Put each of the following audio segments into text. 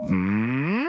Mm?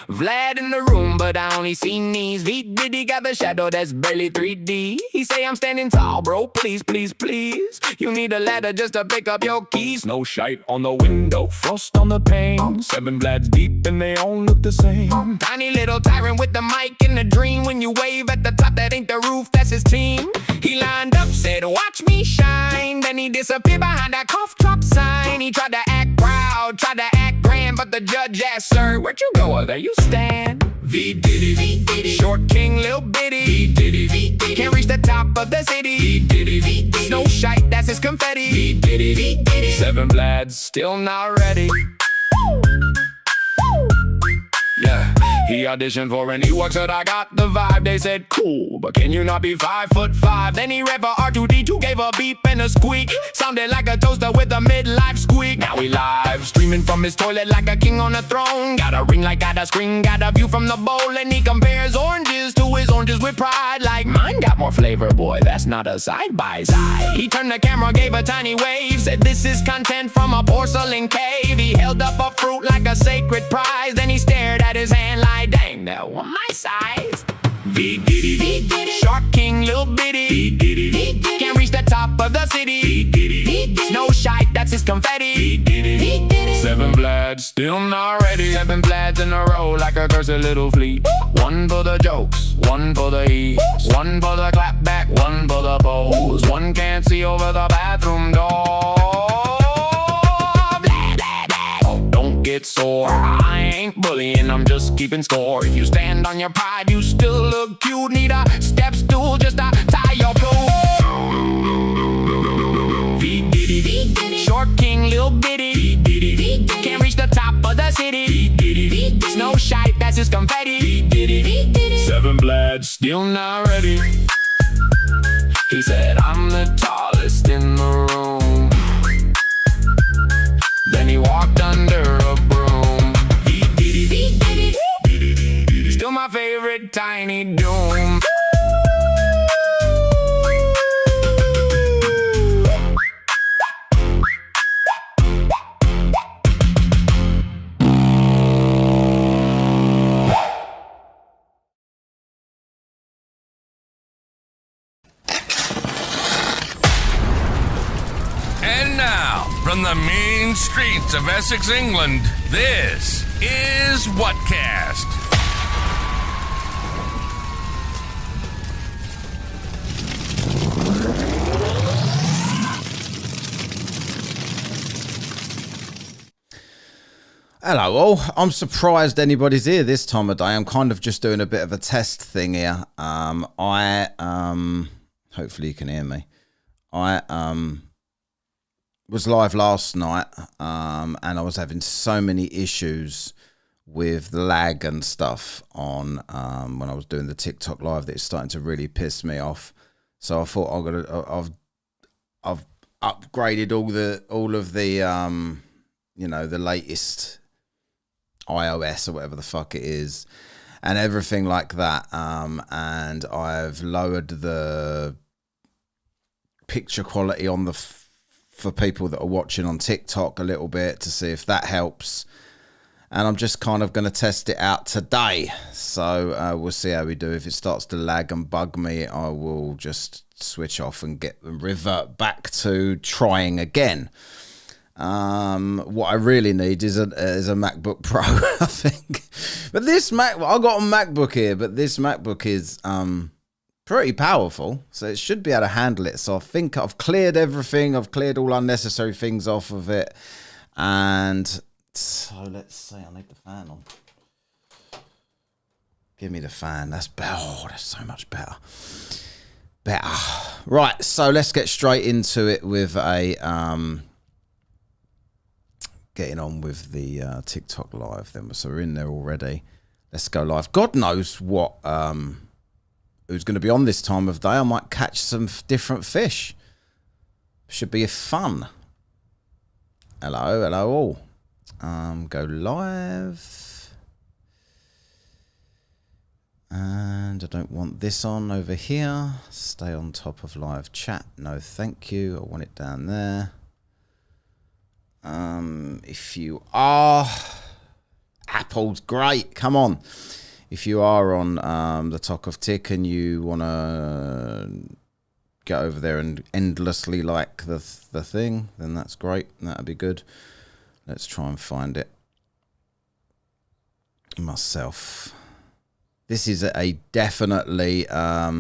Vlad in the room, but I only see knees. V Diddy got the shadow that's barely 3D. He say I'm standing tall, bro, please, please, please. You need a ladder just to pick up your keys. No shite on the window, frost on the pane. 7 Vlads deep and they all look the same. Tiny little tyrant with the mic in the dream. When you wave at the top, that ain't the roof, that's his team. He lined up, said, watch me shine. Then he disappeared behind that cough drop sign. He tried to act proud, tried to act grand, but the judge asked, sir, where'd you go? Or there you stand. V Diddy, V Diddy, short king, lil bitty. V Diddy, V Diddy, can't reach the top of the city. V Diddy, V Diddy, no shite, that's his confetti. V Diddy, V Diddy, 7 Vlads still not ready. Yeah, he auditioned for an Ewok, said I got the vibe. They said cool, but can you not be 5'5"? Then he read for R2-D2, gave a beep and a squeak. Sounded like a toaster with a midlife squeak. Now he live, streaming from his toilet like a king on a throne. Got a ring like got a screen, got a view from the bowl. And he compares oranges to his oranges with pride. Like mine got more flavor, boy, that's not a side by side. He turned the camera, gave a tiny wave, said this is content from a porcelain cave. He held up a fruit like a sacred prize. Then he stared at his hand like, dang, that one my size. V Diddy, V Diddy, shark king, lil bitty. V Diddy, V Diddy, can't reach the top of the city. V Diddy, V Diddy, no shite, that's his confetti. V Diddy, V Diddy, 7 Vlads still not ready. 7 Vlads in a row like a cursed little fleet. One for the jokes, one for the heat, one for the clap back, one for the pose. One can't see over the bathroom door. Get sore, I ain't bullying, I'm just keeping score. If you stand on your pride, you still look cute. Need a step stool just to tie your pole. V Diddy, V Diddy, short king, lil bitty. V Diddy, V Diddy, can't reach the top of the city. V Diddy, V Diddy, no shite, that's his confetti. V Diddy, V Diddy, 7 Vlads still not ready. He said I'm the tallest in the room. Then he walked under a broom. V Diddy, V Diddy, still my favorite Tiny Doom. And now, from the mean streets of Essex, England, this is Whatcast. Hello all, I'm surprised anybody's here this time of day. I'm kind of just doing a bit of a test thing here. Hopefully you can hear me. I was live last night and I was having so many issues with lag and stuff on when I was doing the TikTok live that it's starting to really piss me off. So I thought I've upgraded all of the you know, the latest iOS or whatever the fuck it is and everything like that, and I've lowered the picture quality on the for people that are watching on TikTok a little bit to see if that helps, and I'm just kind of going to test it out today. So we'll see how we do. If it starts to lag and bug me, I will just switch off and revert back to trying again. What I really need is a MacBook Pro, I think. But this I got a MacBook here, but this MacBook is pretty powerful, so it should be able to handle it. So I think I've cleared everything. I've cleared all unnecessary things off of it, and so let's see. I need the fan on. Give me the fan. That's better. Oh, that's so much better. Right, so let's get straight into it with a getting on with the TikTok live then. So we're in there already. Let's go live. God knows what who's going to be on this time of day. I might catch some different fish. Should be fun. Hello all. Go live. And And I don't want this on over here. Stay on top of live chat. No, thank you. I want it down there. If you are... Apple's great. Come on. If you are on the Talk of Tick and you want to get over there and endlessly like the thing, then that's great. That'd be good. Let's try and find it myself. This is a definitely a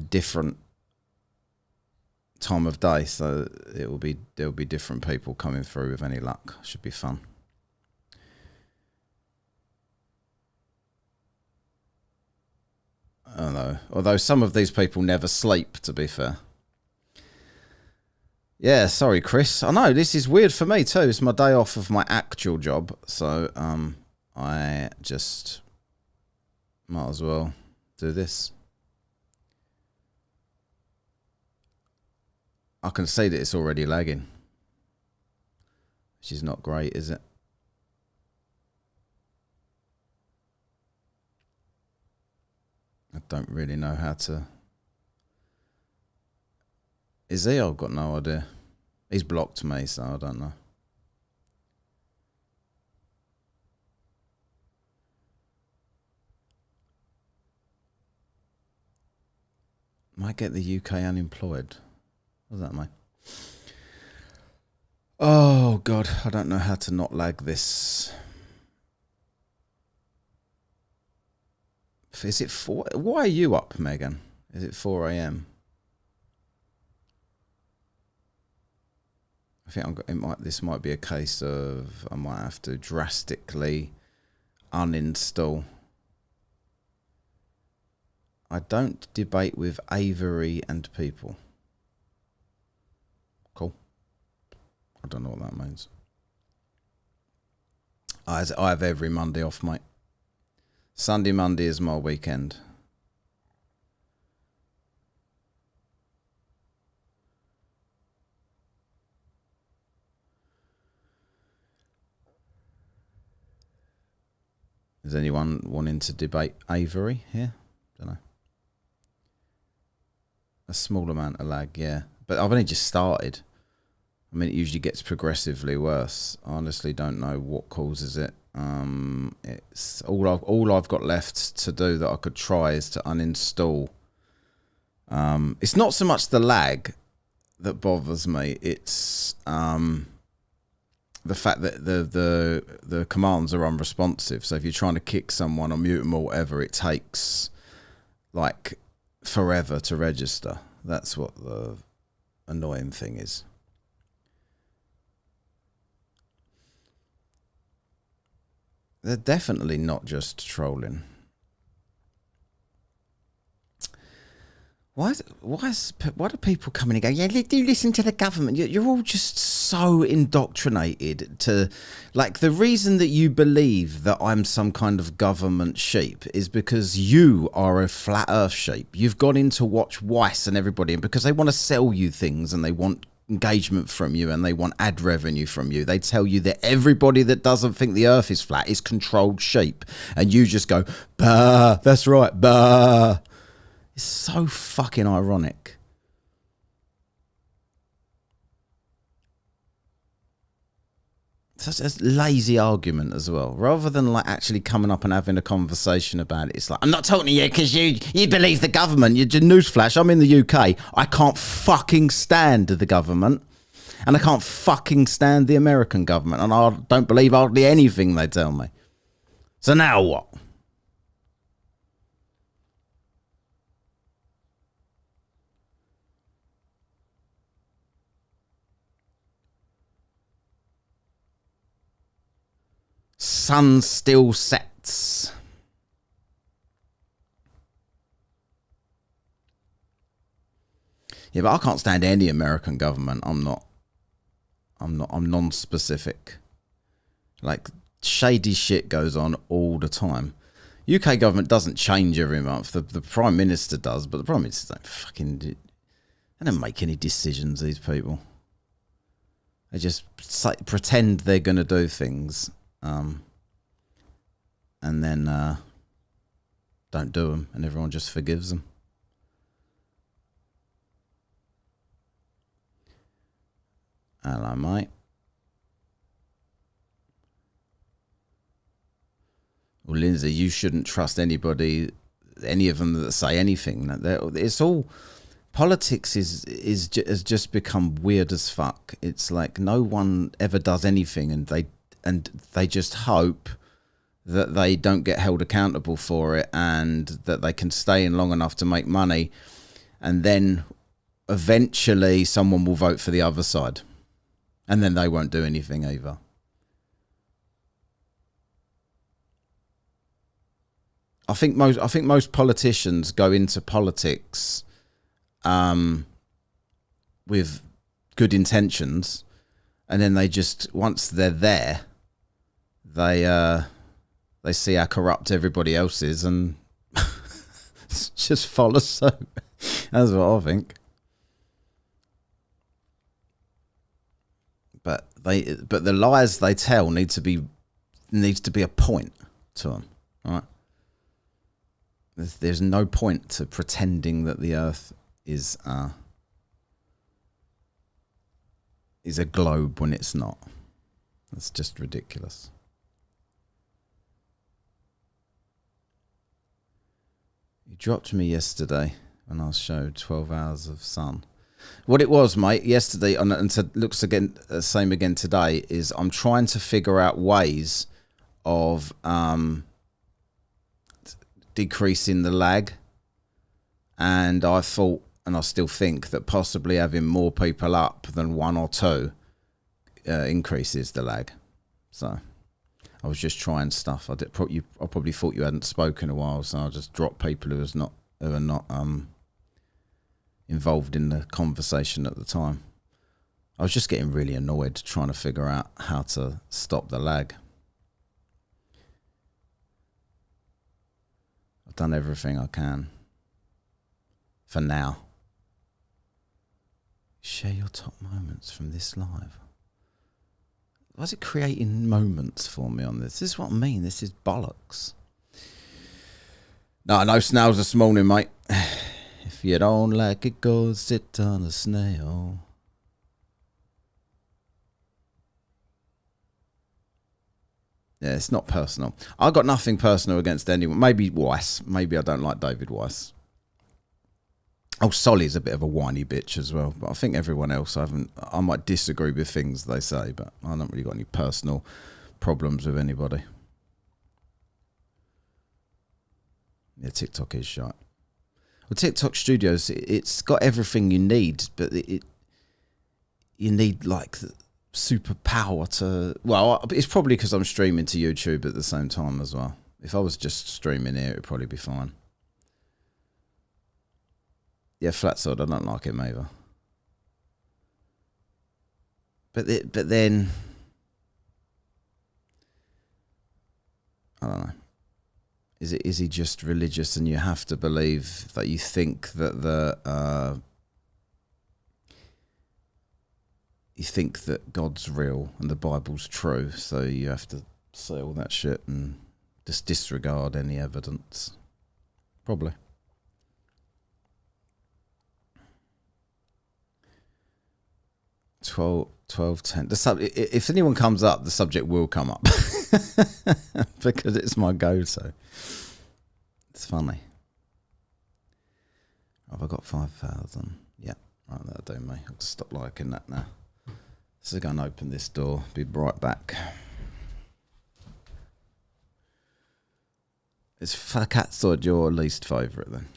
different time of day, so there'll be different people coming through with any luck. Should be fun. Although some of these people never sleep, to be fair. Yeah, sorry, Chris. I know this is weird for me too. It's my day off of my actual job, so I just might as well do this. I can see that it's already lagging, which is not great, is it? I don't really know how to... Is he? I've got no idea. He's blocked me, so I don't know. Might get the UK unemployed. What does that mean? Oh, God. I don't know how to not lag this. Is it 4? Why are you up, Megan? Is it 4 a.m.? I think this might be a case of I might have to drastically uninstall. I don't debate with Avery and people. Cool. I don't know what that means. I have every Monday off, mate. Sunday, Monday is my weekend. Is anyone wanting to debate Avery here? Don't know. A small amount of lag, yeah. But I've only just started. I mean, it usually gets progressively worse. I honestly don't know what causes it. It's all I've got left to do that I could try is to uninstall. It's not so much the lag that bothers me. It's the fact that the commands are unresponsive. So if you're trying to kick someone or mute them or whatever, it takes like forever to register. That's what the annoying thing is. They're definitely not just trolling. Why do people come in and go, yeah, do listen to the government? You're all just so indoctrinated to, like, the reason that you believe that I'm some kind of government sheep is because you are a flat earth sheep. You've gone in to watch Weiss and everybody, and because they want to sell you things and they want engagement from you and they want ad revenue from you, they tell you that everybody that doesn't think the earth is flat is controlled sheep, and you just go, bah, that's right, bah. It's so fucking ironic. Such a lazy argument as well. Rather than like actually coming up and having a conversation about it, it's like, I'm not talking to you because you believe the government. You're just newsflash. I'm in the UK. I can't fucking stand the government, and I can't fucking stand the American government, and I don't believe hardly anything they tell me. So now what? Sun still sets. Yeah, but I can't stand any American government. I'm non-specific. Like, shady shit goes on all the time. UK government doesn't change every month. The Prime Minister does, but the Prime Minister they don't make any decisions, these people. They just pretend they're going to do things. And then don't do them, and everyone just forgives them. Hello, mate. Well, Lindsay, you shouldn't trust anybody, any of them that say anything. It's all politics has just become weird as fuck. It's like no one ever does anything, and they just hope that they don't get held accountable for it, and that they can stay in long enough to make money, and then eventually someone will vote for the other side, and then they won't do anything either. I think most politicians go into politics with good intentions, and then they just, once they're there, they see how corrupt everybody else is, and just follow suit. That's what I think. But the lies they tell needs to be a point to them, right? There's no point to pretending that the Earth is a globe when it's not. That's just ridiculous. You dropped me yesterday when I showed 12 hours of sun. What it was, mate, yesterday, and looks again the same again today, is I'm trying to figure out ways of decreasing the lag, and I thought, and I still think, that possibly having more people up than one or two increases the lag. So I was just trying stuff. I probably thought you hadn't spoken in a while, so I just dropped people who are not involved in the conversation at the time. I was just getting really annoyed trying to figure out how to stop the lag. I've done everything I can for now. Share your top moments from this live. Why is it creating moments for me on this? This is what I mean. This is bollocks. No snails this morning, mate. If you don't like it, go sit on a snail. Yeah, it's not personal. I got nothing personal against anyone. Maybe Weiss. Maybe I don't like David Weiss. Oh, Solly's a bit of a whiny bitch as well. But I think everyone else, I might disagree with things they say, but I don't really got any personal problems with anybody. Yeah, TikTok is shite. Well, TikTok Studios, it's got everything you need, but you need like superpower to. Well, it's probably because I'm streaming to YouTube at the same time as well. If I was just streaming here, it'd probably be fine. Yeah, Flatsod, I don't like him either. But then, I don't know. Is he just religious, and you have to believe that you think that you think that God's real and the Bible's true, so you have to say all that shit and just disregard any evidence? Probably. 12:10. If anyone comes up, the subject will come up because it's my go-to. It's funny. Have I got 5,000? Yeah, right, that'll do me. I'll just stop liking that now. So go and open this door. Be right back. Is Flatsod your least favourite then?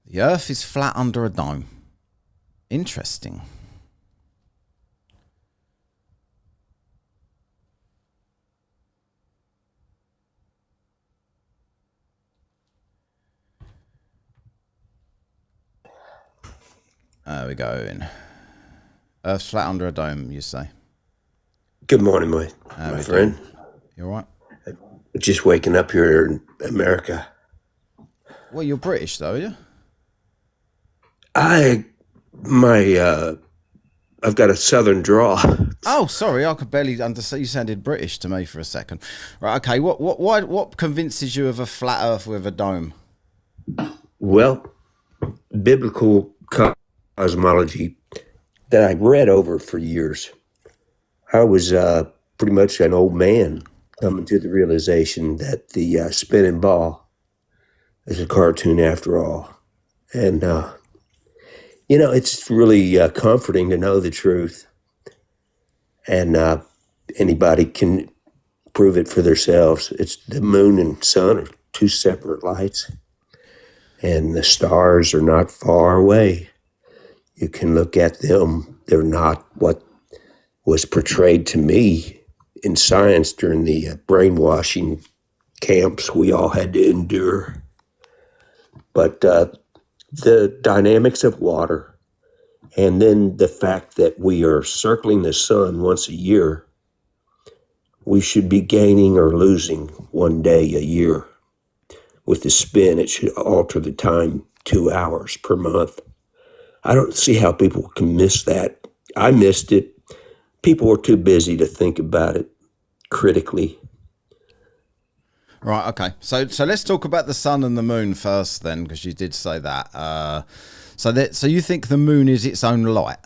The Earth is flat under a dome. Interesting. There we go. Earth's flat under a dome, you say? Good morning, my friend. You all right? Just waking up here in America. Well, you're British, though, are you? I've got a southern draw. Oh, sorry, I could barely understand. You sounded British to me for a second. Right, okay. What convinces you of a flat Earth with a dome? Well, biblical cosmology that I read over for years. I was pretty much an old man coming to the realization that the spinning ball is a cartoon after all. And, it's really comforting to know the truth. And anybody can prove it for themselves. It's the moon and sun are two separate lights. And the stars are not far away. You can look at them. They're not what was portrayed to me in science during the brainwashing camps we all had to endure. But the dynamics of water, and then the fact that we are circling the sun once a year, we should be gaining or losing one day a year. With the spin, it should alter the time 2 hours per month. I don't see how people can miss that. I missed it. People were too busy to think about it critically. Right, okay. So let's talk about the sun and the moon first then, because you did say that. So you think the moon is its own light?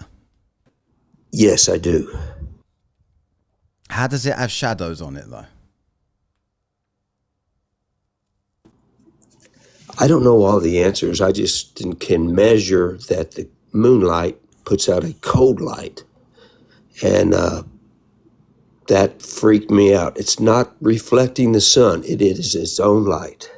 Yes, I do. How does it have shadows on it, though? I don't know all the answers. I just can measure that the moonlight puts out a cold light. And that freaked me out. It's not reflecting the sun. It is its own light.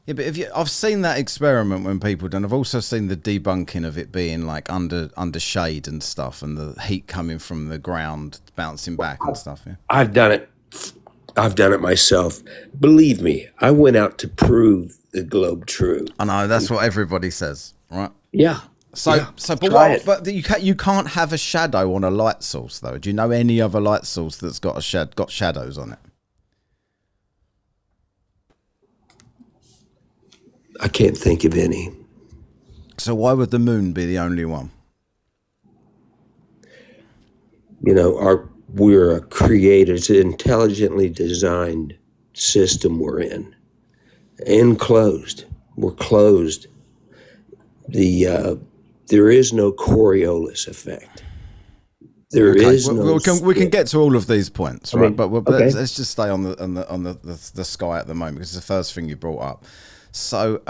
Yeah, but I've seen that experiment when people done. I've also seen the debunking of it being like under shade and stuff, and the heat coming from the ground bouncing back and stuff. Yeah. I've done it myself. Believe me, I went out to prove the globe true. I know that's what everybody says, right? Yeah. But you can't have a shadow on a light source, though. Do you know any other light source that's got shadows on it? I can't think of any. So why would the moon be the only one? We're a created, it's an intelligently designed system we're in. Enclosed. We're closed. There is no Coriolis effect. We can get to all of these points, right? But let's just stay on the sky at the moment, because it's the first thing you brought up. So,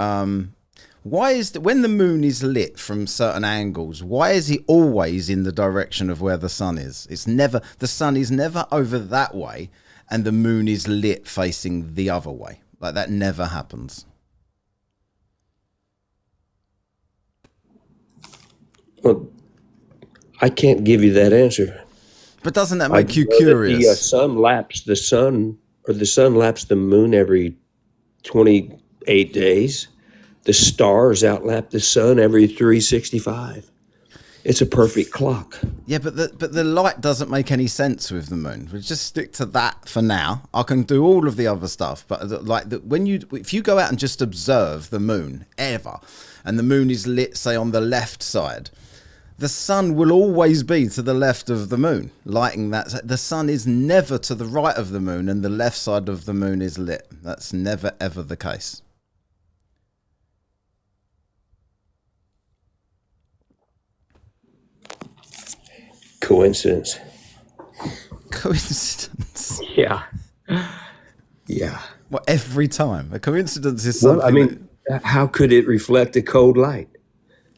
why is when the moon is lit from certain angles, why is it always in the direction of where the sun is? The sun is never over that way, and the moon is lit facing the other way. Like, that never happens. Well, I can't give you that answer. But doesn't that make you curious? The sun laps the moon every 28 days. The stars outlap the sun every 365. It's a perfect clock. Yeah, but the light doesn't make any sense with the moon. We'll just stick to that for now. I can do all of the other stuff, but if you go out and just observe the moon ever, and the moon is lit, say, on the left side, the sun will always be to the left of the moon, lighting that. The sun is never to the right of the moon, and the left side of the moon is lit. That's never, ever the case. Coincidence. Coincidence? Yeah. Yeah. Well, every time. A coincidence is something... how could it reflect a cold light?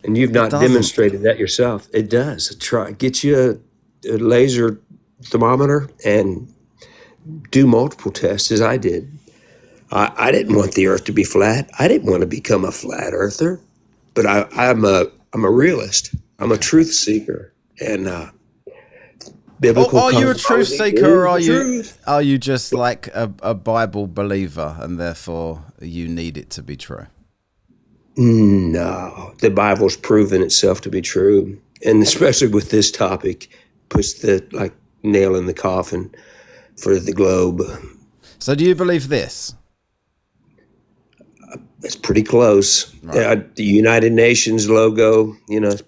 And you've not demonstrated that yourself. It does. Get you a laser thermometer and do multiple tests, as I did. I didn't want the Earth to be flat. I didn't want to become a flat earther. But I'm a realist. I'm a truth seeker. And biblical. Are you a truth seeker, or are you just like a Bible believer, and therefore you need it to be true? No, the Bible's proven itself to be true, and especially with this topic, puts the nail in the coffin for the globe. So do you believe this? It's pretty close. The United Nations logo,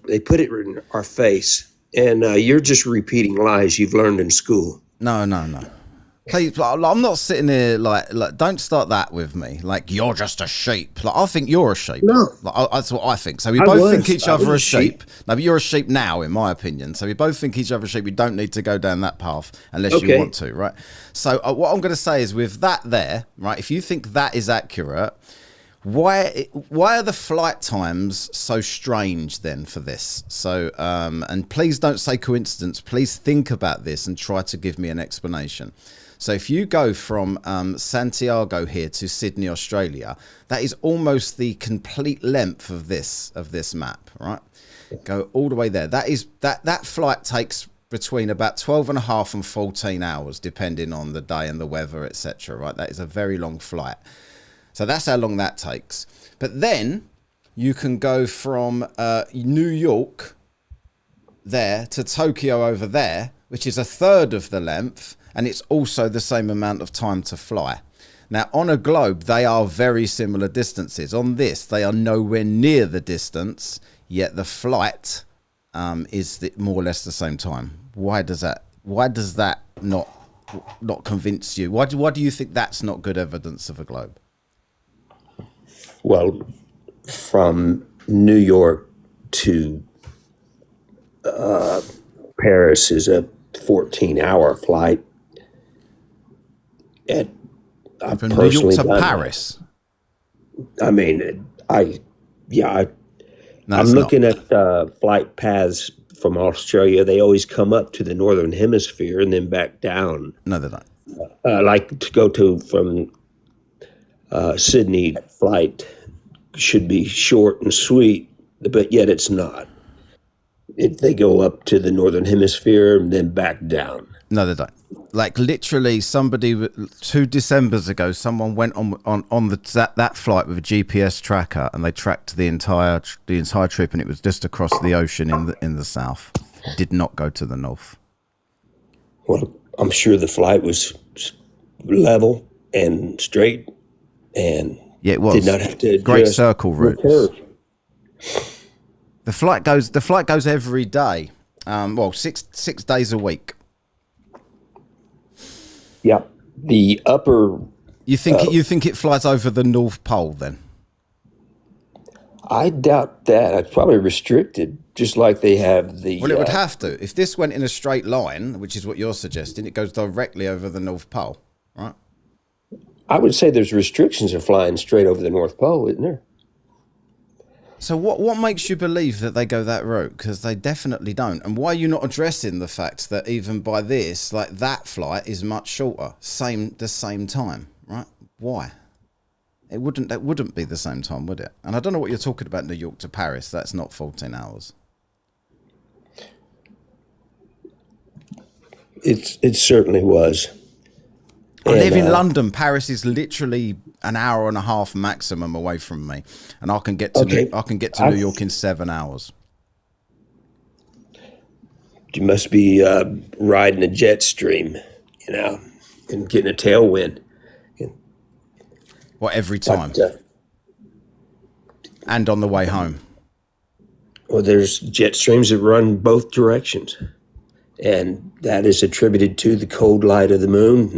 they put it in our face, and you're just repeating lies you've learned in school. No. Please, I'm not sitting here like don't start that with me. Like, you're just a sheep. Like, I think you're a sheep. No. That's what I think. So we both think each other a sheep. No, but you're a sheep now, in my opinion. So we both think each other a sheep. We don't need to go down that path unless you want to, right? So what I'm going to say is, with that there, right, if you think that is accurate, why are the flight times so strange then for this? So, and please don't say coincidence. Please think about this and try to give me an explanation. So if you go from Santiago here to Sydney, Australia, that is almost the complete length of this map, right? Go all the way there. That flight takes between about 12 and a half and 14 hours, depending on the day and the weather, etc. Right? That is a very long flight. So that's how long that takes. But then you can go from New York there to Tokyo over there, which is a third of the length. And it's also the same amount of time to fly. Now, on a globe, they are very similar distances. On this, they are nowhere near the distance, yet the flight is more or less the same time. Why does that not convince you? Why do you think that's not good evidence of a globe? Well, from New York to Paris is a 14-hour flight. From New York to Paris. I mean, I'm looking at flight paths from Australia. They always come up to the northern hemisphere and then back down. No, they don't. Like to go from Sydney, flight should be short and sweet, but yet it's not. They go up to the northern hemisphere and then back down. No, they don't. Like, literally, 2 Decembers ago, someone went on that flight with a GPS tracker, and they tracked the entire trip, and it was just across the ocean in the south. It did not go to the north. Well, I'm sure the flight was level and straight, and it was. Did not have to great circle routes. The flight goes every day. 6 days a week. Yeah, the upper. You think it flies over the North Pole then? I doubt that. It's probably restricted, just like they have the. Well, it would have to. If this went in a straight line, which is what you're suggesting, it goes directly over the North Pole, right? I would say there's restrictions of flying straight over the North Pole, isn't there? So what makes you believe that they go that route? Because they definitely don't. And why are you not addressing the fact that even by this, like, that flight is much shorter, the same time, right? Why? That wouldn't be the same time, would it? And I don't know what you're talking about, New York to Paris. That's not 14 hours. It certainly was. I live in London. Paris is literally an hour and a half maximum away from me, and I can get to New York in 7 hours. You must be riding a jet stream, and getting a tailwind. What, every time? And on the way home? Well, there's jet streams that run both directions, and that is attributed to the cold light of the moon,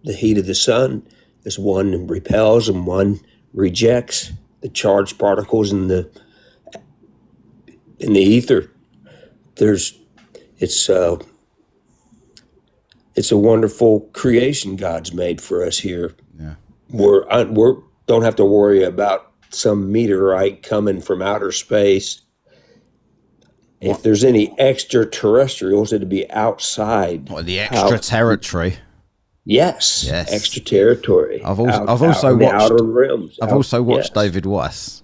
the heat of the sun. As one repels and one rejects the charged particles in the ether. It's a wonderful creation God's made for us here. Yeah. We don't have to worry about some meteorite coming from outer space. If there's any extraterrestrials, it'd be outside. What, the extra territory? Yes, extra territory. I've also watched outer realms. I've also watched David Weiss.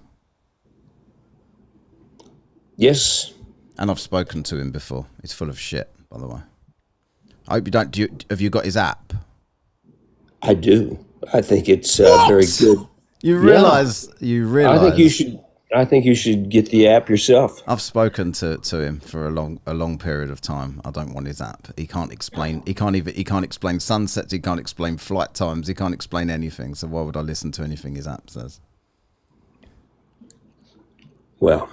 Yes, and I've spoken to him before. He's full of shit, by the way. I hope you don't. Have you got his app? I do. I think it's very good. You realize? I think you should. I think you should get the app yourself. I've spoken to him for a long period of time. I don't want his app. He can't explain. He can't explain sunsets. He can't explain flight times. He can't explain anything. So why would I listen to anything his app says? Well,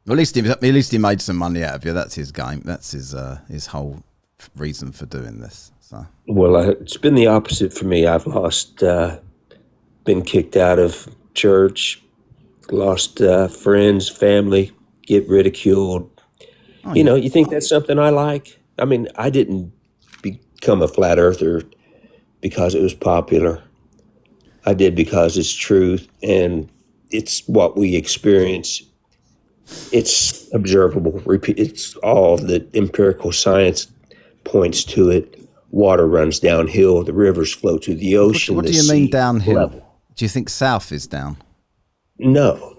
at least he made some money out of you. That's his game. That's his whole reason for doing this. So. Well, it's been the opposite for me. I've lost, been kicked out of church, lost friends, family, get ridiculed. Oh, you know, you think that's something I like? I mean, I didn't become a flat earther because it was popular. I did because it's truth and it's what we experience. It's observable. It's all the empirical science points to it. Water runs downhill. The rivers flow to the ocean. What do you mean downhill? Level. Do you think south is down? No.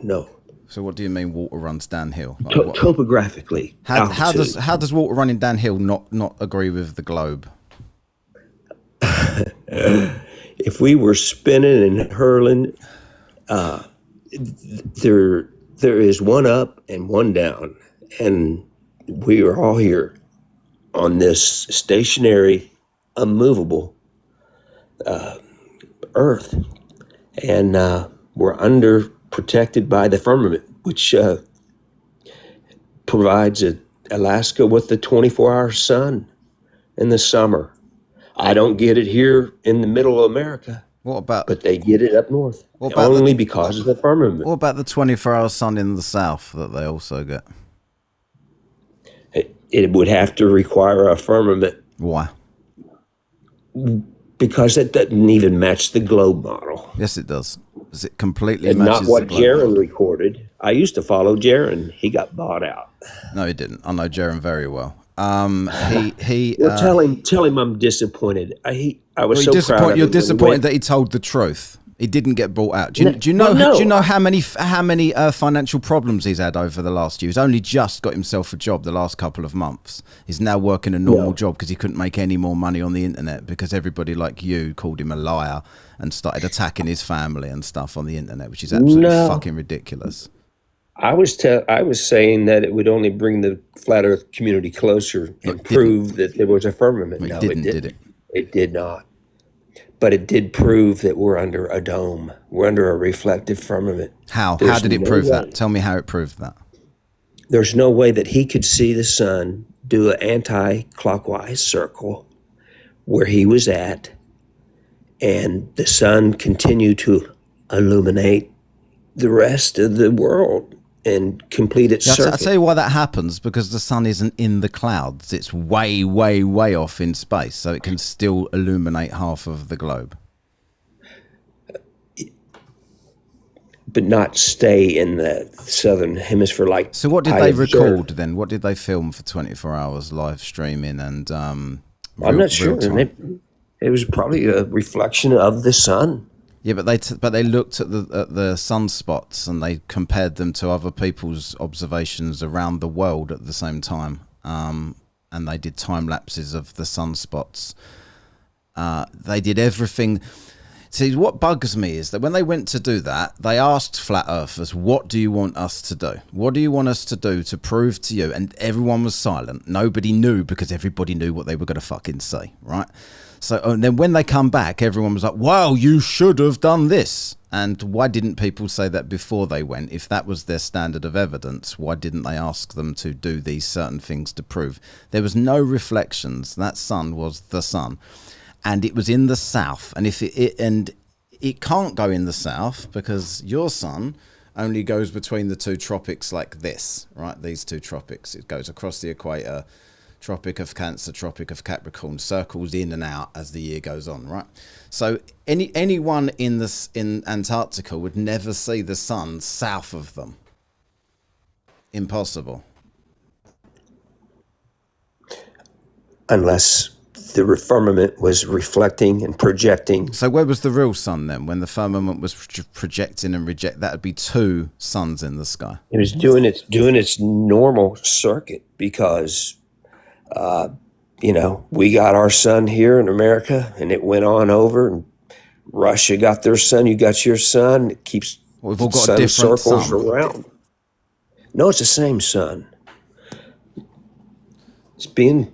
So what do you mean water runs downhill? Like topographically. How does water running downhill not agree with the globe? If we were spinning and hurling, there is one up and one down, and we are all here on this stationary, unmovable earth, and we're protected by the firmament, which provides Alaska with the 24-hour sun in the summer. I don't get it here in the middle of America. But they get it up north, only because of the firmament. What about the 24-hour sun in the south that they also get? It would have to require a firmament. Why? Because it doesn't even match the globe model. Yes, it does. Does it completely and matches not what the globe Jaron model? Recorded. I used to follow Jaron. He got bought out. No, he didn't. I know Jaron very well. Tell him I'm disappointed. I was so proud of You're him disappointed that he told the truth. He didn't get brought out. Do you know how many financial problems he's had over the last year? He's only just got himself a job the last couple of months. He's now working a normal job because he couldn't make any more money on the internet because everybody like you called him a liar and started attacking his family and stuff on the internet, which is absolutely fucking ridiculous. I was saying that it would only bring the flat Earth community closer and prove that there was a firmament. No, it didn't. Did it? It did not. But it did prove that we're under a dome. We're under a reflective firmament. How? How did it prove that? Tell me how it proved that. There's no way that he could see the sun do an anti-clockwise circle where he was at, and the sun continued to illuminate the rest of the world and complete its circuit. I'll tell you why that happens, because the sun isn't in the clouds. It's way, way, way off in space, so it can still illuminate half of the globe. But not stay in the southern hemisphere like. So what did they record then? What did they film for 24 hours live streaming and I'm not sure. It was probably a reflection of the sun. Yeah, but they looked at the sunspots and they compared them to other people's observations around the world at the same time, and they did time lapses of the sunspots. They did everything. See, what bugs me is that when they went to do that, they asked flat earthers, "What do you want us to do? What do you want us to do to prove to you?" And everyone was silent. Nobody knew because everybody knew what they were going to fucking say, right? So, and then when they come back, everyone was like, wow, you should have done this. And why didn't people say that before they went? If that was their standard of evidence, why didn't they ask them to do these certain things to prove? There was no reflections. That sun was the sun. And it was in the south. And it can't go in the south because your sun only goes between the two tropics like this, right? These two tropics. It goes across the equator. Tropic of Cancer, Tropic of Capricorn, circles in and out as the year goes on, right? So anyone in Antarctica would never see the sun south of them. Impossible. Unless the firmament was reflecting and projecting. So where was the real sun then? When the firmament was projecting and that would be two suns in the sky. It was doing its normal circuit because we got our sun here in America and it went on over, and Russia got their sun, you got your sun. It keeps We've all got a sun different circles sun. around. No, it's the same sun. It's being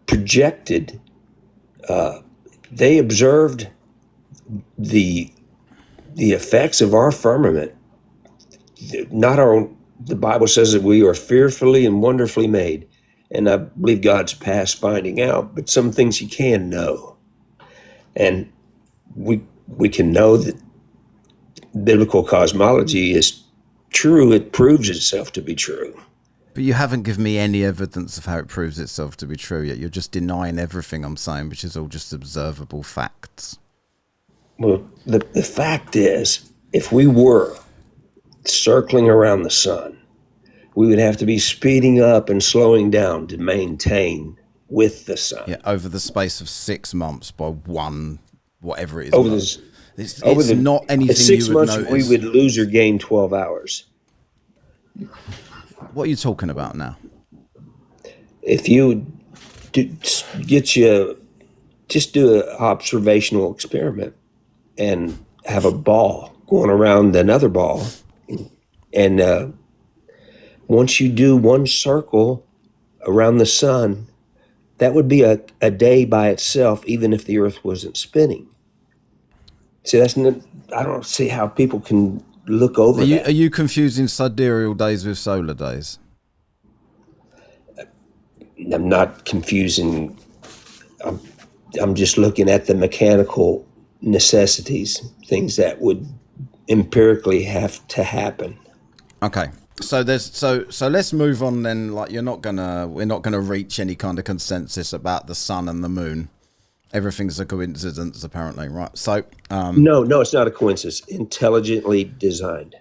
projected. They observed the effects of our firmament. Not our own. The Bible says that we are fearfully and wonderfully made, and I believe God's past finding out. But some things you can know, and we can know that biblical cosmology is true. It proves itself to be true. But you haven't given me any evidence of how it proves itself to be true yet. You're just denying everything I'm saying, which is all just observable facts. Well, the fact is, if we were circling around the sun, we would have to be speeding up and slowing down to maintain with the sun. Yeah, over the space of 6 months by one, whatever it is. Over this, it's over the, not anything in 6 you would months, notice. we would lose or gain 12 hours. What are you talking about now? If you just do an observational experiment and have a ball going around another ball, and once you do one circle around the sun, that would be a day by itself, even if the Earth wasn't spinning. See, that's not, I don't see how people can look over that. Are you confusing sidereal days with solar days? I'm not confusing. I'm just looking at the mechanical necessities, things that would empirically have to happen. Okay. So let's move on then. Like we're not gonna reach any kind of consensus about the sun and the moon. Everything's a coincidence, apparently, right? So No, it's not a coincidence. Intelligently designed.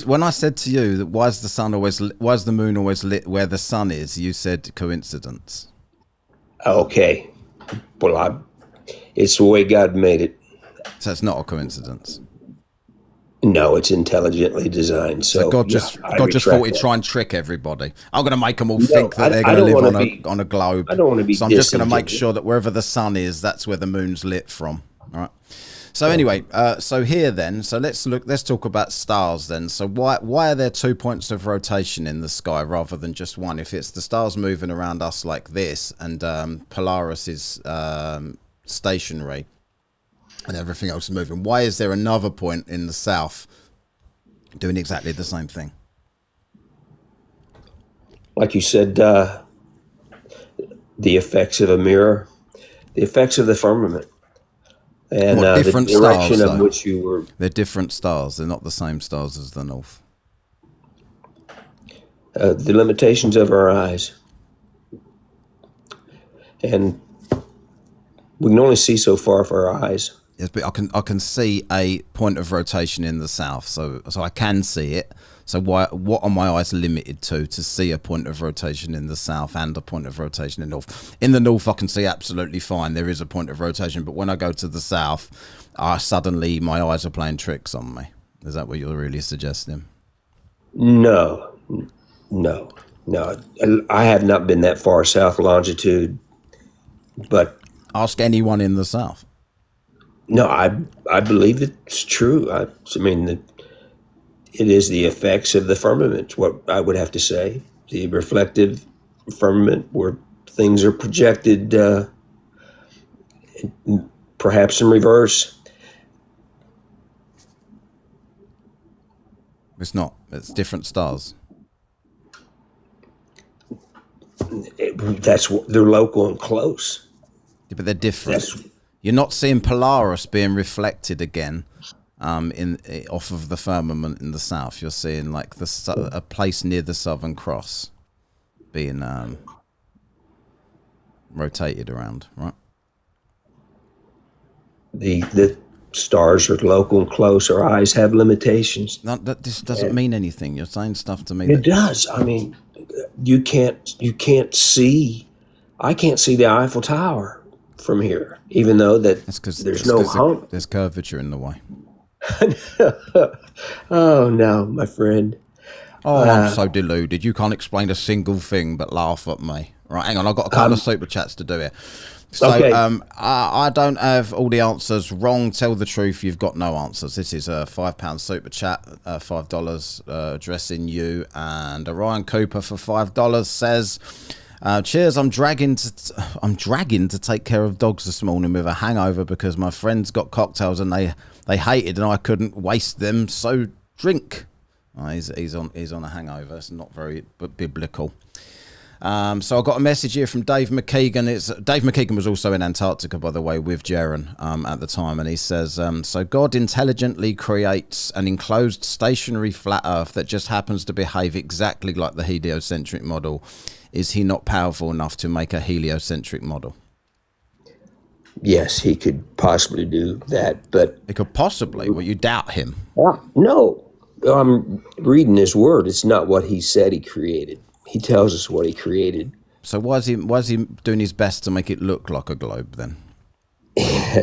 when I said to you that why is the moon always lit where the sun is, you said coincidence. Okay. Well, it's the way God made it. So it's not a coincidence. No, it's intelligently designed. So God just thought he'd try and trick everybody. I'm going to make them all think that they're I going to don't live wanna on a globe. I don't want to be. So I'm just going to make disingenuous. sure that wherever the sun is, that's where the moon's lit from. All right. So anyway, so here then, so let's talk about stars then. So why are there 2 points of rotation in the sky rather than just one? If it's the stars moving around us like this, and Polaris is stationary, and everything else is moving, why is there another point in the south doing exactly the same thing? Like you said, the effects of a mirror, the effects of the firmament, and the different direction stars, of though? which you were. They're different stars. They're not the same stars as the north. The limitations of our eyes, and we can only see so far for our eyes. Yes, but I can see a point of rotation in the south, so I can see it. So what are my eyes limited to see a point of rotation in the south and a point of rotation in the north? In the north, I can see absolutely fine. There is a point of rotation, but when I go to the south, suddenly my eyes are playing tricks on me. Is that what you're really suggesting? No. I have not been that far south longitude, but Ask anyone in the south. no, I believe it's true. I mean, it is the effects of the firmament, what I would have to say. The reflective firmament where things are projected, perhaps in reverse. It's not. It's different stars. They're local and close. Yeah, but they're different. That's You're not seeing Polaris being reflected again off of the firmament in the south. You're seeing like a place near the Southern Cross being rotated around, right? the stars are local and close. Our eyes have limitations. This doesn't mean anything. You're saying stuff to me. It does. I mean, you can't see. I can't see the Eiffel Tower from here, even though there's no hump. There's curvature in the way. Oh no, my friend. Oh, I'm so deluded. You can't explain a single thing but laugh at me. Right, hang on. I've got a couple of super chats to do here. So Okay. I don't have all the answers. Wrong, tell the truth. You've got no answers. This is a £5 super chat, $5 addressing you. And Orion Cooper for $5 says, cheers, I'm dragging to take care of dogs this morning with a hangover because my friends got cocktails and they hated and I couldn't waste them, so drink. He's on a hangover. It's not very biblical. So I got a message here from Dave McKeegan. Dave McKeegan was also in Antarctica, by the way, with Jaron at the time, and he says, so God intelligently creates an enclosed stationary flat earth that just happens to behave exactly like the heliocentric model. Is he not powerful enough to make a heliocentric model? Yes, he could possibly do that, but It could possibly. Well, you doubt him. no. I'm reading his word. It's not what he said he created. He tells us what he created. So why is he doing his best to make it look like a globe then?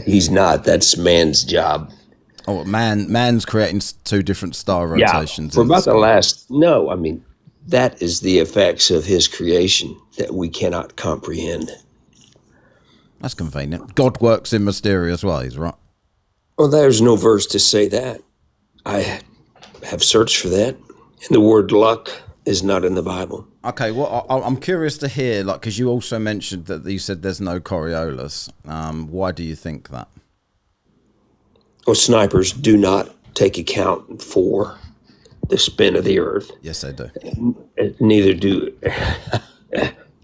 He's not. That's man's job. Oh, man's creating two different star rotations. For in the about the sky. last, no, I mean, that is the effects of his creation that we cannot comprehend. That's convenient. God works in mysterious ways, right? Well, there's no verse to say that. I have searched for that. And the word luck is not in the Bible. Okay, well, I'm curious to hear, like, because you also mentioned that you said there's no Coriolis. Why do you think that? Well, snipers do not take account for the spin of the earth. Yes, they do. Neither do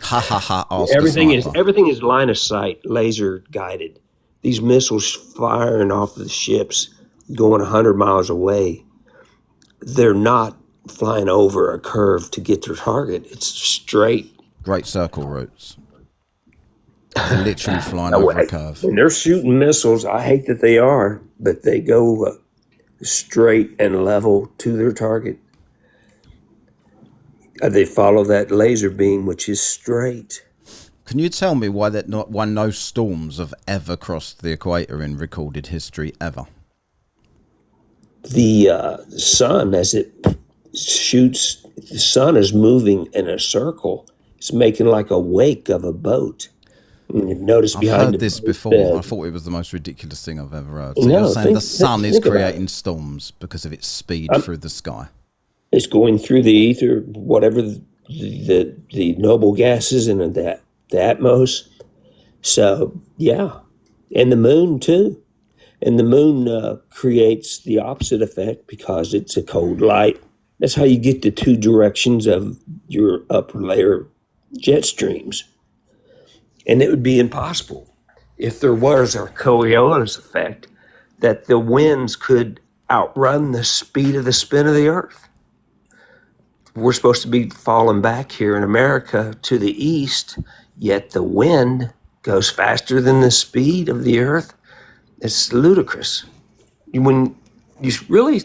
Ha ha ha. Ask everything. a sniper. Everything is line of sight, laser guided. These missiles firing off the ships, going 100 miles away. They're not flying over a curve to get their target. It's straight. Great circle routes. They're literally flying over a curve. When they're shooting missiles, I hate that they are, but they go straight and level to their target. They follow that laser beam, which is straight. Can you tell me why no storms have ever crossed the equator in recorded history ever? The sun, as it shoots, the sun is moving in a circle. It's making like a wake of a boat. And you notice I've behind heard this before. I thought it was the most ridiculous thing I've ever heard. So No, you're saying think- the sun is think about creating storms because of its speed through the sky. it's going through the ether, whatever the noble gases in the atmos. So yeah, and the moon too. And the moon creates the opposite effect because it's a cold light. That's how you get the two directions of your upper layer jet streams. And it would be impossible if there was a Coriolis effect that the winds could outrun the speed of the spin of the earth. We're supposed to be falling back here in America to the east, yet the wind goes faster than the speed of the earth. It's ludicrous. When you really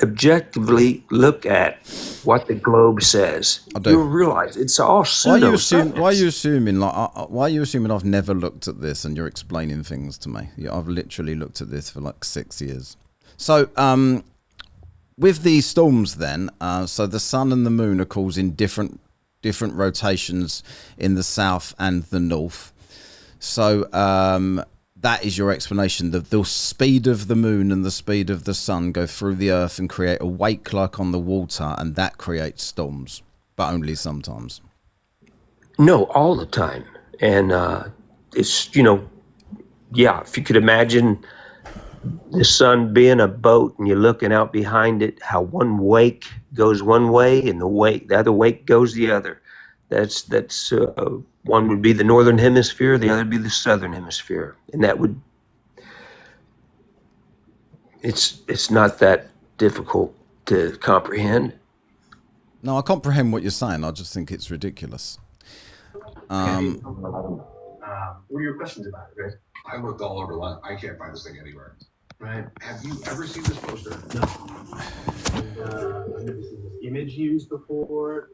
objectively look at what the globe says, I do. you'll realize it's all pseudo. Why are you assuming I've never looked at this and you're explaining things to me? Yeah, I've literally looked at this for like 6 years. So with these storms then, so the sun and the moon are causing different rotations in the south and the north. So that is your explanation. The speed of the moon and the speed of the sun go through the earth and create a wake like on the water, and that creates storms, but only sometimes. No, all the time. And it's, if you could imagine the sun being a boat and you're looking out behind it, how one wake goes one way and the other wake goes the other. That's one would be the northern hemisphere, the other would be the southern hemisphere. And that would, it's not that difficult to comprehend. No, I comprehend what you're saying. I just think it's ridiculous. What are your questions about it, Greg? I looked all over. I can't find this thing anywhere. Right. Have you ever seen this poster? No. And, I've never seen this image used before.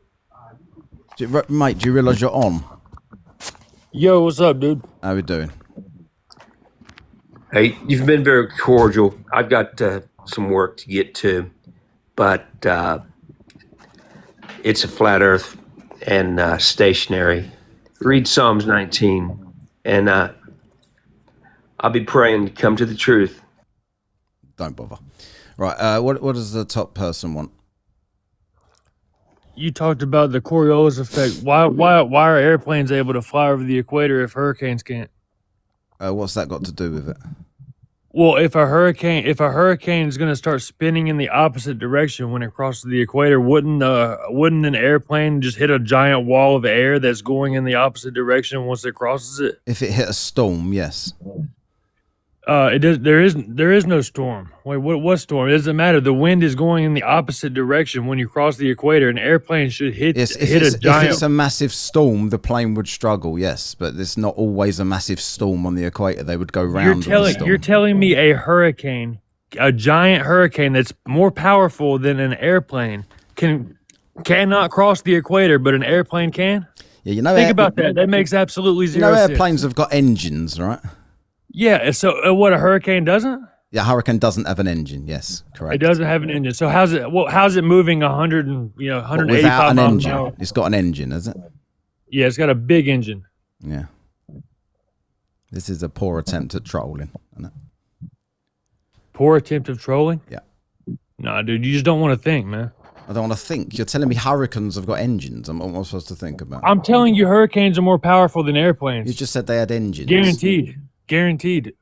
Mate, do you realise you're on? Yo, what's up, dude? How we doing? Hey, you've been very cordial. I've got some work to get to, but it's a flat earth and stationary. Read Psalms 19. And I'll be praying to come to the truth. Don't bother. Right. What does the top person want? You talked about the Coriolis effect. Why are airplanes able to fly over the equator if hurricanes can't? What's that got to do with it? Well, if a hurricane is going to start spinning in the opposite direction when it crosses the equator, wouldn't an airplane just hit a giant wall of air that's going in the opposite direction once it crosses it? If it hit a storm, yes. It does. There is no storm. Wait, what storm? It doesn't matter. The wind is going in the opposite direction when you cross the equator. An airplane should hit Yes, a giant. if it's a massive storm, the plane would struggle. Yes, but it's not always a massive storm on the equator. They would go round. You're telling me a hurricane, a giant hurricane that's more powerful than an airplane, cannot cross the equator, but an airplane can? Yeah, you know. Think about that. That makes absolutely zero sense. Airplanes have got engines, right? Yeah. So what a hurricane doesn't? Yeah, hurricane doesn't have an engine. Yes, correct. It doesn't have an engine. So how's it moving 185 without an miles engine? an hour? It's got an engine, has it? Yeah, it's got a big engine. Yeah. This is a poor attempt at trolling, isn't it? Poor attempt of trolling? Yeah. Nah, dude, you just don't want to think, man. I don't want to think. You're telling me hurricanes have got engines. What am I supposed to think about? I'm telling you, hurricanes are more powerful than airplanes. You just said they had engines. Guaranteed.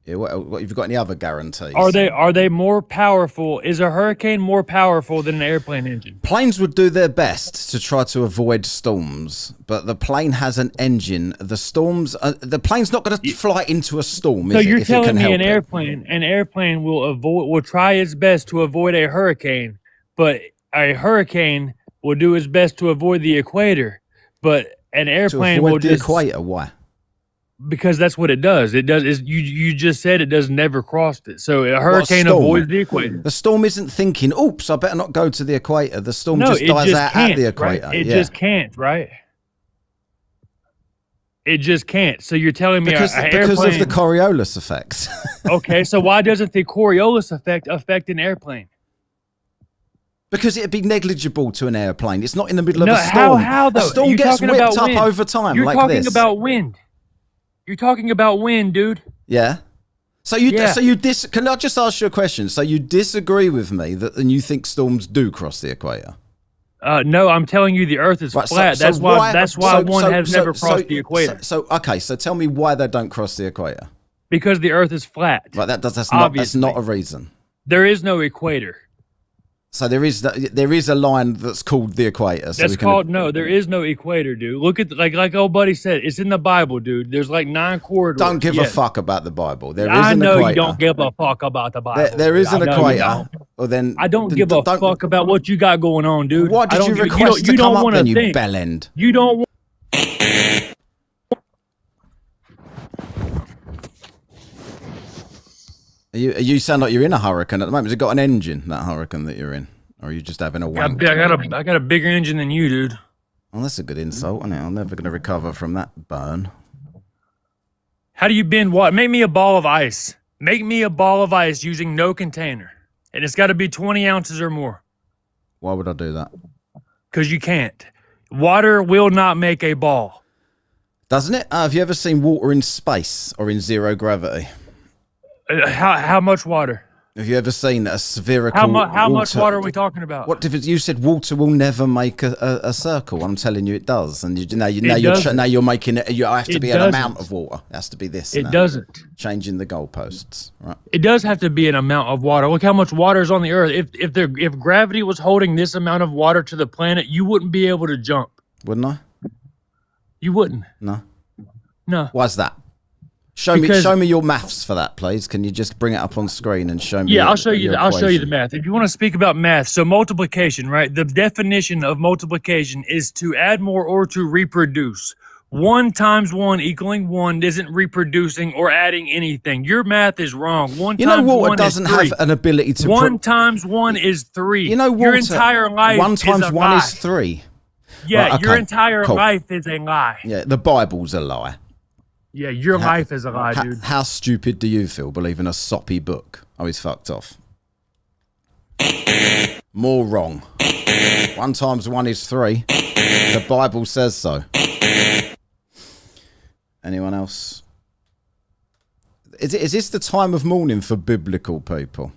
Yeah. What have you got any other guarantees? Are they more powerful? Is a hurricane more powerful than an airplane engine? Planes would do their best to try to avoid storms, but the plane has an engine. The plane's not going to fly into a storm. So is you're it, if it telling can me help an it? airplane will try its best to avoid a hurricane, but a hurricane will do its best to avoid the equator, but an airplane to avoid will the just equator? Why? because that's what it does. It does. You just said it does never crossed it. So a hurricane storm? avoids the equator. The storm isn't thinking, "Oops, I better not go to the equator." The storm No, just it dies just out can't, at the equator. right? It yeah. just can't, right? It just can't. So you're telling me because an of airplane, the Coriolis effect. okay, so why doesn't the Coriolis effect affect an airplane? Because it'd be negligible to an airplane. It's not in the middle of a storm. No, how though? A storm You're gets talking whipped about up wind. over time You're like talking this. about wind. You're talking about wind, dude. Yeah. So you Yeah. can I just ask you a question? So you disagree with me and you think storms do cross the equator? No, I'm telling you, the Earth is Right, flat. That's why one has never crossed the equator. So tell me why they don't cross the equator. Because the Earth is flat. Right, that's Obviously. not a reason. There is no equator. So there is a line that's called the equator. So No, there is no equator, dude. Look at like old buddy said, it's in the Bible, dude. There's like 9 corridors. Don't give a Yes. fuck about the Bible. There is I an know equator. you don't give a fuck about the Bible. There is dude. an I know you equator. don't. Well, then I don't give a fuck about what you got going on, dude. Why did you request to come up then, you think. bellend? You don't want You sound like you're in a hurricane at the moment. Has it got an engine, that hurricane that you're in? Or are you just having a wank? I got a bigger engine than you, dude. Well, that's a good insult, isn't it? I'm never going to recover from that burn. How do you bend what? Make me a ball of ice. Make me a ball of ice using no container. And it's got to be 20 ounces or more. Why would I do that? Because you can't. Water will not make a ball. Doesn't it? Have you ever seen water in space or in zero gravity? How much water? Have you ever seen a spherical How much water are we talking about? What difference? You said water will never make a circle. I'm telling you, it does. And now you're making it. You have to be an amount of water. It has to be this. It now. doesn't. Changing the goalposts, right? It does have to be an amount of water. Look how much water is on the Earth. If gravity was holding this amount of water to the planet, you wouldn't be able to jump. Wouldn't I? You wouldn't. No. No. Why's that? Show me your maths for that, please. Can you just bring it up on screen and show me? Yeah, I'll show you. your I'll show you the equation? math. If you want to speak about math, so multiplication, right? The definition of multiplication is to add more or to reproduce. 1 times 1 equaling 1 isn't reproducing or adding anything. Your math is wrong. You know, water doesn't have an ability to. 1 times 1 is 3. You know, water, your entire life 1 times is a 1 lie. is 3. Yeah, Right, your okay, entire cool. life is a lie. Yeah, the Bible's a lie. Yeah, your life is a lie, dude. How stupid do you feel believing a soppy book? Oh, he's fucked off. More wrong. 1 times 1 is 3. The Bible says so. Anyone else? Is this the time of morning for biblical people?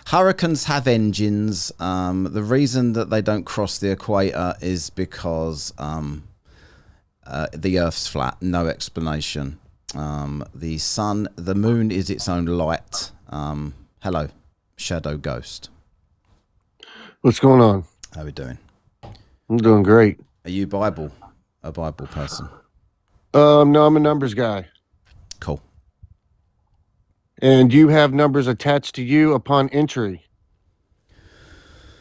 Hurricanes have engines. The reason that they don't cross the equator is because the Earth's flat. No explanation. The sun, the moon is its own light. Hello, Shadow Ghost. What's going on? How we doing? I'm doing great. Are you a Bible person? No, I'm a numbers guy. Cool. And you have numbers attached to you upon entry.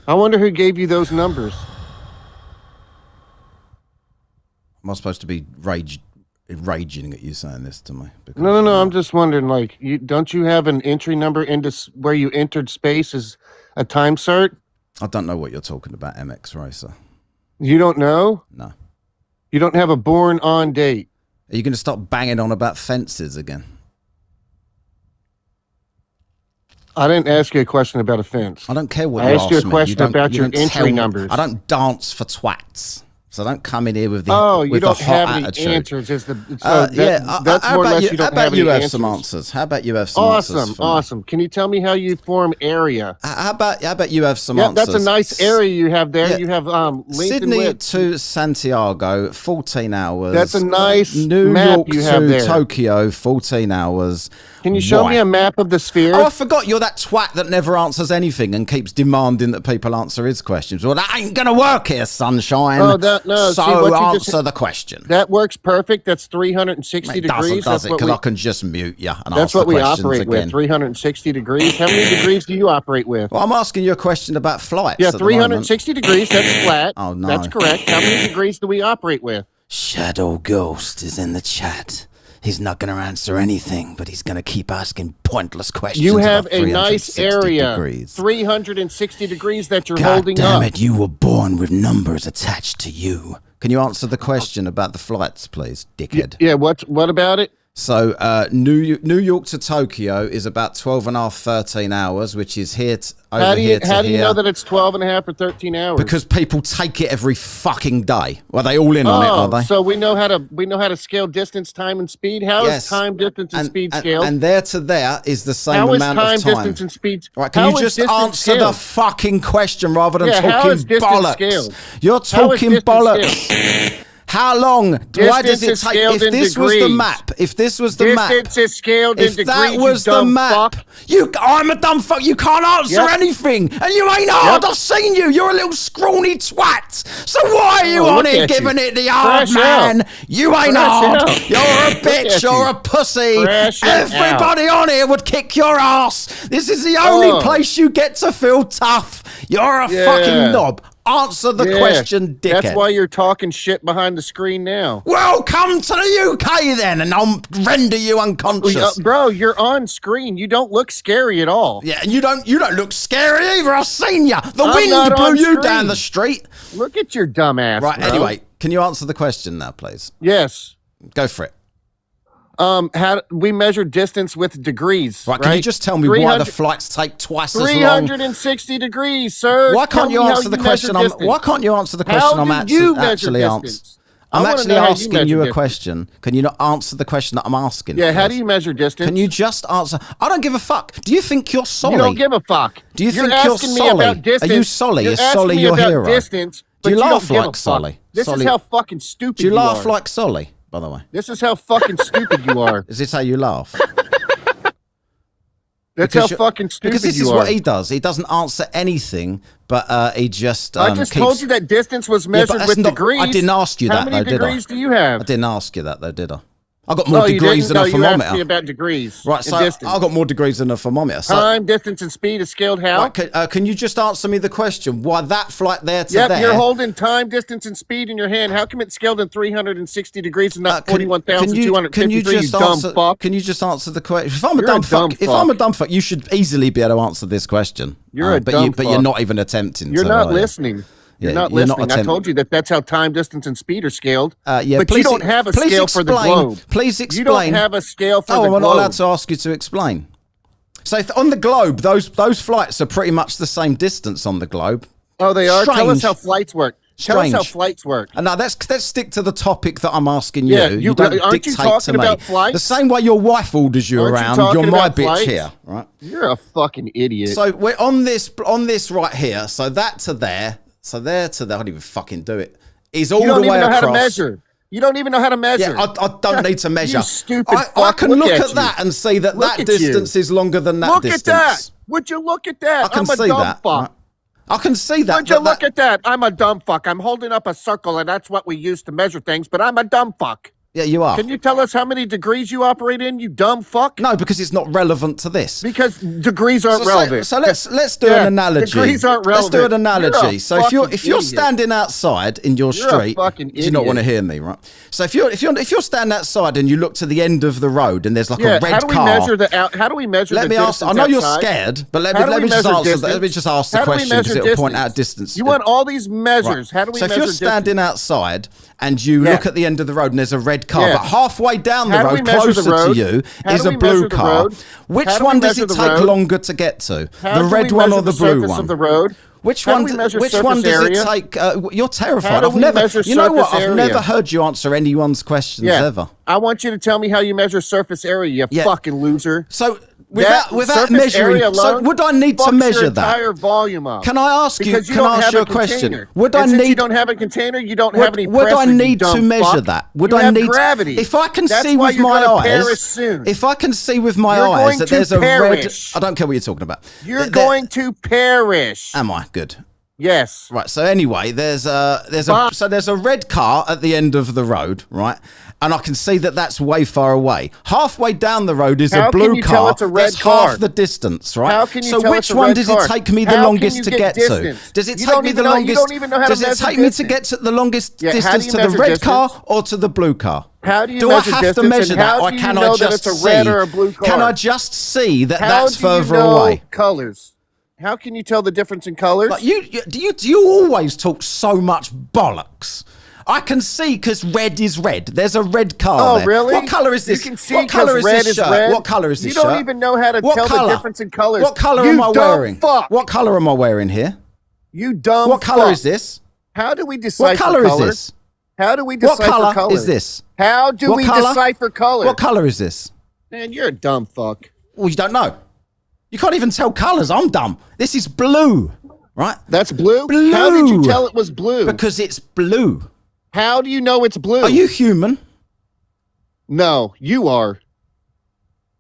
I wonder who gave you those numbers. Am I supposed to be raging at you saying this to me? Because No. I'm just wondering, like, don't you have an entry number into where you entered space as a time cert? I don't know what you're talking about, MX Racer. You don't know? No. You don't have a born on date. Are you going to stop banging on about fences again? I didn't ask you a question about a fence. I don't care what I you asked you a ask me. question about your don't tell entry me- numbers. I don't dance for twats. So don't come in here with the Oh, you with don't the hot have any attitude. answers. Is the how that's more or about less you, you don't how about have you any have some answers. answers? How about you have some answers? Awesome, for me? awesome. Can you tell me how you form area? How about you have some Yeah, answers? that's a nice area you have there. Yeah. You have length and Sydney width. to Santiago, 14 hours. That's a nice New map York you have to there. Tokyo, 14 hours. Can you show me Why? a map of the sphere? Oh, I forgot you're that twat that never answers anything and keeps demanding that people answer his questions. Well, that ain't gonna work here, sunshine. Oh, no. So See, what you answer just- the question. That works perfect. That's 360 It doesn't, degrees. does it? What Because we- I can just mute you and that's ask what the we questions operate again. with. 360 degrees. How many degrees do you operate with? Well, I'm asking you a question about flights. Yeah, at the moment. 360 degrees. That's flat. Oh, no. That's correct. How many degrees do we operate with? Shadow Ghost is in the chat. He's not going to answer anything, but he's going to keep asking pointless questions. You have about a nice 360 area. Degrees. 360 degrees that you're God holding damn up. it, you were born with numbers attached to you. Can you answer the question about the flights, please, dickhead? Yeah, what about it? So New York to Tokyo is about 12 and a half, 13 hours, which is here over How do you here to how do you here. know that it's 12 and a half or 13 hours? Because people take it every fucking day. Well, they all in on it, are they? So we know how to scale distance, time, and speed. How is Yes. time, distance, and speed scaled? And there to there is the same How is amount time, of time. distance, and speed? Right, can how you is just distance answer the scaled? fucking question rather than Yeah, how talking is distance bollocks? scaled? You're How is talking distance bollocks. How long? Why does Distance it is take? scaled If in this was the degrees. map, if this was the map, Distance is scaled in if degrees. that was you the dumb map, fuck. I'm a dumb fuck. You can't answer Yep. anything, and you ain't hard. Yep. I've seen you. You're a little scrawny twat. So why are you Oh, on look here at you. giving it the hard Crash man? out. You ain't Crash hard. out. You're a Look bitch. at You're you. a pussy. Crash it Everybody on here would kick your ass. This is the only place you get to feel tough. You're a Yeah. fucking knob. Answer the Yeah, question, dickhead. That's why you're talking shit behind the screen now. Well, come to the UK then, and I'll render you unconscious. Bro, you're on screen. You don't look scary at all. Yeah, and you don't look scary either. I've seen you. The I'm wind not blew on you screen. down the street. Look at your dumb ass. Right. bro. Anyway, can you answer the question now, please? Yes. Go for it. How we measure distance with degrees. Right. Can you just tell me why the 300 flights take twice as long? 360 degrees, sir. Why Tell can't you me how answer the measure question? distance. Why can't you answer the How question I'm do you measure actually distance? answering? I I'm wanna actually know how you asking measure you a distance. question. Can you not answer the question that I'm asking? Yeah, how please? do you measure distance? Can you just answer? I don't give a fuck. Do you think you're Solly? You don't give a fuck. Do you You're think you're asking me Solly? about distance. Are you Solly? You're Is asking Solly me your about hero? distance, but Do you don't laugh give a like fuck. Solly? This Solly- is how fucking stupid Do you laugh are. like Solly, by the way? This is how fucking stupid you are. Is this how you laugh? That's Because how you- fucking stupid Because this you is are. what he does. He doesn't answer anything, but he just. I just keeps... told you that distance was Yeah, but measured that's with not- degrees. I didn't ask you How that, many though, did I? degrees do you have? I didn't ask you that, though, did I? I got more Oh, you degrees didn't? than a No, you asked me thermometer. about degrees. Right, and so distance. I got more degrees than a thermometer. So, Time, distance, and speed is scaled how? right, can you just answer me the question? Why that flight there to Yep, there? you're holding time, distance, and speed in your hand. How come it's scaled in 360 degrees and not Can you 41,253, you just dumb answer? fuck? Can you just answer the question? If I'm a You're dumb a fuck, dumb if I'm a fuck. dumb fuck, you should easily be able to answer this question. You're a but dumb but you're fuck. not even attempting. You're to, not are you? listening. You're Yeah, not you're not listening. I told you that that's how time, distance, and speed are scaled. Yeah, but please, you don't have a please scale for the explain- globe. Please explain. You don't have a scale for Oh, the I'm globe. not allowed to ask you to explain. So if on the globe, those flights are pretty much the same distance on the globe. Oh, they are? Tell us Strange. how flights work. Tell us Strange. how flights work. And now let's stick to the topic that I'm asking you. Yeah, you don't aren't you dictate talking to me. about flights? The same way your wife orders you Aren't you around, talking you're my about bitch flights? here, right? You're a fucking idiot. So we're on this right here. So that to there. So there to there. I don't even fucking do it. Is all you don't the way even know across. how to measure. You don't even know how to measure. Yeah, I don't need to measure. You stupid I fuck. can look at you. that and see that Look that at you. distance is longer than that Look distance. at that. Would you look at that? I can I'm a see dumb that. fuck. right? I can see that. Would you look at that? I'm a dumb fuck. I'm holding up a circle, and that's what we use to measure things, but I'm a dumb fuck. Yeah, you are. Can you tell us how many degrees you operate in, you dumb fuck? No, because it's not relevant to this. Because degrees aren't relevant. So let's do Yeah, an analogy. degrees aren't Let's do an relevant. analogy. You're a So if you're fucking you're idiot. standing outside in your You're a street, fucking do you not idiot. want to hear me, right? So if you're standing outside and you look to the end of the road and there's like Yeah, a red how do we car. measure the how do we measure Let the me ask. distance I know you're outside? scared, but let How do me we just measure answer. distance? Let me just ask the How do we question because measure it'll point out distance? distance. You want all these measures. Right. How do we So if measure you're standing outside and you Yeah. look at the end of the road and there's a red car, Yeah. but halfway down the How do we road, measure the closer to road? you, How is do a we blue measure the car. road? Which How do we one does measure it the take road? longer to get to? How The do red we one measure or the the blue surface one? of the road? Which How do one? we measure Which one surface does area? it take? You're How terrified. do I've we never. measure You know what? surface I've area? never heard you answer anyone's questions Yeah. ever. I want you to tell me how you measure surface area, you Yeah. fucking loser. So That without surface measuring, area so alone would I need to fucks measure your that? entire volume up. Can I ask you? Because you Can don't I ask have you a a question? container. Would And I since you need? don't have a container, you don't have any Would pressure. I you need to dumb measure fuck. that? Would you I have need gravity? If I can That's see why with you're my gonna eyes? perish soon. If I can see with my You're eyes going that to there's a red. perish. I don't care what you're talking about. You're There- going to perish. Am I good? Yes. Right. So anyway, there's a red car at the end of the road, right? And I can see that that's way far away. Halfway down the road is How a can blue you tell car. it's a red that's car? half the distance, right? How can you so tell which it's a one red does car? it take me the How can longest you to get get distance? to? Does it You take don't me even the know- you longest? don't even know how to does it measure take me to distance. get to the longest Yeah, how do distance you to the measure red distance? car or to the blue car? How do you Do measure I have distance? to measure and that, how or do you can know I that just it's a red see? or a blue car? Can I just see that How that's do you further know away? colors? How can you tell the difference in colors? But you always talk so much bollocks. I can see because red is red. There's a red car Oh, there. really? What color is this? You can see what color 'cause is red this is shirt? red. What color is this You don't shirt? even know how to What tell color? the difference in colors. What color You am I dumb wearing? fuck. What color am I wearing here? You dumb What color fuck. is this? How do we decipher What color is colors? this? How do we What decipher color colors? is this? How do What we color? decipher colors? What color is this? Man, you're a dumb fuck. Well, you don't know. You can't even tell colors. I'm dumb. This is blue, right? That's blue? Blue. How did you tell it was blue? Because it's blue. How do you know it's blue? Are you human? No, you are.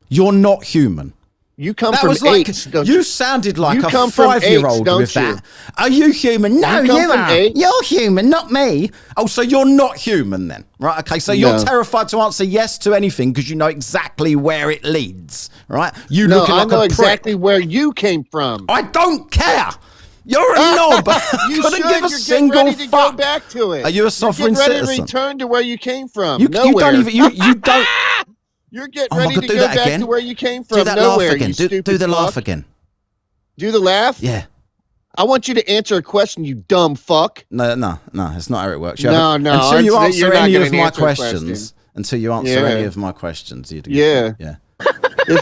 You're not human. You come That from was like apes, don't you sounded like You a come from 5-year-old apes, don't with you? that. Are you human? No, You come you from are. apes. You're human, not me. Oh, so you're not human then, right? Okay, so you're No. terrified to answer yes to anything because you know exactly where it leads, right? You No, looking I like know a prick. exactly where you came from. I don't care. You're a knob. You Couldn't should. give a You're single getting ready to fuck. go back to it. Are you a sovereign You're getting ready citizen? to return to where you came from. You Nowhere. don't even you don't. You're getting Oh my ready God, to do go that back again. to where you came from. Do that Nowhere, laugh again. you Do stupid the laugh fuck. again. Do the laugh? Yeah. I want you to answer a question, you dumb fuck. No, it's not how it works. You No, haven't- no, Until you you're answer not any gonna of my answer a question. questions, until you answer Yeah. any of my questions, you do. Yeah. Yeah.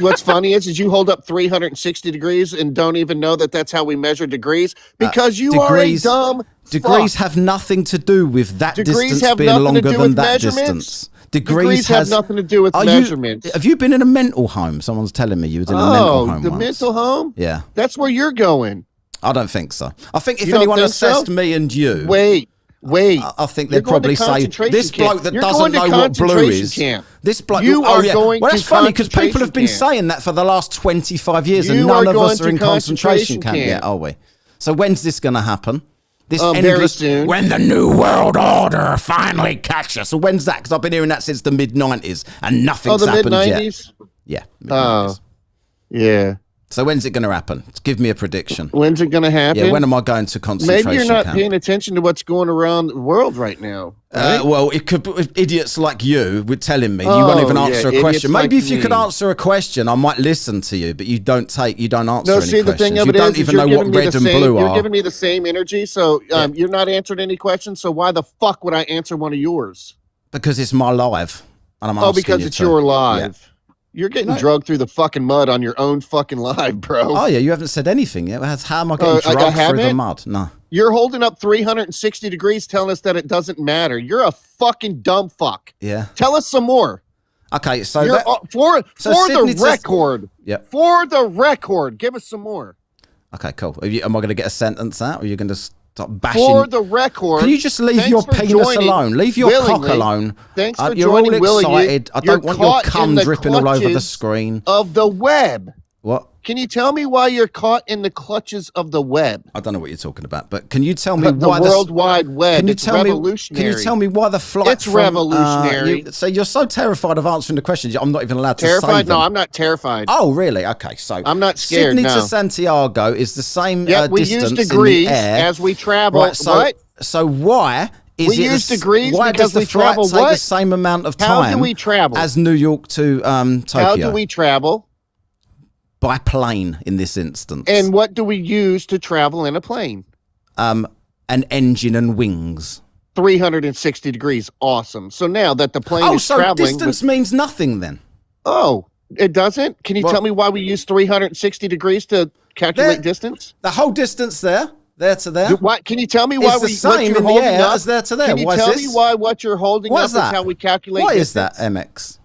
What's funny is you hold up 360 degrees and don't even know that that's how we measure degrees because you degrees- are a dumb Degrees fuck. have nothing to do with that Degrees distance have being nothing to longer do than with that measurements. distance. Degrees have nothing to do with Are measurements. have you been in a mental home? Someone's telling me you was in a mental home the once. mental home? Yeah. That's where you're going. I don't think so. I think if You don't anyone think assessed so? me and you, Wait. I think You're they'd going to probably say concentration this camp. bloke that You're doesn't going to know what blue concentration is. camp. This bloke. You oh, are yeah. going Well, to that's funny because people have been concentration saying that for the last 25 years, and You none are of going us are to in concentration concentration camp camp. yet, are we? So when's this going to happen? This Very endless soon. when the new world order finally catches us. So when's that? Because I've been hearing that since the mid '90s, and nothing's Oh, the happened yet. mid-90s? Yeah. Mid-90s. Yeah. So when's it going to happen? Give me a prediction. When's it going to happen? Yeah. When am I going to concentration Maybe you're not camp? paying attention to what's going around the world right now. Right? Well, it could. Idiots like you were telling me you Oh, won't even yeah, answer a idiots question. Maybe like if you could me. answer a question, I might listen to you. But you don't answer No, any see, the questions. thing of You it don't is even you're know what giving me red the and same, blue You're are. giving me the same energy, so you're not answering any questions. So why the fuck would I answer one of yours? Because it's my live, and I'm Oh, asking because you it's to. your live. You're getting drugged through the fucking mud on your own fucking live, bro. Oh, yeah, you haven't said anything yet. How am I getting I drugged through the haven't? mud? No. You're holding up 360 degrees telling us that it doesn't matter. You're a fucking dumb fuck. Yeah. Tell us some more. Okay, so You're, for Sydney the record. Yep. For the record, give us some more. Okay, cool. Am I going to get a sentence out, or are you going to start bashing? For the record. Can you just leave thanks your for penis joining alone? Leave your cock willingly. alone. Thanks for You're all joining willingly. excited. I You're don't want your caught in cum the dripping all over the clutches screen. Of the web. What? Can you tell me why you're caught in the clutches of the web? I don't know what you're talking about, but can you tell me The why World Wide Web. Can you It's tell me? revolutionary. Can you tell me why the flight? It's revolutionary. So you're so terrified of answering the questions, I'm not even allowed to say Terrified? them. No, I'm not terrified. Oh, really? Okay, so I'm not scared, Sydney no. to Santiago is the same Yeah, we distance use degrees in the air. as we travel. Right, so, what? So why is We it use degrees why because does the we flight travel take the what? same amount of How time do we travel? as New York to Tokyo? How do we travel? By plane in this instance. And what do we use to travel in a plane? An engine and wings. 360 degrees. Awesome. So now that the plane Oh, is so traveling... distance means nothing then? Oh, it doesn't? Can you Well- tell me why we use 360 degrees to calculate distance? The whole distance there to there. Why, can you tell me why It's the what same you're in the holding air up? as there to there. Can you Why is tell this? me why what you're holding What up is that? is how we calculate What is distance? that, MX?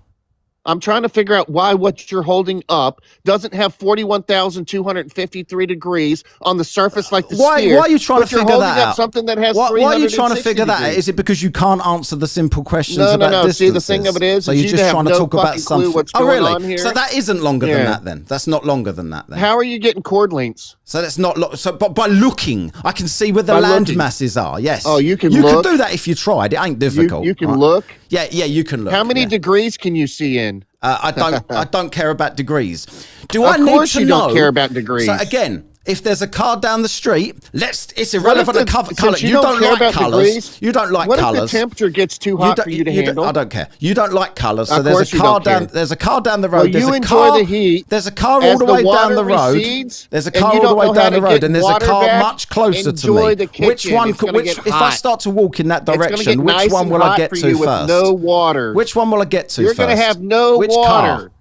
I'm trying to figure out why what you're holding up doesn't have 41,253 degrees on the surface like the Why sphere. are you trying but to you're figure holding that up out? something that has Why are you trying to 360 figure that out? degrees? Is it because you can't answer the simple questions No, about no. See, the distances? thing of it is so you you're just have trying to no talk about fucking clue something. what's Oh, going really? on here. So that isn't longer than Yeah. that then. That's not longer than that then. How are you getting chord lengths? So that's not so. But by looking, I can see where the By land looking. masses are. Yes. Oh, you can You look. can do that if you tried. It ain't difficult. You can right? look. Yeah, you can look. How many yeah. degrees can you see in? I don't care about degrees. Do Of I need course to you know? don't care about degrees. So again, if there's a car down the street, it's irrelevant What to if the- color. since You you don't care like about colors. degrees, You don't like What colors. if the temperature gets too hot for you to handle? I don't care. You don't like colors, so Of there's course a you car don't down. care. There's a car down the road. Well, there's you a enjoy car, the heat There's a car all as the the way down water the road. recedes, There's a and car you all the don't way know how down the to road, get and there's a water car back. much closer to Enjoy me. the Which kitchen. one? It's gonna Which get if I hot. start to walk in that It's gonna direction, get which nice one and will I hot get for to you with first? no water. Which one will I get to You're first? gonna have no Which water. car?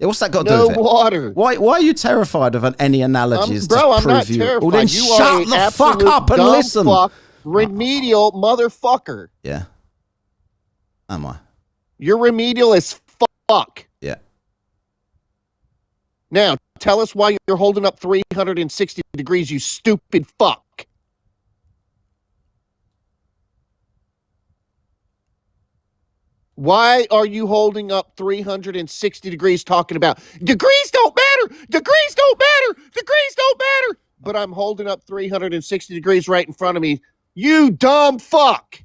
Yeah, what's that got to do No with it? water. Why are you terrified of any analogies Bro, to I'm prove not you? terrified. Well, then you shut are the an fuck absolute up and dumb listen. Fuck, remedial motherfucker. Yeah. Am I? You're remedial as fuck. Yeah. Now, tell us why you're holding up 360 degrees, you stupid fuck. Why are you holding up 360 degrees talking about degrees don't matter, degrees don't matter, degrees don't matter? But I'm holding up 360 degrees right in front of me. You dumb fuck.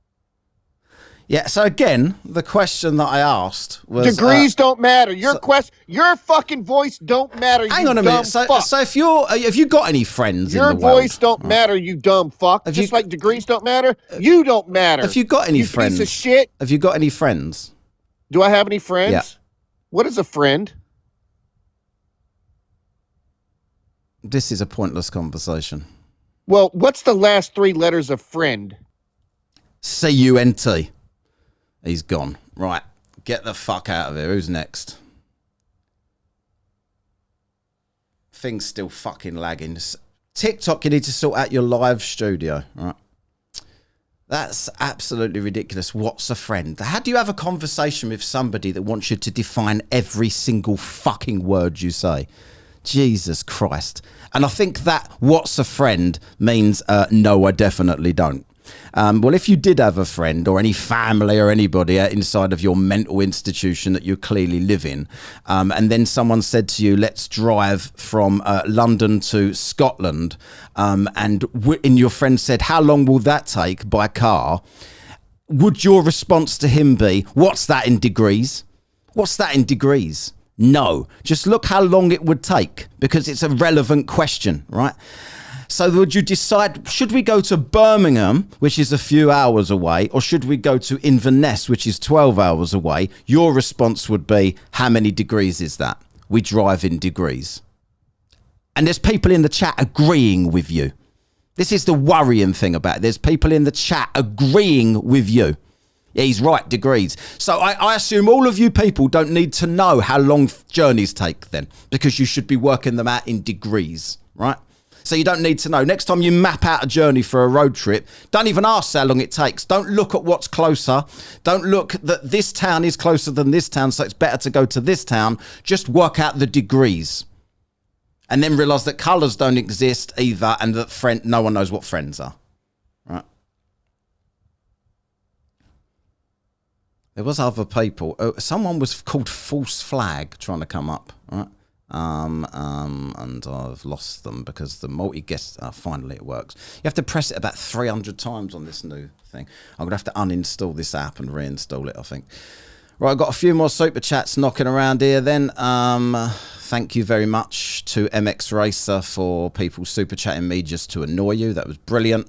Yeah, so again, the question that I asked was Degrees don't matter. Your fucking voice don't matter. hang you on a dumb minute. So, fuck. so if you're, have you got any friends Your in the world? voice don't matter, you dumb fuck. Have Just you- like degrees don't matter, you don't matter. Have you got any you friends? piece of shit. Have you got any friends? Do I have any friends? Yeah. What is a friend? This is a pointless conversation. Well, what's the last three letters of friend? C-U-N-T. He's gone. Right. Get the fuck out of here. Who's next? Thing's still fucking lagging. TikTok, you need to sort out your live studio. Right. That's absolutely ridiculous. What's a friend? How do you have a conversation with somebody that wants you to define every single fucking word you say? Jesus Christ. And I think that what's a friend means no, I definitely don't. Well, if you did have a friend or any family or anybody inside of your mental institution that you clearly live in, and then someone said to you, let's drive from London to Scotland, and your friend said, how long will that take by car? Would your response to him be, what's that in degrees? What's that in degrees? No. Just look how long it would take, because it's a relevant question, right? So would you decide, should we go to Birmingham, which is a few hours away, or should we go to Inverness, which is 12 hours away? Your response would be, how many degrees is that? We drive in degrees. And there's people in the chat agreeing with you. This is the worrying thing about it. There's people in the chat agreeing with you. Yeah, he's right, degrees. So I assume all of you people don't need to know how long journeys take then, because you should be working them out in degrees, right? So you don't need to know. Next time you map out a journey for a road trip, don't even ask how long it takes. Don't look at what's closer. Don't look that this town is closer than this town, so it's better to go to this town. Just work out the degrees. And then realise that colours don't exist either, and that no one knows what friends are, right? There was other people. Someone was called False Flag trying to come up, right? And I've lost them because the multi-guest, finally it works. You have to press it about 300 times on this new thing. I'm going to have to uninstall this app and reinstall it, I think. Right, I've got a few more super chats knocking around here then. Thank you very much to MX Racer for people super chatting me just to annoy you. That was brilliant.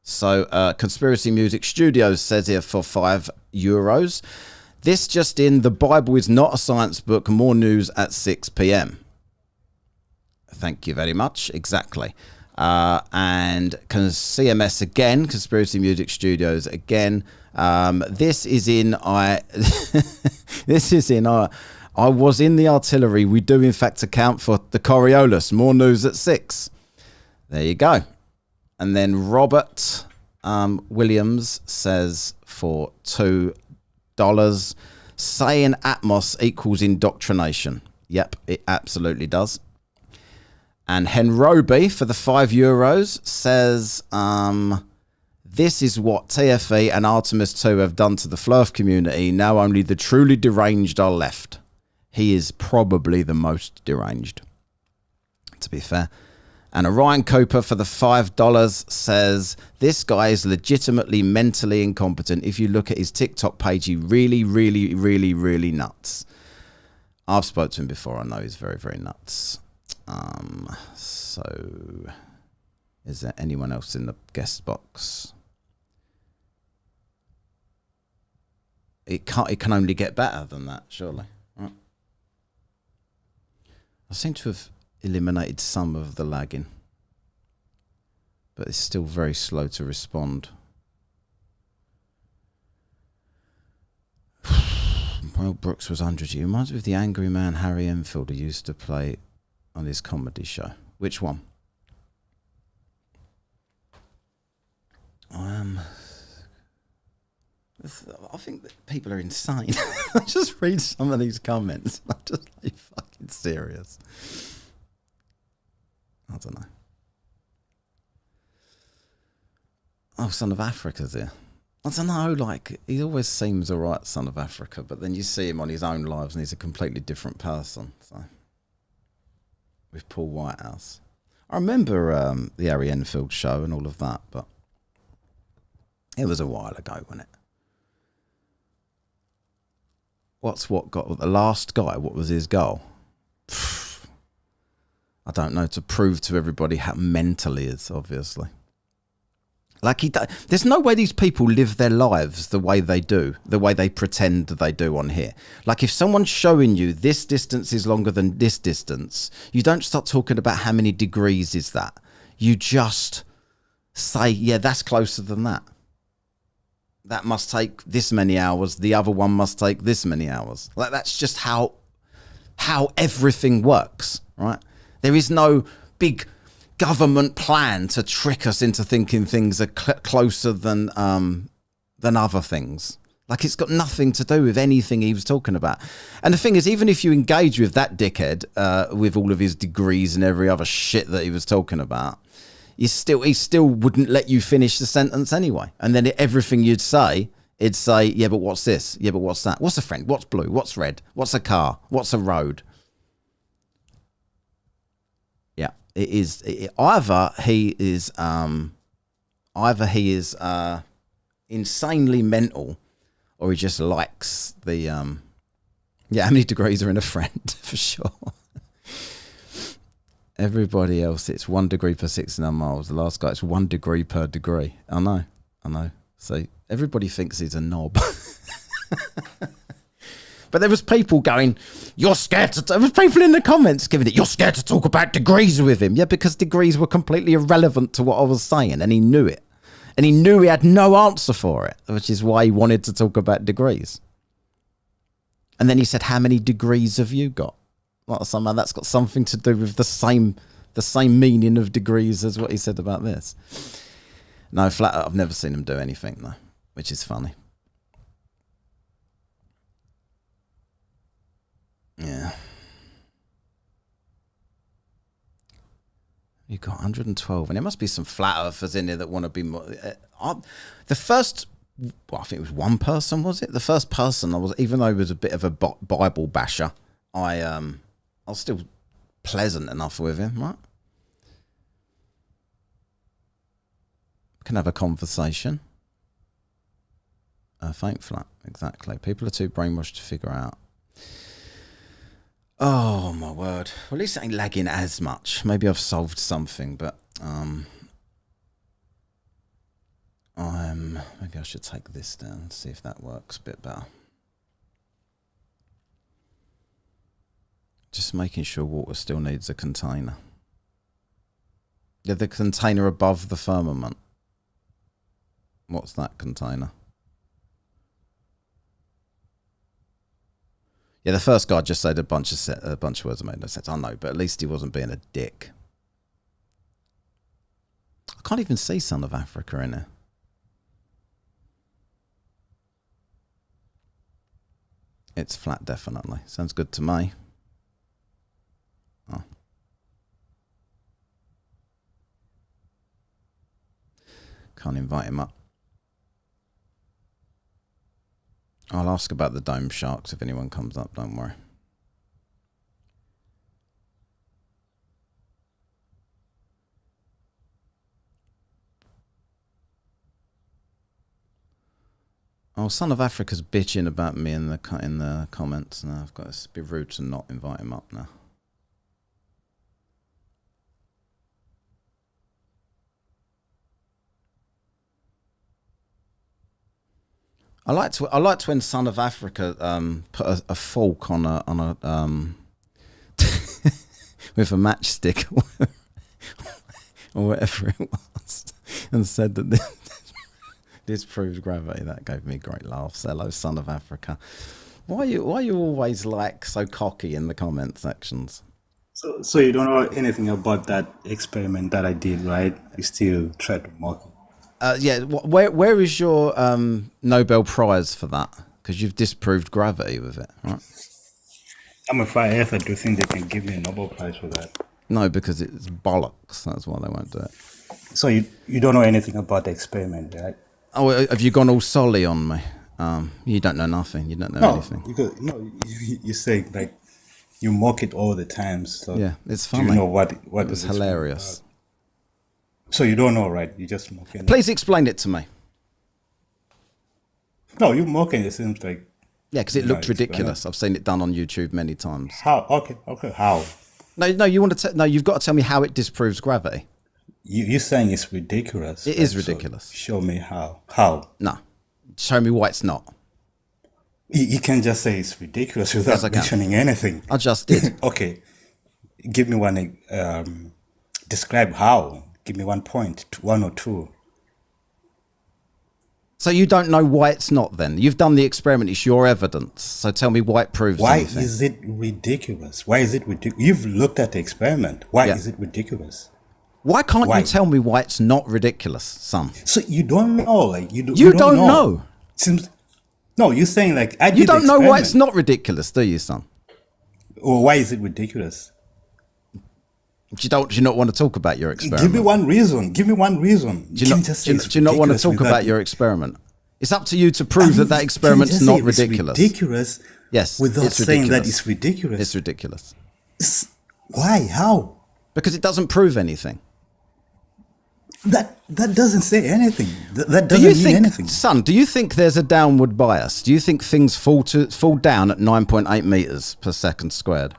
So, Conspiracy Music Studios says here for €5. This just in, the Bible is not a science book. More news at 6 p.m. Thank you very much. Exactly. And CMS again, Conspiracy Music Studios again. This is in, I was in the artillery. We do in fact account for the Coriolis. More news at 6. There you go. And then Robert Williams says for $2, saying Atmos equals indoctrination. Yep, it absolutely does. And Henrobi for the €5 says, this is what TFE and Artemis 2 have done to the Flurf community. Now only the truly deranged are left. He is probably the most deranged, to be fair. And Orion Cooper for the $5 says, this guy is legitimately mentally incompetent. If you look at his TikTok page, he really nuts. I've spoken to him before. I know he's very nuts. So is there anyone else in the guest box? It can only get better than that, surely. Right. I seem to have eliminated some of the lagging, but it's still very slow to respond. Mel Brooks was 100. He reminds me of the angry man Harry Enfield who used to play on his comedy show. Which one? I think that people are insane. I just read some of these comments. I'm just like fucking serious. I don't know. Oh, Son of Africa's here. I don't know, like, he always seems alright, Son of Africa, but then you see him on his own lives and he's a completely different person. So, with Paul Whitehouse. I remember the Harry Enfield show and all of that, but it was a while ago, wasn't it? What got the last guy? What was his goal? I don't know, to prove to everybody how mental he is, obviously. Like, there's no way these people live their lives the way they do, the way they pretend they do on here. Like, if someone's showing you this distance is longer than this distance, you don't start talking about how many degrees is that. You just say, yeah, that's closer than that. That must take this many hours. The other one must take this many hours. Like, that's just how everything works, right? There is no big government plan to trick us into thinking things are closer than other things. Like, it's got nothing to do with anything he was talking about. And the thing is, even if you engage with that dickhead with all of his degrees and every other shit that he was talking about, he still wouldn't let you finish the sentence anyway. And then everything you'd say, it'd say, yeah, but what's this? Yeah, but what's that? What's a friend? What's blue? What's red? What's a car? What's a road? Yeah, it is. Either he is insanely mental, or he just likes the yeah, how many degrees are in a friend? For sure. Everybody else, it's 1 degree per 69 miles. The last guy, it's 1 degree per degree. I know. So everybody thinks he's a knob. But there was people going, you're scared to... There was people in the comments giving it, you're scared to talk about degrees with him. Yeah, because degrees were completely irrelevant to what I was saying, and he knew it. And he knew he had no answer for it, which is why he wanted to talk about degrees. And then he said, how many degrees have you got? Well, somehow that's got something to do with the same meaning of degrees as what he said about this. No, flat I've never seen him do anything, though, which is funny. Yeah. You got 112, and there must be some flat earthers in there that want to be more. The first, well, I think it was one person, was it? The first person I was, even though he was a bit of a Bible basher, I was still pleasant enough with him, right? Can have a conversation. Faint flat, exactly. People are too brainwashed to figure out. Oh my word. Well, at least it ain't lagging as much. Maybe I've solved something, but maybe I should take this down and see if that works a bit better. Just making sure water still needs a container. Yeah, the container above the firmament. What's that container? Yeah, the first guy just said a bunch of words that made no sense. I know, but at least he wasn't being a dick. I can't even see Son of Africa in here. It's flat, definitely. Sounds good to me. Oh. Can't invite him up. I'll ask about the dome sharks if anyone comes up, don't worry. Oh, Son of Africa's bitching about me in the comments. Now I've got to be rude to not invite him up now. I liked when Son of Africa put a fork on a with a matchstick or whatever it was, and said that this proves gravity. That gave me great laughs. Hello, Son of Africa. Why are you always like so cocky in the comment sections? So you don't know anything about that experiment that I did, right? You still try to mock it. Yeah, where is your Nobel Prize for that? Because you've disproved gravity with it, right? I'm a fire earther. Do you think they can give me a Nobel Prize for that? No, because it's bollocks. That's why they won't do it. So you don't know anything about the experiment, right? Oh, have you gone all solly on me? You don't know nothing. You don't know anything. You're saying like you mock it all the time. So yeah, it's funny. Do you know what it was hilarious. So you don't know, right? You just mocking. Please explain it to me. No, you mocking. It seems like. Yeah, because it looked ridiculous. I've seen it done on YouTube many times. How? Okay. How? No. You want to? No, you've got to tell me how it disproves gravity. You're saying it's ridiculous. It is ridiculous. So show me how. How? No, show me why it's not. You can't just say it's ridiculous without mentioning anything. I just did. Okay, give me one. Describe how. Give me 1 point, one or two. So you don't know why it's not then? You've done the experiment, it's your evidence. So tell me why it proves anything. Why is it ridiculous? Why is it ridiculous? You've looked at the experiment. Why is it ridiculous? Why can't you tell me why it's not ridiculous, son? So you don't know, like you don't know. Seems no, you're saying like I did you don't know why it's not ridiculous, do you, son? Or why is it ridiculous? Do you not want to talk about your experiment? Give me one reason. Do you not want to talk about your experiment? It's up to you to prove that experiment's not ridiculous. Ridiculous. Yes, without saying that it's ridiculous. It's ridiculous. Why? How? Because it doesn't prove anything. That doesn't say anything. That doesn't mean anything. Son, do you think there's a downward bias? Do you think things fall down at 9.8 meters per second squared?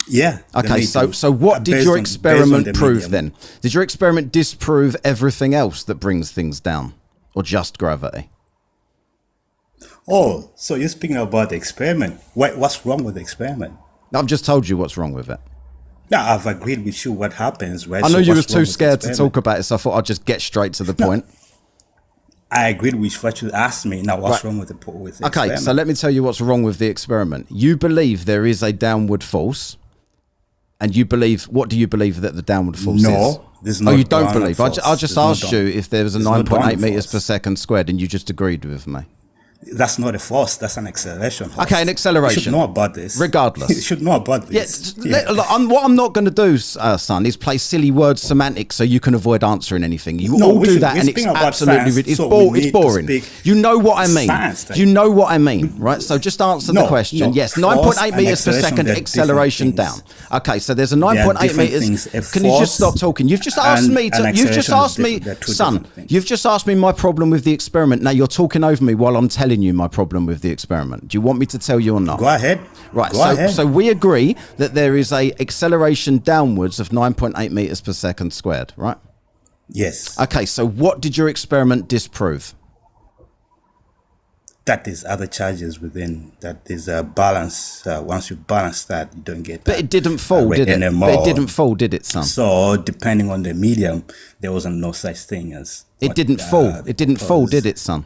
Yeah. Okay, so what did your experiment prove then? Did your experiment disprove everything else that brings things down? Or just gravity? Oh, so you're speaking about the experiment. What's wrong with the experiment? I've just told you what's wrong with it. Yeah, I've agreed with you. What happens, right? I know So you was what's wrong too with the scared to experiment? talk about it, so I thought I'd just get straight to the point. I agreed with what you asked me. Now, what's wrong with the with the Okay, experiment? so let me tell you what's wrong with the experiment. You believe there is a downward force, and you believe, what do you believe that the downward force is? No, there's no Oh, you don't downward believe? force. I just There's no asked you if there was a there's no 9.8 downward meters force. per second squared, and you just agreed with me. That's not a force. That's an acceleration. Horst. Okay, an acceleration. You should know about this. Regardless. You should know about Yeah, this. look, what I'm not going to do, son, is play silly word semantics so you can avoid answering anything. You No, all we do should- that, we're and it's speaking about absolutely science, it's, so bo- we it's need to boring. speak You know what I mean. science, like- You know what I mean, right? So just answer the No, question. no, Yes, force 9.8 and meters per acceleration, second they're acceleration different down. things. Okay, so there's a They are 9.8 different meters. things. A Can you just stop force talking? You've just asked and me to. an You've just acceleration is asked me, different. They're two son. different things. You've just asked me my problem with the experiment. Now you're talking over me while I'm telling you my problem with the experiment. Do you want me to tell you or not? Go ahead. Right, Go ahead. so we agree that there is a acceleration downwards of 9.8 meters per second squared, right? Yes. Okay, so what did your experiment disprove? That is other charges within. That is a balance. Once you balance that, you don't get. But it didn't fall, did it? anymore. But it didn't fall, did it, son? So depending on the medium, there wasn't no such thing as. It didn't fall. It didn't fall, did it, son?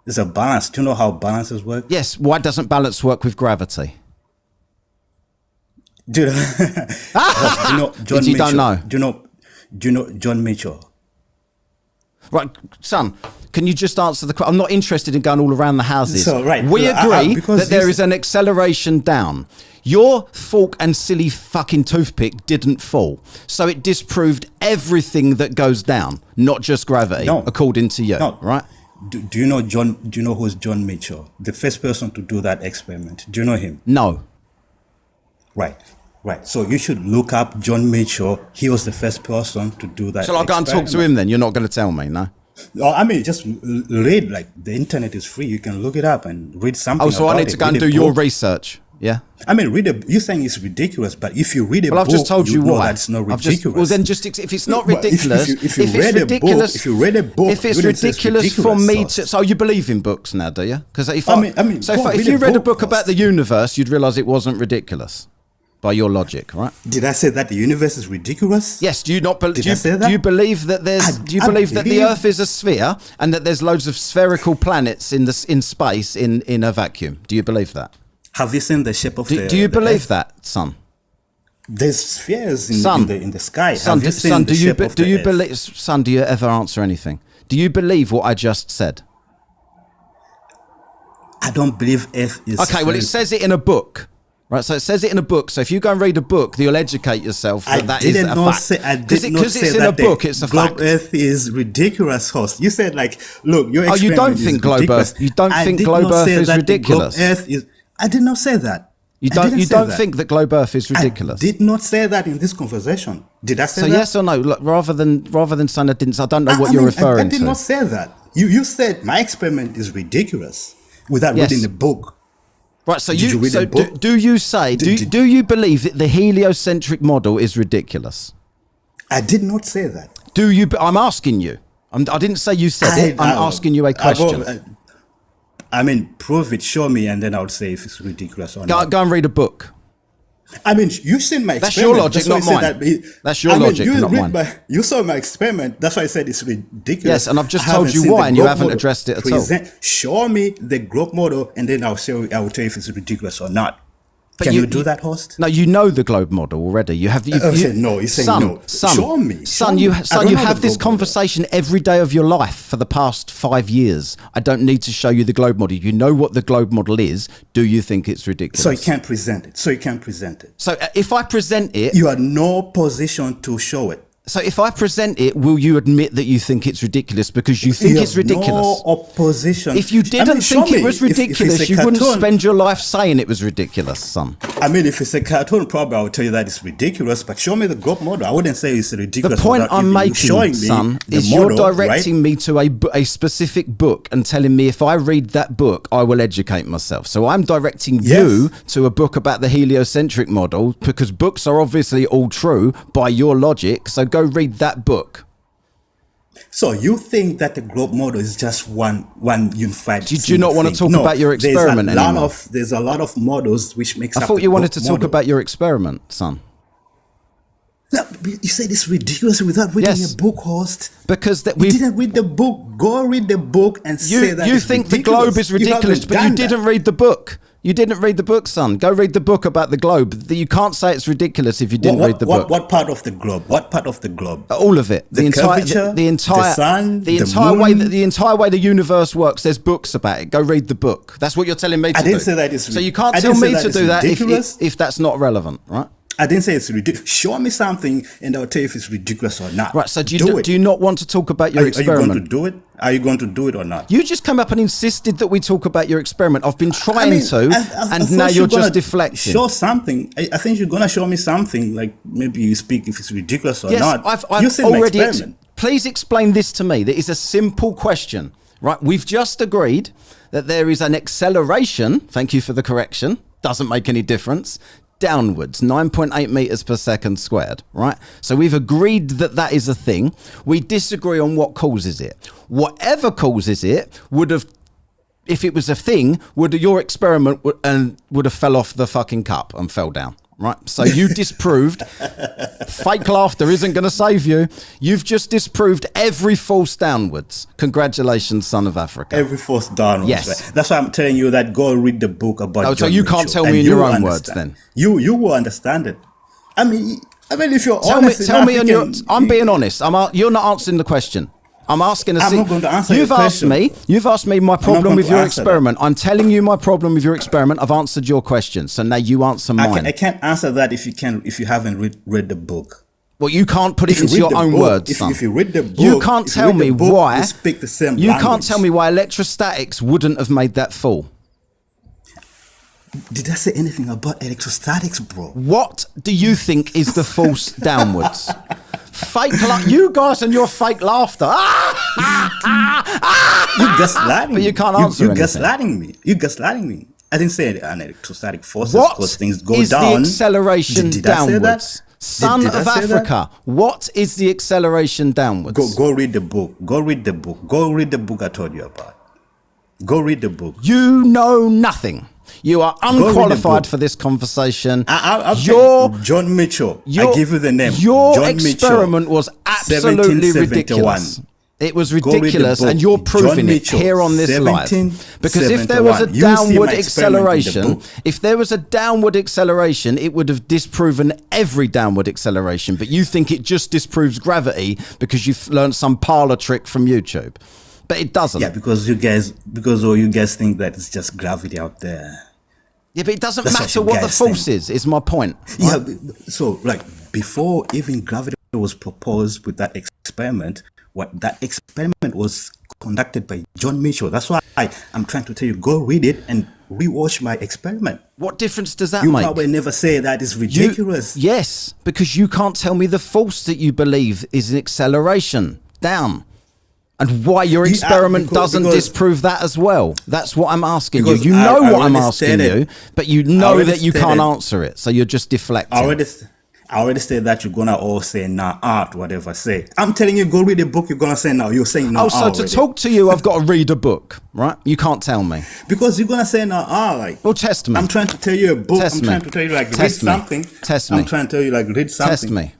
It's a balance. Do you know how balances work? Yes. Why doesn't balance work with gravity? Do you know, do you know John You don't Mitchell? know. Do you know John Mitchell? Right, son, can you just answer the question? I'm not interested in going all around the houses. So, right, We agree because that there you is an acceleration down. Your fork and silly fucking toothpick didn't fall. So it disproved everything that goes down, not just gravity, No. according to you, No. right? Do you know John? Do you know who's John Mitchell? The first person to do that experiment. Do you know him? No. Right. Right. So you should look up John Mitchell. He was the first person to do that. Shall I go and talk to him then? You're not going to tell me, no? Oh, I mean, just read. Like the internet is free. You can look it up and read something. Oh, so I about need it. to go and Read do a your book. research, yeah? I mean, read a. You're saying it's ridiculous, but if you read a Well, book, I've just told you know why. that's not I've ridiculous. just, well, then just if it's not But ridiculous, if you it's read a book, ridiculous, if you read a book, if it's you wouldn't say it's ridiculous for ridiculous, me Horst. to, so you believe in books now, do you? Because if I mean, so go on, if read you a read a book, book about the Horst. universe, you'd realize it wasn't ridiculous, by your logic, right? Did I say that the universe is ridiculous? Yes. Do you not believe? Did I say that? Do you believe that there's? Do you I believe that the believe- Earth is a sphere and that there's loads of spherical planets in space in a vacuum? Do you believe that? Have you seen the shape of the? Do you the believe Earth? that, son? There's spheres Son, in the sky. Son, Have you seen son, the shape of do the you Earth? believe? Son, do you ever answer anything? Do you believe what I just said? I don't believe Earth is. Okay, well, it says it in a book, right? So it says it in a book. So if you go and read a book, you'll educate yourself that that is a fact. I did not Because say it's in that a book, it's a globe fact. Earth is ridiculous, Horst. You said like, look, your Oh, you don't experiment is think globe ridiculous. Earth- you don't I think did globe not Earth say is that the globe ridiculous? Earth is. I did not say that. You I don't. didn't You say don't that. think that globe Earth is ridiculous. I did not say that in this conversation. Did I say So that? yes or no? Look, rather than saying I didn't. I don't know what I you're mean, referring I did to. not say that. You said my experiment is ridiculous without Yes. reading the book. Right, so Did you read so the book? do you say do you believe that the heliocentric model is ridiculous? I did not say that. Do you? I'm asking you. I didn't say you said it. I'm asking you a question. I mean, prove it, show me, and then I would say if it's ridiculous or not. Go and read a book. I mean, you seen my That's experiment. your logic, why I not said mine. that That's your logic, you not read mine. You saw my experiment. That's why I said it's ridiculous. Yes, and I've just I told haven't you seen why, the and you globe haven't model. addressed it at all. Show me the globe model, and then I will tell you if it's ridiculous or not. But Can you do that, Horst? No, you know the globe model already. You have. I said no. You're saying son, no. Son, Show me. Son, Show you me. I son, don't you know have the this globe model. conversation every day of your life for the past 5 years. I don't need to show you the globe model. You know what the globe model is. Do you think it's ridiculous? So you can't present it. So if I present it, You are no position to show it. so if I present it, will you admit that you think it's ridiculous because you think You it's have ridiculous? No opposition. If you didn't show think it me was if it's ridiculous, a you wouldn't cartoon. spend your life saying it was ridiculous, son. I mean, if it's a cartoon, probably I would tell you that it's ridiculous. But show me the globe model. I wouldn't say it's The ridiculous. point without I'm even making, showing me son, the is model, you're directing right? me to a specific book and telling me if I read that book, I will educate myself. So I'm directing you to a book about the heliocentric model because books are obviously all true by your logic. So go read that book. So you think that the globe model is just one unified? Do you not want to talk about your experiment anymore? There's a lot of models which makes. I up thought the you wanted to globe talk model. about your experiment, son. you said it's ridiculous without reading Yes. a book, host. Because that You we didn't read the book. Go read the book and say that you it's think the ridiculous. globe is ridiculous, haven't but you done that. didn't read the book. You didn't read the book, son. Go read the book about the globe. You can't say it's ridiculous if you didn't read the book. What part of the globe? What part of the globe? All of it. The curvature, the entire, the sun, the the entire way moon. that the entire way the universe works. There's books about it. Go read the book. That's what you're telling me to do. I didn't say that it's so you can't I tell didn't say me that to it's do that ridiculous. if that's not relevant, right? I didn't say it's ridiculous. Show me something, and I'll tell you if it's ridiculous or not. Right. So do it. you not want to talk about your Are you experiment? going to do it? Are you going to do it or not? You just come up and insisted that we talk about your experiment. I've been trying I and thought now you're gonna just deflecting. Show something. I think you're gonna show me something. Like maybe you speak if it's ridiculous or Yes, not. I've you said my already. experiment. Please explain this to me. That is a simple question, right? We've just agreed that there is an acceleration. Thank you for the correction. Doesn't make any difference. Downwards, 9.8 meters per second squared, right? So we've agreed that that is a thing. We disagree on what causes it. Whatever causes it would have, if it was a thing, your experiment would have fell off the fucking cup and fell down, right? So you disproved fake laughter isn't going to save you. You've just disproved every false downwards. Congratulations, son of Africa. Every force downwards. Yes. Right? That's why I'm telling you that go read the book about. Oh, so John you can't Mitchell, tell me and in you your will own words understand. then? You will understand it. I mean, if you're Tell me, honest tell enough, me you on your. can- I'm being honest. You're not answering the question. I'm asking a I'm not going to answer You've your asked question. me. You've asked me my problem going with to your answer that. experiment. I'm telling you my problem with your experiment. I've answered your question. So now you answer mine. I can't answer that if you haven't read the book. Well, you can't put it If you into read your the own book- words, if- son. if you read the you book- can't if you tell read the me book, why. you speak the same You can't language. tell me why electrostatics wouldn't have made that fall. Did I say anything about electrostatics, bro? What do you think is the false downwards? You guys and your fake laughter. You gaslighting But you me. can't answer You anything. gaslighting me. You gaslighting me. I didn't say an electrostatic forces What cause things go is down. the acceleration Did I say that? downwards? Son Did I of say that? Africa, what is the acceleration downwards? Go read the book. Go read the book. Go read the book I told you about. Go read the book. You know nothing. You are read the unqualified book. for this conversation. I'll Your- take John Mitchell. I your- give you the name. Your John experiment Mitchell, was absolutely 1771. ridiculous. It was Go read the ridiculous, book. and you're John proving it Mitchell, here on this live. 1771. Because if there was a You see downward my experiment in the acceleration, book. if there was a downward acceleration, it would have disproven every downward acceleration. But you think it just disproves gravity because you've learned some parlor trick from YouTube. But it doesn't. Yeah, because all you guys think that it's just gravity out there. Yeah, but it doesn't That's what matter you what the guys force think. is my point. Yeah, so like before even gravity was proposed with that experiment, that experiment was conducted by John Mitchell. That's why I'm trying to tell you, go read it and rewatch my experiment. What difference does that You make? probably never say that is ridiculous. Yes, because you can't tell me the force that you believe is an acceleration down. And why your experiment doesn't disprove that as well. That's what I'm asking you. Because You I know what I'm already asking stated- you, but you I know already that you can't stated- answer it. So you're just deflecting. I already said that you're gonna all say nah art, whatever I say. I'm telling you, go read a book, you're gonna say no. You're saying no. Oh, so to talk to you, I've got to read a book, right? You can't tell me. Because you're gonna say no like Well, test me. I'm trying to tell you a book. Test I'm me. trying to tell you like Test me. read something. Test I'm me. trying to tell you like read something. Test me.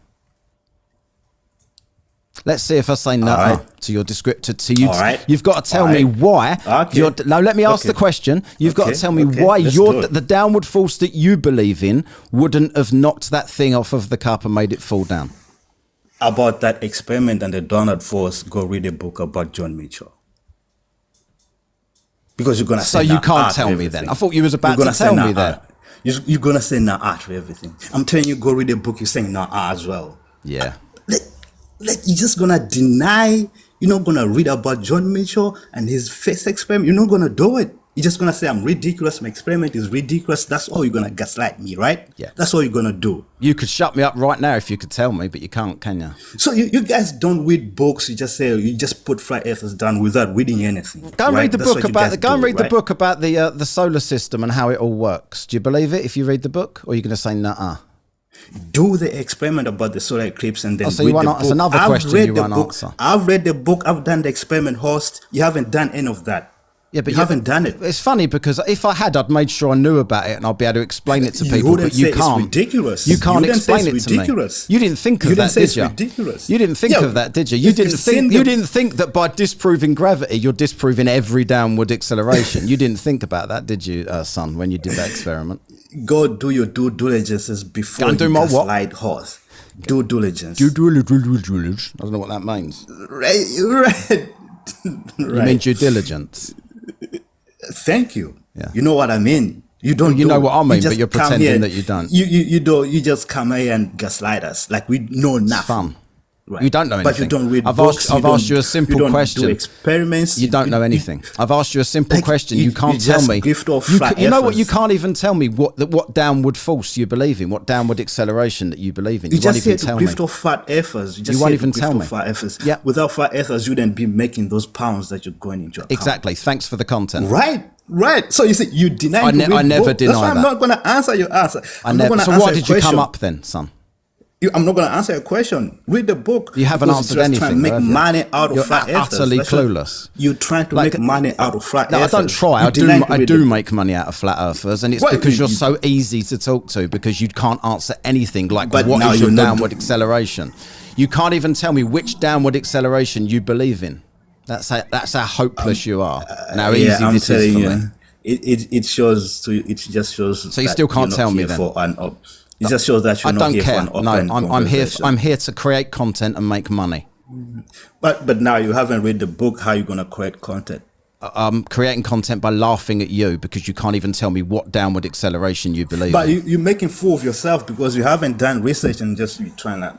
Let's see if I say no right. to your descriptor. To you, All right. you've got to tell All me right. why. Okay. Now, let me ask Okay. the question. You've got to Okay. tell me Okay. why Let's do it. the downward force that you believe in wouldn't have knocked that thing off of the cup and made it fall down. About that experiment and the downward force, go read a book about John Mitchell. Because you're gonna So say you nah can't art tell to me then. everything. I thought you was about You're gonna to say tell nah me that. art. You're gonna say nah art to everything. I'm telling you, go read a book. You're saying nah art as well. Yeah. You're just gonna deny. You're not gonna read about John Mitchell and his face experiment. You're not gonna do it. You're just gonna say I'm ridiculous. My experiment is ridiculous. That's all you're gonna gaslight me, right? Yeah. That's all you're gonna do. You could shut me up right now if you could tell me, but you can't, can you? So you guys don't read books. You just put flat earthers down without reading anything. Go and right? read the That's book what you about guys the. Go and do, read the right? book about the solar system and how it all works. Do you believe it if you read the book, or are you going to say nah? Do the experiment about the solar eclipse and then Oh, so read you won't the an- book. it's another I've question read you the won't book. answer. I've read the book. I've done the experiment, host. You haven't done any of that. Yeah, but you haven't done it. It's funny because if I had, I'd made sure I knew about it and I'd be able to explain it to You people. wouldn't But you say can't. It's ridiculous. You can't You wouldn't say explain it's it to ridiculous. me. You didn't think of You didn't that, say did it's you? ridiculous. You didn't think Yeah, of that, did you? You if didn't you've think. seen You the- didn't think that by disproving gravity, you're disproving every downward acceleration. You didn't think about that, did you, son, when you did that experiment? Go do your due diligences before Go and do you my what? gaslight horse. Due diligence. I don't know what that means. Right, right. You mean due diligence? Thank you. Yeah. You know what I mean. You don't. You do know it. what I mean, just but you're come pretending here. that you don't. You don't. You just come here and gaslight us like we know nothing. Fun. Right. You don't know anything. But you don't read I've books. I've asked you a simple you don't question. Do experiments. You don't know anything. I've asked you a simple Like, question. you- You can't you tell just me. grift off You, flat you know what? earthers. You can't even tell me what downward force you believe in, what downward acceleration that you believe in. You You won't just even said to tell me. grift off fat earthers. You just won't said even to grift tell off me. Fat earthers. Yeah. Without fat earthers, you wouldn't be making those pounds that you're going into account. Exactly. Thanks for the content. Right. Right. So you see, you deny. I never deny That's why I'm that. not going to answer your answer. I I'm not never. gonna So answer why your did you come question. up then, son? I'm not going to answer your question. Read the book. You haven't because answered you're just trying anything, to make have you? money out of You're flat earthers. utterly That's what- clueless. You're trying to Like- make money out of flat No, I earthers. don't try. You I do. deny to I read do the- make money out of flat earthers, and it's Well, because you're you- so easy to talk to because you can't answer anything. Like, But what now is your you're not downward acceleration? You can't even tell me which downward acceleration you believe in. That's how hopeless you are. And how easy I'm this is telling for you, me. it shows. It just shows. So you that still can't you're not tell me here then? for an up. It just shows that you're I not don't here care. for an No, open I'm here. conversation. I'm here to create content and make money. But now you haven't read the book. How you gonna create content? Creating content by laughing at you because you can't even tell me what downward acceleration you believe But in. you're making fool of yourself because you haven't done research and just you're trying to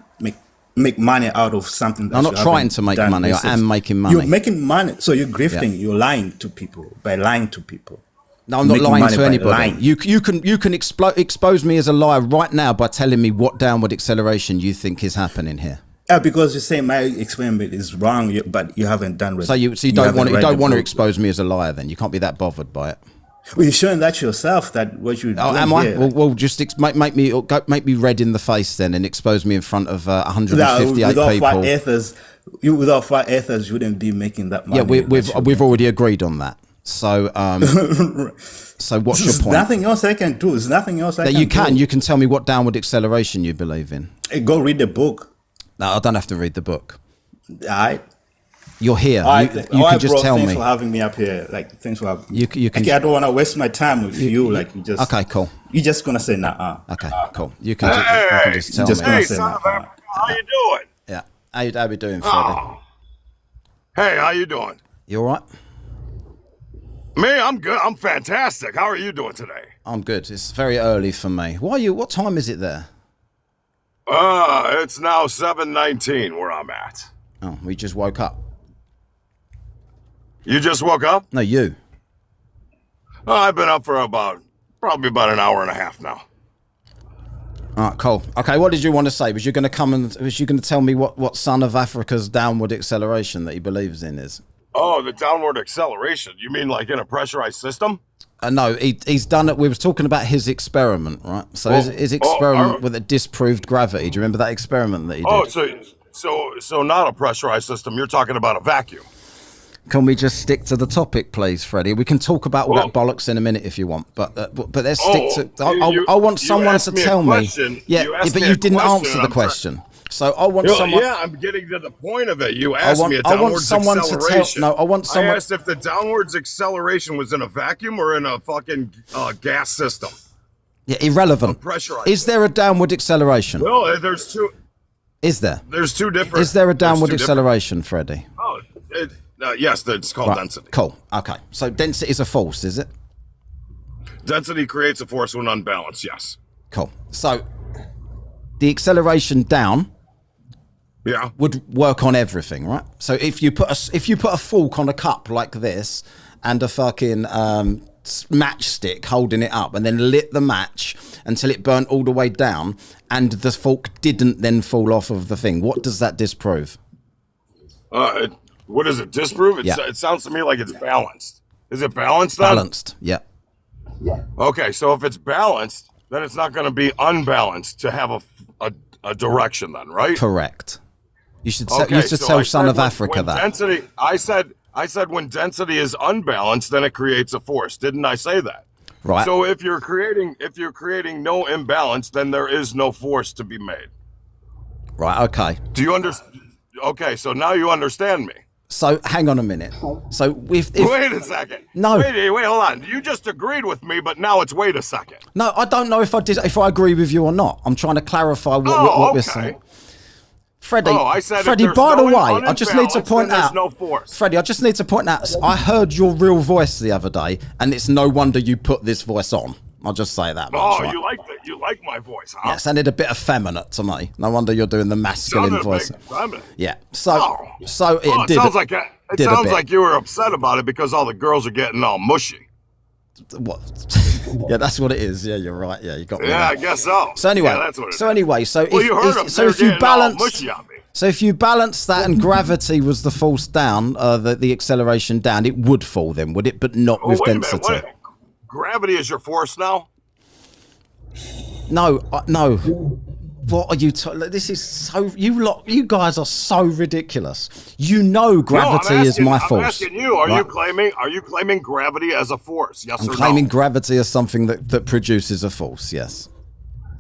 make money out of something. That I'm you not trying haven't to make done money. I research. am making money. You're making money, so you're grifting. You're lying to people by lying to people. No, I'm not Making lying money to by anybody. lying. You can expose me as a liar right now by telling me what downward acceleration you think is happening here. Because you say my experiment is wrong, but you haven't done. So you don't want to expose me as a liar. Then you can't be that bothered by it. Well, you're showing that yourself that what you. Oh, am I? Well, just make me red in the face then and expose me in front of 158 without people. flat earthers, without flat earthers, you wouldn't be making that money. Yeah, we've already agreed on that. So so what's your There's point? nothing else I can do. There's nothing else I That can you can. do. You can tell me what downward acceleration you believe in. Go read the book. No, I don't have to read the book. All right. You're here. All You right. can just tell thanks me. for having me up here. Like, thanks for having me. You can. Okay, I don't want to waste my time with you. Like, you just. Okay, cool. You're just gonna say nah. Okay, cool. You can just tell just me. gonna Hey, say son nah. of Africa, how you doing? Yeah. How we doing, Freddie? Hey, how you doing? You all right? Me, I'm good. I'm fantastic. How are you doing today? I'm good. It's very early for me. What time is it there? It's now 7:19 where I'm at. Oh, we just woke up. You just woke up? No, you. Oh, I've been up for probably about an hour and a half now. All right, cool. Okay, what did you want to say? Was you going to tell me what Son of Africa's downward acceleration that he believes in is? Oh, the downward acceleration. You mean like in a pressurized system? No, he's done it. We was talking about his experiment, right? So his experiment with a disproved gravity. Do you remember that experiment that he did? Oh, so not a pressurized system. You're talking about a vacuum. Can we just stick to the topic, please, Freddie? We can talk about all that bollocks in a minute if you want, but let's stick to. I want someone to tell me. Yeah, but you didn't answer the question. So I want someone. Yeah, I'm getting to the point of it. You asked me a I want downwards someone acceleration. I want someone. I asked if the downwards acceleration was in a vacuum or in a fucking gas system. Yeah, irrelevant. Pressurized. Is there a downward acceleration? Well, there's two. Is there? There's two different. Is there a downward there's two acceleration, Freddie? different- Oh, yes, it's called density. Cool. Okay. So density is a force, is it? Density creates a force when unbalanced. Yes. Cool. So the acceleration down Yeah. would work on everything, right? So if you put a fork on a cup like this and a fucking matchstick holding it up and then lit the match until it burnt all the way down and the fork didn't then fall off of the thing, what does that disprove? What does it disprove? It sounds to me like it's balanced. Is it balanced then? Balanced. Yeah. Okay, so if it's balanced, then it's not going to be unbalanced to have a direction then, right? Correct. You should Okay, tell I Son said of Africa when that. density. I said I said when density is unbalanced, then it creates a force. Didn't I say that? Right. So if you're creating no imbalance, then there is no force to be made. Right. Okay. Do you understand? Okay, so now you understand me. So hang on a minute. So if Wait a second. No. Wait, hold on. You just agreed with me, but now it's wait a second. no, I don't know if I agree with you or not. I'm trying to clarify what we're saying. Freddie, I said Freddie, if there's by the no way, I just need to imbalance, point then there's out, no force. Freddie, I just need to point out, I heard your real voice the other day, and it's no wonder you put this voice on. I'll just say that much. Oh, right? you like that? You like my voice, huh? Yeah, it sounded a bit effeminate to me. No wonder you're doing the masculine Sounded voice. big, feminine. Yeah. So Oh. it did. sounds like it did a sounds bit. like you were upset about it because all the girls are getting all mushy. What? Yeah, that's what it is. Yeah, you're right. Yeah, you got me. Yeah, there. I guess so. So anyway, yeah, that's what it is. well, you heard them. so They're if you getting all balance, mushy on me. so if you balance that and gravity was the force down, the acceleration down, it would fall then, would it? But not with Wait a density. minute. Gravity is your force now? No, no. What are you? This is so. You guys are so ridiculous. You know, gravity is my force. I'm asking you. Are right? you claiming gravity as a force? Yes I'm or claiming no? gravity as something that produces a force. Yes.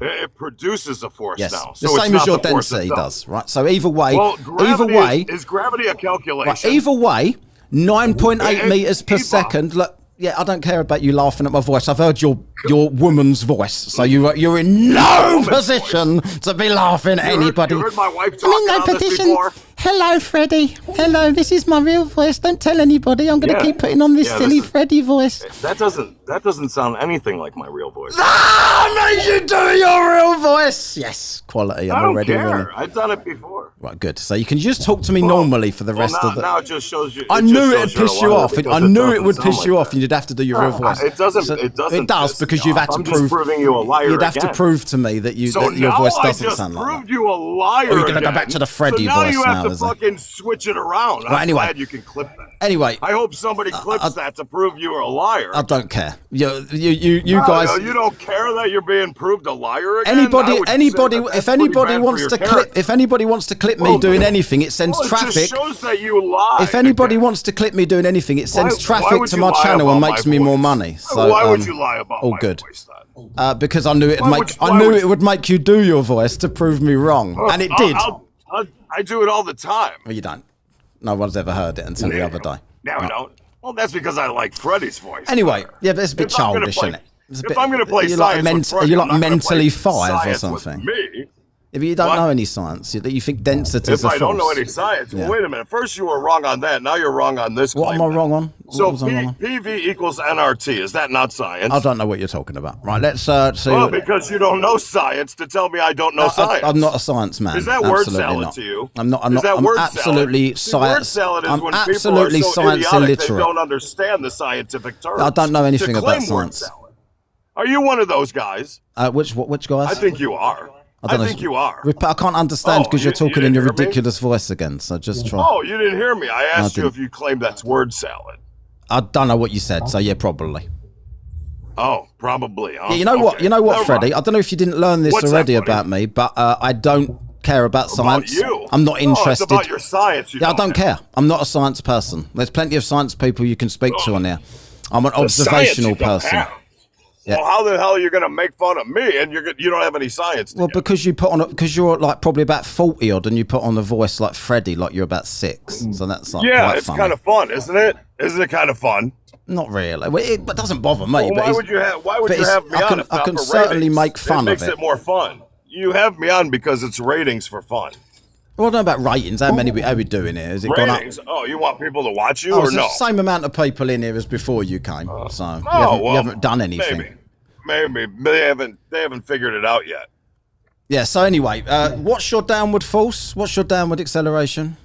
It produces a force Yes. now. The So it's same as not your the force density itself. does, right? So either way, Well, is gravity a calculation? right, either way, 9.8 Hey, meters per Eva. second. Look, yeah, I don't care about you laughing at my voice. I've heard your woman's voice, so you're in no position to be laughing at anybody. You heard my wife talking on this before? Hello, Freddie. Hello, this is my real voice. Don't tell anybody. I'm going to Yeah. keep putting on this Yeah, silly this is- Freddie voice. That doesn't sound anything like my real voice. Ah, made you do your real voice. Yes, quality. I'm I don't already winning. care. I've done it before. Right, good. So you can just talk to me normally for the rest now, of the. now it just shows you. I it knew just it'd shows you're a piss you liar off. because I knew it doesn't would sound piss like you that. off, and you'd have to do your real voice. It doesn't. So It doesn't. It does piss me because you've off. had to I'm prove. just proving you a liar. You'd have to again. prove to me that So that your now voice I doesn't just sound like proved that. you a liar. Oh, you're gonna go again. back to the Freddie so now voice you now, have to is it? fucking switch it around. Right, I'm anyway. glad you can clip that. Anyway, I hope somebody clips that to prove you are a liar. I don't care. You No, guys. you don't care that you're being proved a liar again? Anybody, I would say anybody, that's if pretty anybody bad wants for to your clip, character. if anybody wants to clip me Well, doing anything, it sends Well, it traffic. just shows that you lie. If anybody again. wants to clip me doing anything, it sends Why traffic would to you my lie channel and about makes my me more voice? money. So, Why would you lie about all my good. voice then? Because I knew Why would it you- would make you do your voice to prove me wrong, and it did. I do it all the time. Well, you don't. No one's ever heard it until the other day. Now I don't. Well, that's because I like Freddie's voice. Anyway, yeah, but it's a bit If I'm gonna childish, play- isn't it? It's a if bit- I'm going to play you're science like, with Freddie, you're I'm like not gonna mentally play 5 or science with something. Me. If you don't What? know any science, you think density is If a I don't know force. any science, Yeah. well, wait a minute. First you were wrong on that. Now you're wrong on this. What am claim I wrong on? So What was I wrong on? PV equals NRT. Is that not science? I don't know what you're talking about. Right, let's see. Well, because you don't know science to tell me I don't know science. I'm not a science man. Is that word Absolutely salad not. to you? I'm not. I'm Is not. that I'm word absolutely salad? See, word science. salad is I'm when absolutely people are so science idiotic illiterate. They don't understand the scientific terms. I don't know anything to about claim word science. salad. Are you one of those guys? Which guys? I think you are. I don't know. think you are. I can't understand Oh, because you're you talking in didn't your hear me? ridiculous voice again. So just try. Oh, you didn't hear me. I asked you didn't. if you claim that's word salad. I don't know what you said. So yeah, probably. Oh, probably. Huh? Yeah, you know what? Okay. You know what, Never Freddie? mind. I don't know if you didn't learn this What's that, already buddy? about me, but I don't care about science. About you? I'm not Oh, it's interested. about your science. You Yeah, I don't care. I'm not a science person. There's plenty of science people you can speak to on here. I'm an The science observational you don't person. have. Yeah. Well, how the hell are you going to make fun of me and you don't have any science? Well, because you're like probably about 40 odd, and you put on a voice like Freddie, like you're about 6. So that's like yeah, quite it's funny. kind of fun, isn't it? Isn't it kind of fun? Not really. Well, it doesn't bother me. Well, but why it's- would you have? Why would but you it's- have me I on? can- if I not can for certainly ratings? make fun it makes of it. it more fun. You have me on because it's ratings for fun. Well, I don't know about ratings. How many are we doing here? Has it gone up? Ratings. Oh, you want people to watch you Oh, or it's no? the same amount of people in here as before you came. So Oh, you well, haven't done anything. Maybe they haven't figured it out yet. Yeah, so anyway, what's your downward force? What's your downward acceleration?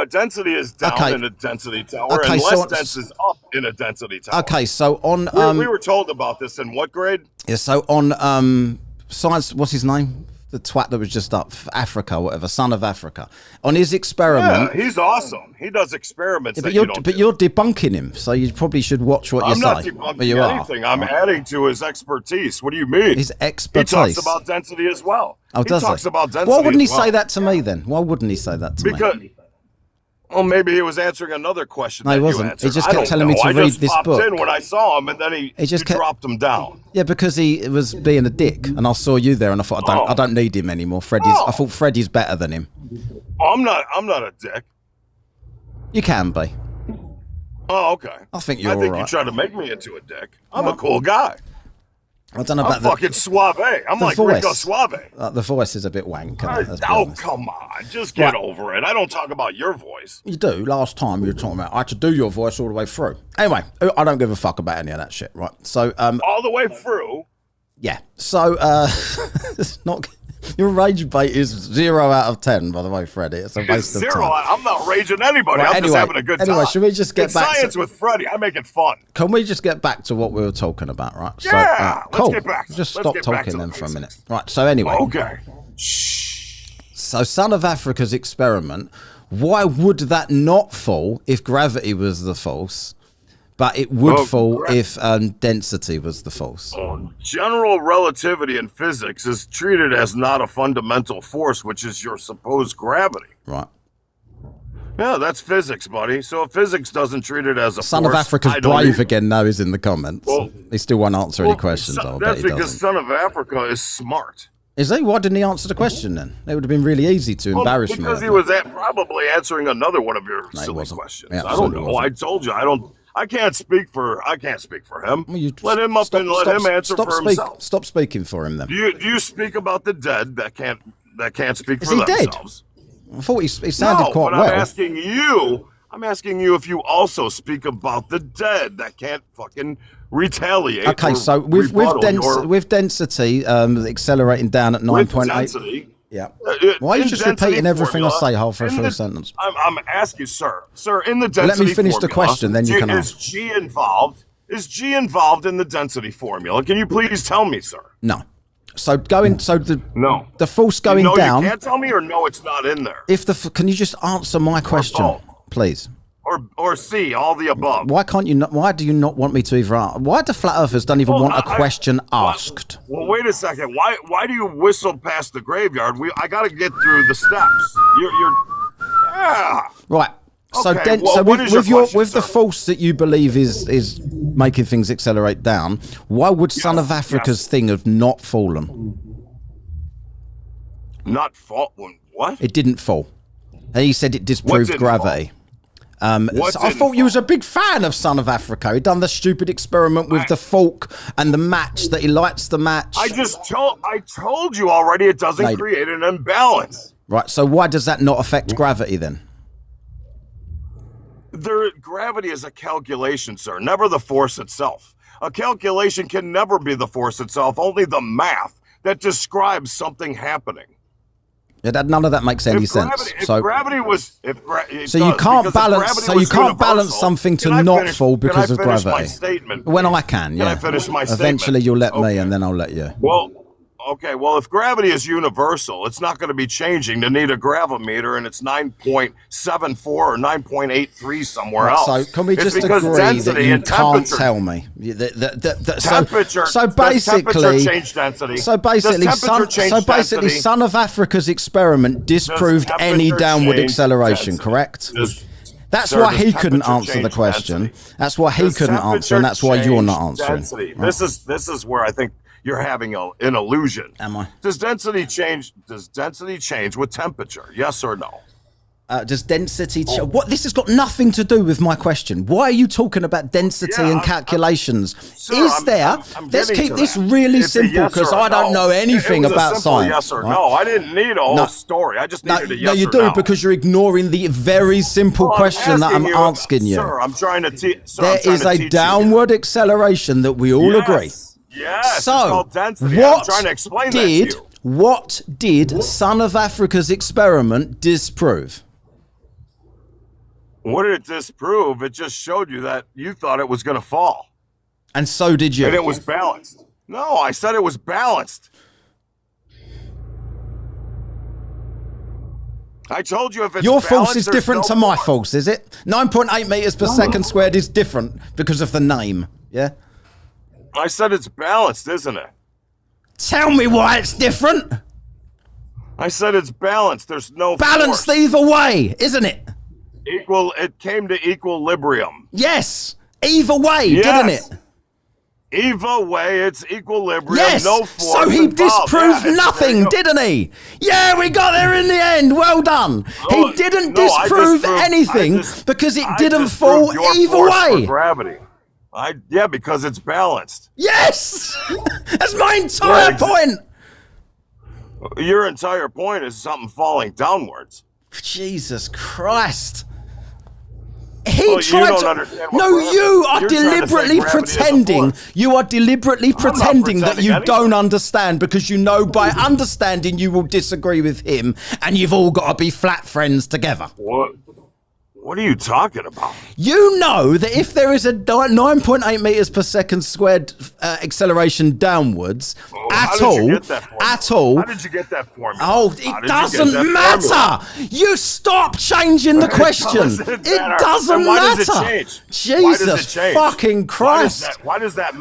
Density is down Okay. in a density tower, Okay, and so less it's- dense is up in a density tower. Okay, so on We were told about this in what grade? yeah, so on science, what's his name? The twat that was just up, Africa, whatever, son of Africa. On his Yeah, experiment, he's awesome. He does experiments but that you're you don't but do. you're debunking him, so you probably should watch what you I'm not say. debunking But you are. anything. I'm adding to his expertise. What do you mean? His He expertise. talks about density as well. Oh, he does talks he? about density. Why wouldn't he as well. say that to me then? Why wouldn't he say that to me? Because Well, maybe he was answering another question. No, he that you wasn't. He answered. just I kept don't telling me know. to I read just this popped book. in when I saw him, and then He he just kept- dropped him down. Yeah, because he was being a dick, and I saw you there, and I thought I don't need him anymore. I thought Freddie's better than him. Oh, I'm not a dick. You can be. Oh, okay. I think you're I think all you right. tried to make me into a dick. I'm a cool guy. I don't know I'm about the fucking suave. I'm the like voice. Rico Suave. The voice is a bit wank. Let's be Oh, honest. come on. Just get over it. I don't talk about your voice. You do. Last time you were talking about I had to do your voice all the way through. Anyway, I don't give a fuck about any of that shit, right? So, All the way through. yeah. So, it's not. Your rage bait is 0 out of 10, by the way, Freddie. It's a It's waste of zero. time. I'm not raging anybody. Right, I'm anyway, just having a good time. should we just get it's back to- science with Freddie. I make it fun. Can we just get back to what we were talking about, right? Yeah, let's cool. get back. Just Let's stop get back to talking the then for a minute. basics. Right. So anyway, Okay. so Son of Africa's experiment. Why would that not fall if gravity was the force, but it would Well, fall if density was the force? General relativity in physics is treated as not a fundamental force, which is your supposed gravity. Right. Yeah, that's physics, buddy. So if physics doesn't treat it as a Son force, of Africa's I don't brave either. again now is in the comments. Well- He still won't answer any questions. I bet That's he because doesn't. Son of Africa is smart. Is he? Why didn't he answer the question then? It would have been really easy to embarrass me. Because he was probably answering another one of your silly wasn't. questions. Yeah, I don't absolutely know. wasn't. I told you I can't speak for him. Well, you let him up and let him answer for himself. Stop speaking for him then. Do you speak about the dead that can't speak Is for he dead? themselves? I thought he sounded No, quite but well. I'm asking you if you also speak about the dead that can't fucking retaliate. Okay, or so rebuttal with density accelerating down at with 9.8. density. Yeah. Why are you in just density repeating everything I formula, say halfway in through the- a sentence? I'm asking, sir, in the density Let me finish the formula, question, then you can is ask. G involved? Is G involved in the density formula? Can you please tell me, sir? No. So No. the force going no, down. you can't tell me, or no, it's not in there. Can you just answer my question, both. please? Or C, all the above. Why can't you not? Why do you not want me to either? Why do flat earthers don't even Well, want a question asked? Well, wait a second. Why do you whistle past the graveyard? I got to get through the steps. Yeah. Right. So, Okay, well, so what is your question, with the sir? force that you believe is making things accelerate down, why would Son of Africa's yes. thing have not fallen? Not fault. What? It didn't fall. And he said it disproved didn't gravity. What So I didn't thought you was fall? a big fan of Son of Africa. He'd done the stupid experiment with the fork and the match that he lights the match. I told you already. It doesn't Mate. create an imbalance. Right. So why does that not affect gravity then? Gravity is a calculation, sir, never the force itself. A calculation can never be the force itself, only the math that describes something happening. None of that makes any sense. So you can't balance something to not fall because of gravity. My statement, When please? I can, yeah. Can I finish my statement? Eventually you'll let me, Okay. and then I'll let you. Well, if gravity is universal, it's not going to be changing to need a gravimeter, and it's 9.74 or 9.83 somewhere else. So can we It's just because agree that density you and can't temperature- tell me? Temperature. So does basically, temperature change density? So basically, Does temperature change density? Son of Africa's experiment disproved any temperature downward change acceleration. density? Correct. That's why he couldn't answer the question. That's why he couldn't answer, and that's why you're not answering. Density. This is where I think you're having an illusion. Am I? Does density change? Does density change with temperature? Yes or no? Does density? What? This has got nothing to do with my question. Why are you talking about density Yeah, and calculations? Sir, Is there? I'm Let's getting keep to this that. really It's a simple yes because or I don't no. know anything It was a about simple science. Yes or right? no. I didn't need a whole No. story. I just No, needed a yes you or do no. because you're ignoring the very simple Well, question that I'm asking you. Sir, I'm trying to teach. There is a downward acceleration that we all agree. Yes. It's So, called density. I'm what trying to explain that to you. did Son of Africa's experiment disprove? What did it disprove? It just showed you that you thought it was going to fall. And so did you. And it was balanced. No, I said it was balanced. I told you if it's Your balanced, force is there's different no to my force. force, is it? 9.8 meters per second squared is different because of the name. Yeah? I said it's balanced, isn't it? Tell me why it's different. I said it's balanced. There's no Balanced force. either way, isn't it? It came to equilibrium. Yes. Either way, Yes. didn't it? Either way, it's equilibrium. Yes. No force So he involved. disproved Yeah, nothing, didn't he? Yeah, we got there in the end. Well done. No, He didn't no, I disprove disproved- anything I dis- because it I didn't disproved fall your either force for way. gravity. Yeah, because it's balanced. Yes. That's my entire Yeah, point. Your entire point is something falling downwards. Jesus Christ. He Well, you tried don't to. understand what No, gravity- you are you're trying to say deliberately gravity is a pretending. force. You are deliberately not pretending that pretending you anything. don't understand because you know by understanding you will disagree with him and you've all got to be flat friends together. What are you talking about? You know that if there is a 9.8 meters per second squared acceleration downwards How at did you all, get that formula? at all. How did you get that formula? Oh, How it did you get doesn't that matter. formula? You stop changing the question. doesn't It matter. doesn't Then why matter. does it change? Why Jesus does it change? fucking Christ. Why does that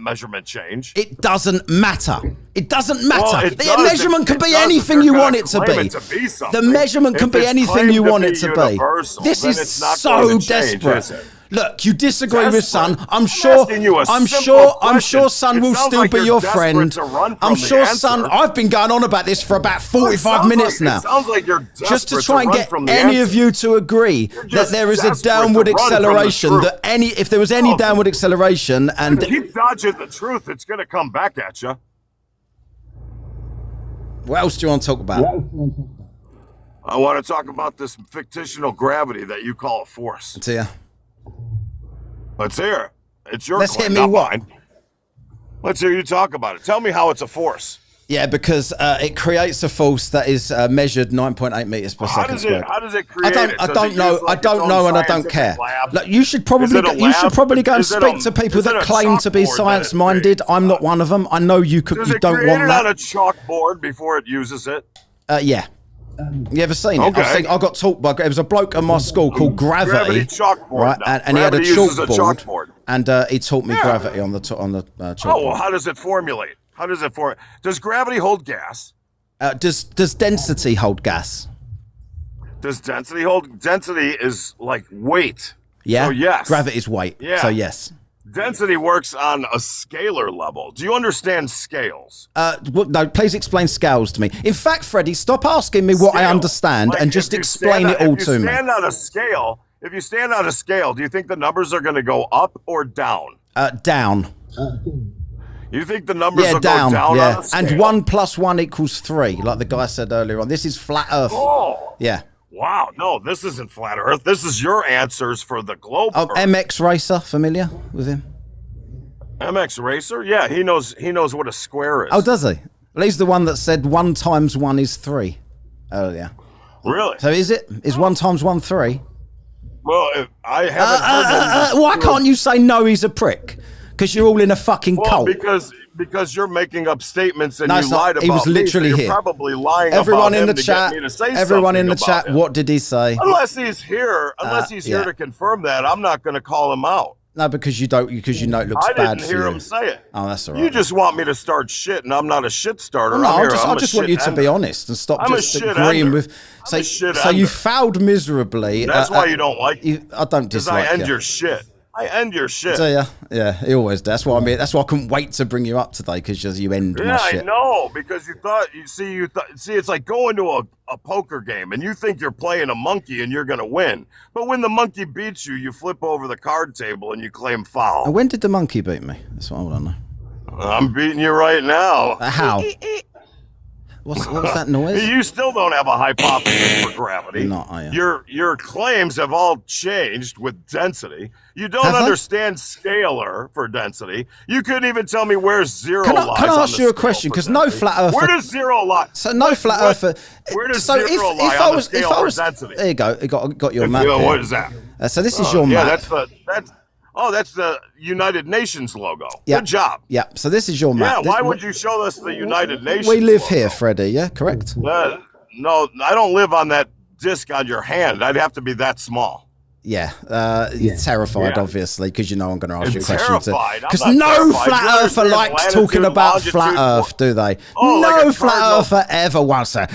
measurement change? It doesn't matter. It doesn't matter. Well, it the does. measurement can It be does if anything they're you gonna want it to claim be. it to be The something. measurement can If be it's anything claimed you to want be it to be. universal, This then is it's not so going to change, desperate. is it? Look, you disagree with Desperate. Son. I'm sure. asking you a I'm simple sure. I'm question. sure Son It will sounds still like be you're your desperate friend. to run from I'm the sure, Son. answer. I've been going on about this for about 45 minutes now. It sounds like you're desperate Just to try and run get from the any answer. of you to agree that just there is a desperate to downward run from the acceleration. truth. That if there was any Oh. downward acceleration, and Keep dodging the truth. It's going to come back at you. what else do you want to talk about? I want to talk about this fictional gravity that you call a force. To you. Let's hear it. It's your Let's claim, hear me not what? mine. Let's hear you talk about it. Tell me how it's a force. Yeah, because it creates a force that is measured 9.8 meters per How second does it? squared. How does it create it? I Does don't it know. use, like, I don't its know, own and I don't scientific care. lab? Like, you should Is probably it a you should lab? probably go and Is it speak a- to people is it that a claim to be chalkboard that it science-minded. creates? I'm not one of them. I know you Does you it don't create want it that. on a chalkboard before it uses it? Yeah. You ever seen it? Okay. I got taught by. There was a bloke at my school called Gravity, Gravity chalkboard right? now. And he had a Gravity uses a chalkboard, chalkboard. and he taught me gravity on the chalkboard. Oh, well, how does it formulate? How does it form? Does gravity hold gas? Does density hold gas? Does density hold? Density is like weight. Yeah. So yes. Gravity is weight. Yeah. So yes. Density works on a scalar level. Do you understand scales? No, please explain scales to me. In fact, Freddie, stop asking me what I Scale. understand Like, and if just you explain stand it on- all if to you me. stand on a scale, if you stand on a scale, do you think the numbers are going to go up or down? Down. You think the numbers Yeah, will down. go down Yeah. on a scale? And 1 + 1 = 3, like the guy said earlier on. This is flat Earth. Oh, Yeah. wow. No, this isn't flat Earth. This is your answers for the globe. Oh, Earth. MX Racer, familiar with him? MX Racer? Yeah, he knows what a square is. Oh, does he? Well, he's the one that said 1 × 1 = 3 earlier. Really? So is it? Is 1 × 1 3? Well, I haven't heard him. Why can't you say no, he's a prick? Because you're all in a fucking Well, cult. because you're making up statements and No, you it's not. lied about He was literally me, so here. you're probably lying Everyone about in him the to chat, get me to say everyone in the something about chat, him. what did he say? Unless he's here yeah. to confirm that, I'm not going to call him out. No, because you don't, because you know it looks I bad didn't for hear you. him say it. Oh, that's all right. You just want me to start shit, and I'm not a shit starter. No, I'm here, I I'm a just want shit you to be ender. honest and stop I'm a just shit agreeing ender. with. I'm a shit So you ender. failed miserably. That's why you don't like me. I don't Because I dislike end you. your shit. I end your shit. So yeah, he always does. That's why I mean. That's why I couldn't wait to bring you up today because you end Yeah, my I shit. know, because see, it's like going to a poker game and you think you're playing a monkey and you're going to win. But when the monkey beats you, you flip over the card table and you claim And foul. when did the monkey beat me? That's what I want to know. I'm beating you right now. How? What was that noise? You still don't have a hypothesis for gravity. No, I am. Your claims have all changed with density. You don't Have they? understand scalar for density. You couldn't even tell me where zero Can lies. I on ask the you a scale question? for Because no density. flat earther. Where does zero lie? So no flat earther. Where does so zero lie on the scale for density? There you go. You got your map. Yeah, here. what is that? So this is your Yeah, map. that's the United Nations logo. Yeah. Good job. Yeah. So this is your map. Yeah, why would you show us the United Nations? We live logo? here, Freddie. Yeah, correct. No, I don't live on that disc on your hand. I'd have to be that small. Yeah, terrified, Yeah. obviously, because you know I'm going to ask you a It's question. terrified. I'm Because not no terrified. flat You earther understand likes latitude, talking about flat longitude, Earth, do they? Oh, no like a flat cardinal. earther ever wants to.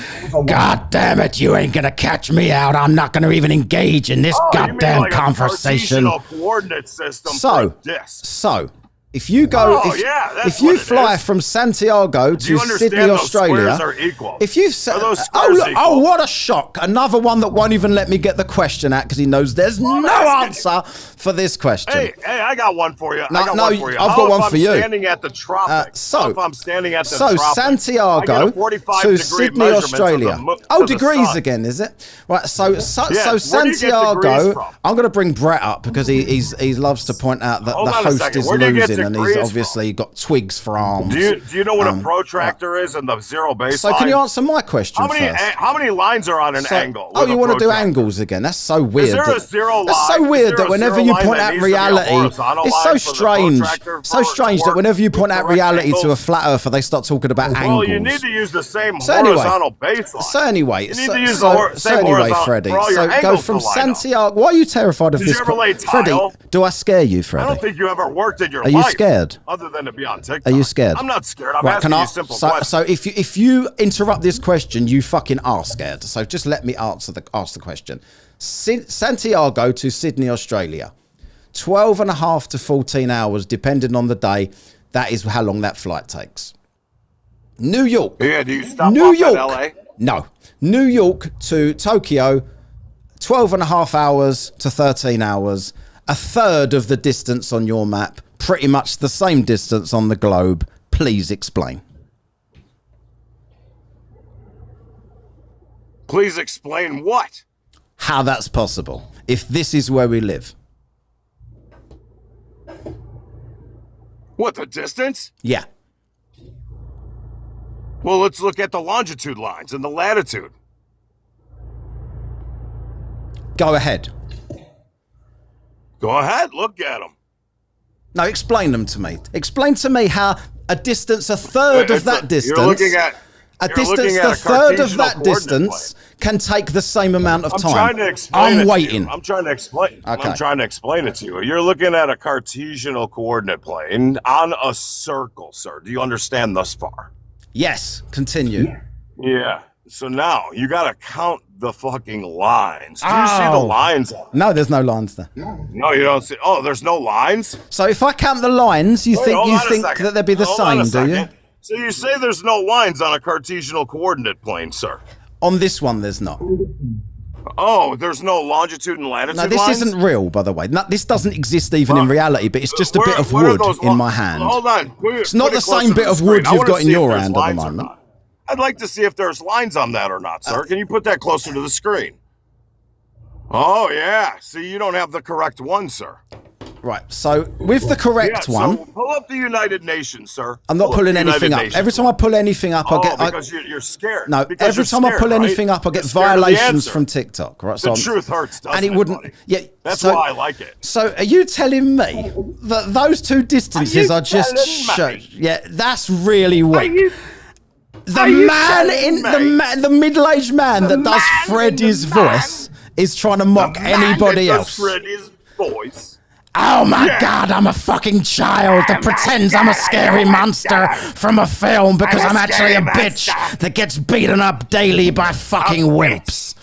God damn it, you ain't going to catch me out. I'm not going to even engage in this Oh, you mean goddamn like a conversation. Cartesian coordinate system So, for discs. So, if you go, Oh, yeah, that's if you what it fly is. from Santiago Do you to understand Sydney, those Australia, squares are equal? if you Are those oh, squares look, oh, equal? what a shock! Another one that won't even let me get the question out because he knows there's no answer for this question. Hey, I got one for you. No, I got no, one for you. I've How got if one I'm for you. Standing at the tropics. How if I'm standing at the So tropics? I get Santiago a 45 to degree Sydney, measurement to Australia. the Oh, to the degrees sun. again, is it? Right. So Yes, where do you get degrees Santiago. from? I'm going to bring Brett up because he loves to point out that Hold the on a host second. is Where do you get losing and he's degrees obviously got twigs for arms. Do you know what a protractor is and the zero baseline? So can you answer my question first? How many lines are on an So- angle? Oh, with you a want to do protractor? angles again? That's so weird. Is there a zero That's line? so Is weird there that a whenever zero you line point that out needs to be a reality, horizontal it's line so for the strange. protractor So for- strange that for- whenever you point out correct reality to a angles? flat earther, they start talking about angles. Well, you need to use the same So anyway- horizontal baseline. So anyway, You need so, to use so, the so same anyway, horizontal Freddie. for all your So go angles from to line up. Santiago. Why are you terrified of Did this? you ever lay Freddie, tile? do I scare you, I Freddie? don't think you ever worked in your Are life. you scared? Other than to be on TikTok. Are you scared? I'm not scared. I'm Right, asking can I? you simple So, questions. so if you interrupt this question, you fucking are scared. So just let me ask the question. Santiago to Sydney, Australia, 12.5 to 14 hours, depending on the day. That is how long that flight takes. New York. Yeah, do you stop New off York. at LA? No. New York to Tokyo, 12.5 hours to 13 hours. A third of the distance on your map. Pretty much the same distance on the globe. Please explain. Please explain what? How that's possible. If this is where we live. What, the distance? Yeah. Well, let's look at the longitude lines and the latitude. Go ahead. Go ahead, look at them. No, explain them to me. Explain to me how a distance, a third of that distance. You're looking at a you're distance, looking at the a third of Cartesian that coordinate distance can take the same amount of I'm time. trying to explain I'm it waiting. To you. I'm trying to explain. Okay. I'm trying to explain it to you. You're looking at a Cartesian coordinate plane on a circle, sir. Do you understand thus far? Yes, continue. Yeah. So now you got to count the fucking lines. Do you see the Oh. lines? No, there's no lines there. No, you don't see. Oh, there's no lines. So if I count the lines, you Wait, think hold on a second. that they'd be the Hold on a same, do you? second. So you say there's no lines on a Cartesian coordinate plane, sir? On this one, there's not. Oh, there's no longitude and latitude No, this lines? isn't real, by the way. No, this doesn't exist even in reality, but it's just a bit of Where are wood those in my hand. Hold on. It's not the same bit of wood you've got in your hand at the moment. I'd like to see if there's lines on that or not, sir. Can you put that closer to the screen? Oh, yeah. See, you don't have the correct one, sir. Right, so with the correct Yeah, one, so pull up the United Nations, sir. I'm not Pull up pulling the anything United up. Nations. Every time I pull anything up, Oh, I because you're scared. no. Because Every you're time I scared, pull right? anything up, I get You're scared of the violations answer. from TikTok. Right, The so truth hurts, doesn't and it wouldn't. buddy? Yeah, That's so, why I like it. So, are you telling me that those two distances Are are you just telling me? Yeah, that's really weak. you- The are you man telling in me? the middle-aged man The that does man in Freddie's the man- voice is trying to mock The man anybody that does else. Freddy's voice. Oh my Yeah. God, I'm a fucking child that pretends I'm a scary monster from a film because I'm actually a bitch that gets beaten up daily by fucking wimps.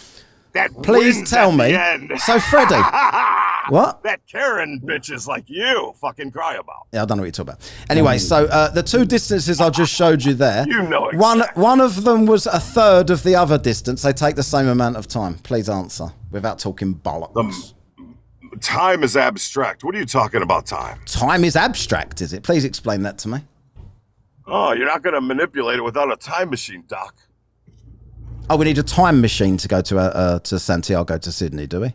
That Please wins tell at me. the end. So, Freddie, what? That Karen bitches like you fucking cry about. Yeah, I don't know what you're talking about. Anyway, so the two distances I just showed you there, You know one of them was a third of the other distance. They take the same amount of time. Please answer without talking bollocks. Time is abstract. What are you talking about, time? Time is abstract, is it? Please explain that to me. Oh, you're not going to manipulate it without a time machine, Doc. Oh, we need a time machine to go to Santiago to Sydney, do we?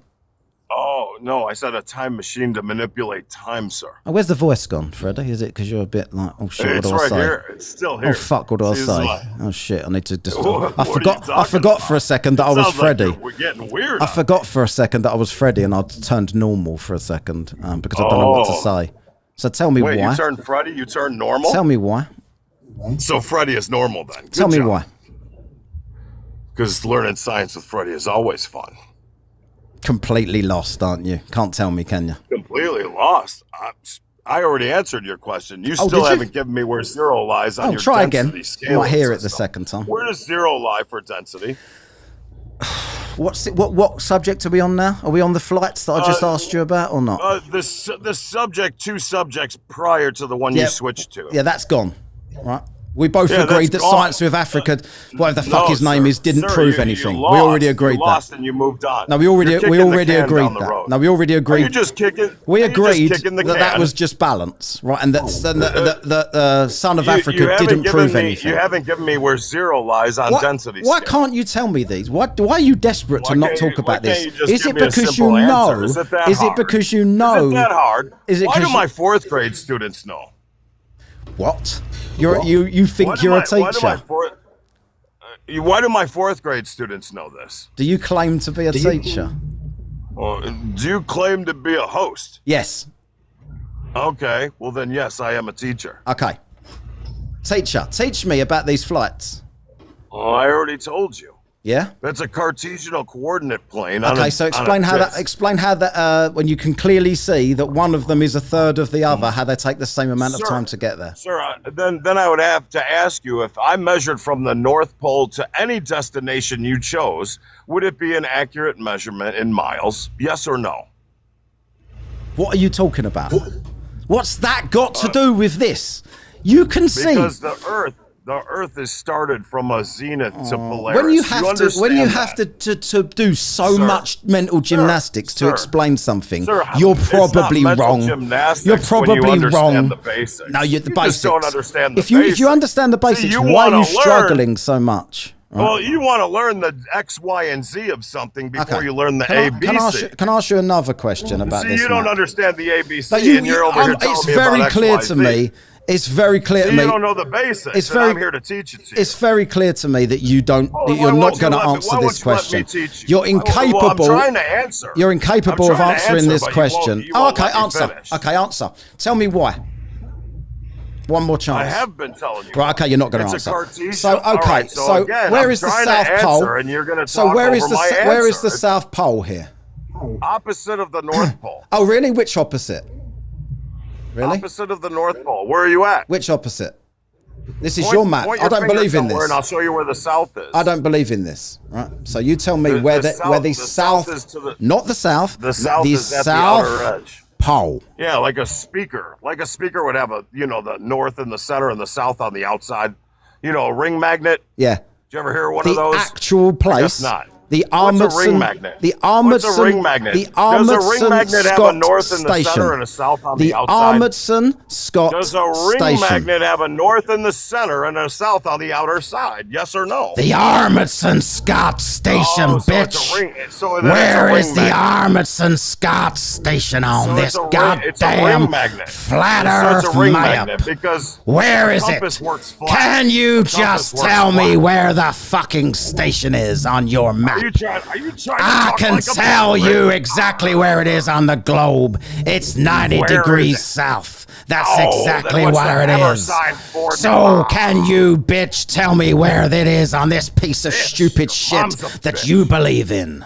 Oh, no, I said a time machine to manipulate time, sir. Oh, where's the voice gone, Freddie? Is it because you're a bit like, oh shit, It's what do I right say? here. It's still here. Oh fuck, what do I See, this say? is like- Oh shit, I need to just. What I are you forgot. I talking forgot about? for a second that I was Sounds like Freddie. we're getting weird. I forgot for a second that I was Freddie, and I turned normal for a second because I don't know what to Oh. say. So tell me Wait, why. you turned Freddy? You turned normal? Tell me why. So Freddy is normal then. Tell me why. Because learning science with Freddy is always fun. completely lost, aren't you? Can't tell me, can you? Completely lost. I already answered your question. You Oh, still did you? haven't given me where zero lies on Oh, your try density again. scale. You might hear it the second time. Where does zero lie for density? What's it? What subject are we on now? Are we on the flights that I just asked you about, or not? The subject, two subjects prior to the one Yeah. you switched to. Yeah, that's gone. Right. We both Yeah, agreed that that's gone. Science with Africa, whatever the fuck No, his name sir. is, didn't Sir, prove you anything. lost. We already agreed you that. lost and you moved on. No, we You're already kicking the agreed can agreed down the that. road. No, we already Are agreed. you just kicking? We are you just agreed kicking the that can? was just balance, right? And that the Son of You Africa haven't didn't given prove me, anything. You haven't given me where zero lies on density Why scale. can't you tell me these? Why are you desperate to Why not can't talk you- about why this? can't you just Is give it me a because you simple know? answer? Is it that Is it hard? because you know? Is it that hard? Is it Why do 'cause my you- fourth grade students know? What? You think you're a teacher? Why do my fourth grade students know this? Do you claim to be a teacher? Well, do you claim to be a host? Yes. Okay, well then yes, I am a teacher. Okay. Teacher, teach me about these flights. Well, I already told you. Yeah. That's a Cartesian coordinate plane. Okay, so explain how that. Explain how that. When you can clearly see that one of them is a third of the other, how they take the same amount of Sir. time to get there. Sir, then I would have to ask you, if I measured from the North Pole to any destination you chose, would it be an accurate measurement in miles? Yes or no? What are you talking about? What's that got to do with this? You can see. Because the Earth is started from a zenith to Polaris. When you have understand to do so Sir. much mental gymnastics to Sir. explain something, Sir, you're it's not probably mental wrong. gymnastics You're when probably you understand wrong. the basics. No, the You basics. just don't understand the if you basics. understand the See, basics, you why are wanna you learn- struggling so much? Right? Well, you want to learn the X, Y, and Z of something before you learn the ABC. Can I ask you another question about See, this? you don't Matt? understand the ABC, But and you're over here telling it's me very about X, clear Y, to Z. me. It's very clear See, to me. you don't know the basics, It's and very- I'm here to teach it to you. It's very clear to me that you don't. Oh, that why you're won't not you going to let me- answer why this won't you let me question. teach you? You're Well, incapable. I'm trying to answer. You're incapable I'm of trying to answering answer, this but you question. won't- you won't Okay, let me answer. finish. Okay, answer. Tell me why. One more chance. I have been telling you. Right, okay, you're not going to It's a answer. Cartesian. So, okay, All right, so again, where I'm is the trying to South answer, Pole? And you're going to So talk where is over the my where is the answer. South Pole here? Opposite of the North Pole. Oh, really? Which opposite? Really? Opposite of the North Pole. Where are you at? Which opposite? This is Point- your map. point I your don't finger believe in somewhere this. And I'll show you where the South is. I don't believe in this. Right. So you tell me where the South is to the not the South, the South the is at South the outer edge. Pole. Yeah, like a speaker. Like a speaker would have the North in the center and the South on the outside. A ring magnet. Yeah. Did you ever hear one of The those? actual place. Guess not. The What's a ring Armidson. magnet? The What's Armidson. a ring magnet? The Does a ring Armidson magnet have a Scott north in the station. center and a south on the The outside? Armidson Scott Does a ring station. magnet have a north in the center and a south on the outer side? Yes or no? The Armidson Scott station, Oh, so bitch. it's a ring. So then Where it's a is ring the magnet. Armidson Scott station on So this it's a ring- goddamn it's a ring magnet. flat So Earth it's a ring map? magnet because Where the is compass it? works flat. Can you The compass just works tell me flat. where the fucking station is on your map? Are you trying to I talk can like a tell pirate? you exactly where it is on the globe. It's 90 Where degrees is it? south. That's Oh, exactly then what's where the it hammer is. sign for So now? can you, bitch, tell me where that is on this piece of Bitch. stupid shit I'm the that bitch. you believe in?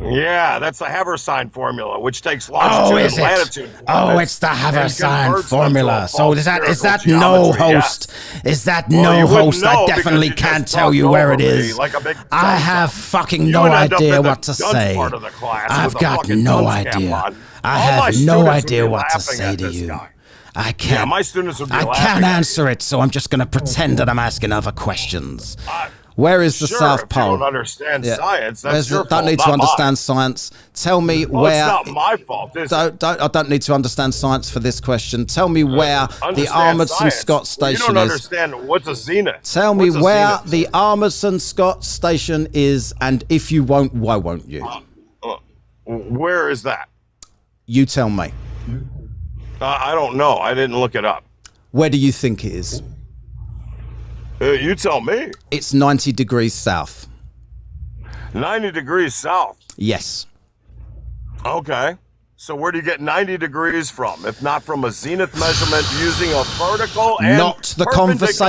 Yeah, that's the Haversine formula, which takes Oh, longitude is and it? latitude. Oh, coordinates it's the and Haversine converts them formula. to a So false is that spherical no geometry, host? yes. Is that Well, no you wouldn't host? I know because definitely you can't just tell you talked where it over me is. like a big I dumb have dumb. fucking You no would end up idea in the what to dunce say. part of the class I've with a got fucking no dunce cap idea. on. I All my have no students would idea be what to laughing say at to this you. guy. I can't. Yeah, my students would be I laughing can't at answer it, so I'm just going to pretend that I'm asking other questions. Where is the Sure, South if Pole? you don't understand Yeah. science, Where's that's your don't fault, need not to mine. understand science. Tell me Well, where. it's not my fault, is it? I don't need to understand science for this question. Tell me where the Understand Armidson science. Scott You station don't is. understand what's a zenith. Tell me What's a where zenith? the Armidson Scott station is, and if you won't, why won't you? Where is that? You tell me. I don't know. I didn't look it up. Where do you think it is? You tell me. It's 90 degrees south. 90 degrees south. Yes. Okay. So where do you get 90 degrees from, if not from a zenith measurement using a vertical and Not the perpendicular to a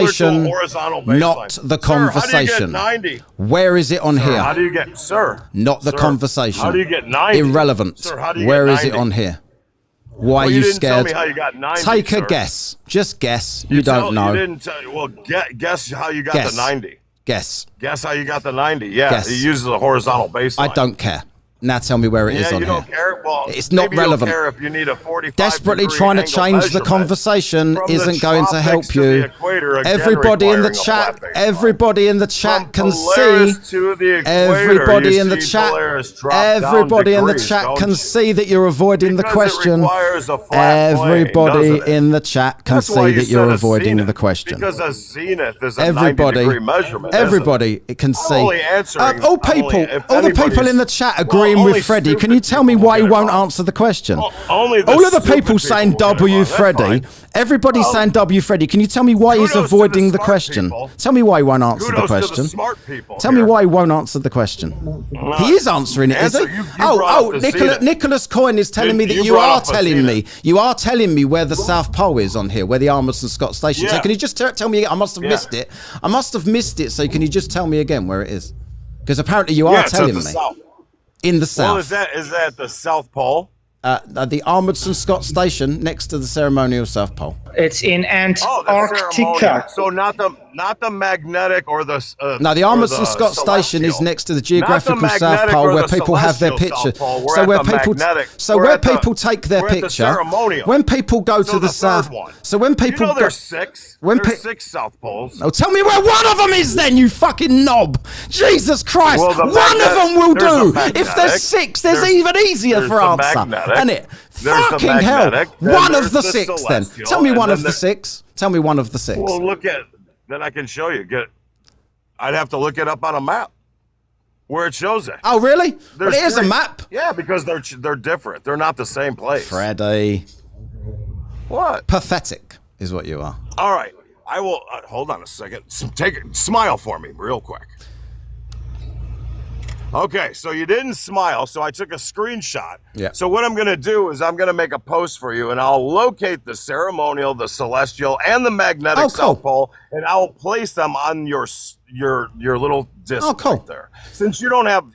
conversation. horizontal baseline? Not the Sir, how do you conversation. get 90? Where is it on Sir, here? how do you get, sir? Not the Sir, conversation. How do you get 90? Irrelevant. Sir, how do you Where get is it 90? on here? Why Well, are you you didn't tell scared? me how you got 90, Take a sir. guess. Just guess. You don't know. You didn't tell. Well, guess how you got Guess. the 90. Guess. Guess how you got the 90. Yeah, Guess. it uses a horizontal baseline. I don't care. Now tell me where it is Yeah, on you here. don't care. Well, It's not maybe you relevant. don't care if you need a 45 Desperately degree trying to angle change the measurement conversation from the isn't going to tropics help to the you. equator, again Everybody in the requiring a chat, flat baseline. everybody in the chat From can see. Polaris to the equator, Everybody you in the see chat, Polaris drop down everybody in the degrees, chat don't can you? see that you're avoiding the Because question. it requires a flat plane, Everybody doesn't it? in the chat can That's why see you that you're said a avoiding zenith, the question. Because a zenith is a Everybody, 90-degree measurement. isn't it? everybody can see. only answering- all I'm only- people, if all the people anybody's- in the chat well, agreeing only with Freddie. Can stupid you tell me people why he get it won't wrong. answer the question? Only the All of the stupid people saying will get it W wrong. That's Freddie, fine. everybody's Well, saying W Freddie. Can you tell me why he's kudos to the avoiding the smart question? people. Tell me why he won't answer the Kudos to question. the smart people. Tell me here. why he won't answer the question. He is answering it, is he? Answer, you brought up the zenith. Nicholas Coyne is telling me that You you brought are up a telling me. zenith. You are telling me where the South Pole is on here, where the Armstrong Scott Station. So Yeah. can you just tell me? I must have Yeah. missed it. I must have missed it. So can you just tell me again where it is? Because apparently you Yeah, are it's at telling the me south. in the Well, south. is that the South Pole? The Armstrong Scott Station next to the ceremonial South Pole. It's in Oh, the ceremonial. Antarctica. So not the magnetic or the No, the Armstrong Scott Station is next to the geographical South magnetic Pole or where the people have their celestial picture. South Pole. We're So at where the people, magnetic. so We're where at the- people take their we're at the picture. ceremonial. When people go So to the the South. third one. So when people You know go. there's six. When There's pe- 6 South Poles. Oh, tell me where one of them is then, you fucking knob! Jesus Christ! Well, the one of magnetic- them will there's a do! If magnetic, there's 6, there's there's- even easier there's for the answer. magnetic, Isn't it? there's the Fucking hell! magnetic, then One there's of the the 6 then. celestial, Tell me and one then of the 6. Tell me one of the 6. Well, look at. Then I can show you. I'd have to look it up on a map where it shows it. Oh, really? But There's it is a 3. map. Yeah, because they're different. They're not the same place. Freddie. What? Pathetic is what you are. All right. I will hold on a second. Smile for me real quick. Okay, so you didn't smile, so I took a screenshot. Yeah. So what I'm going to do is I'm going to make a post for you, and I'll locate the ceremonial, the celestial, and the magnetic Oh, cool. South Pole, and I'll place them on your little disc Oh, cool. right there. Since you don't have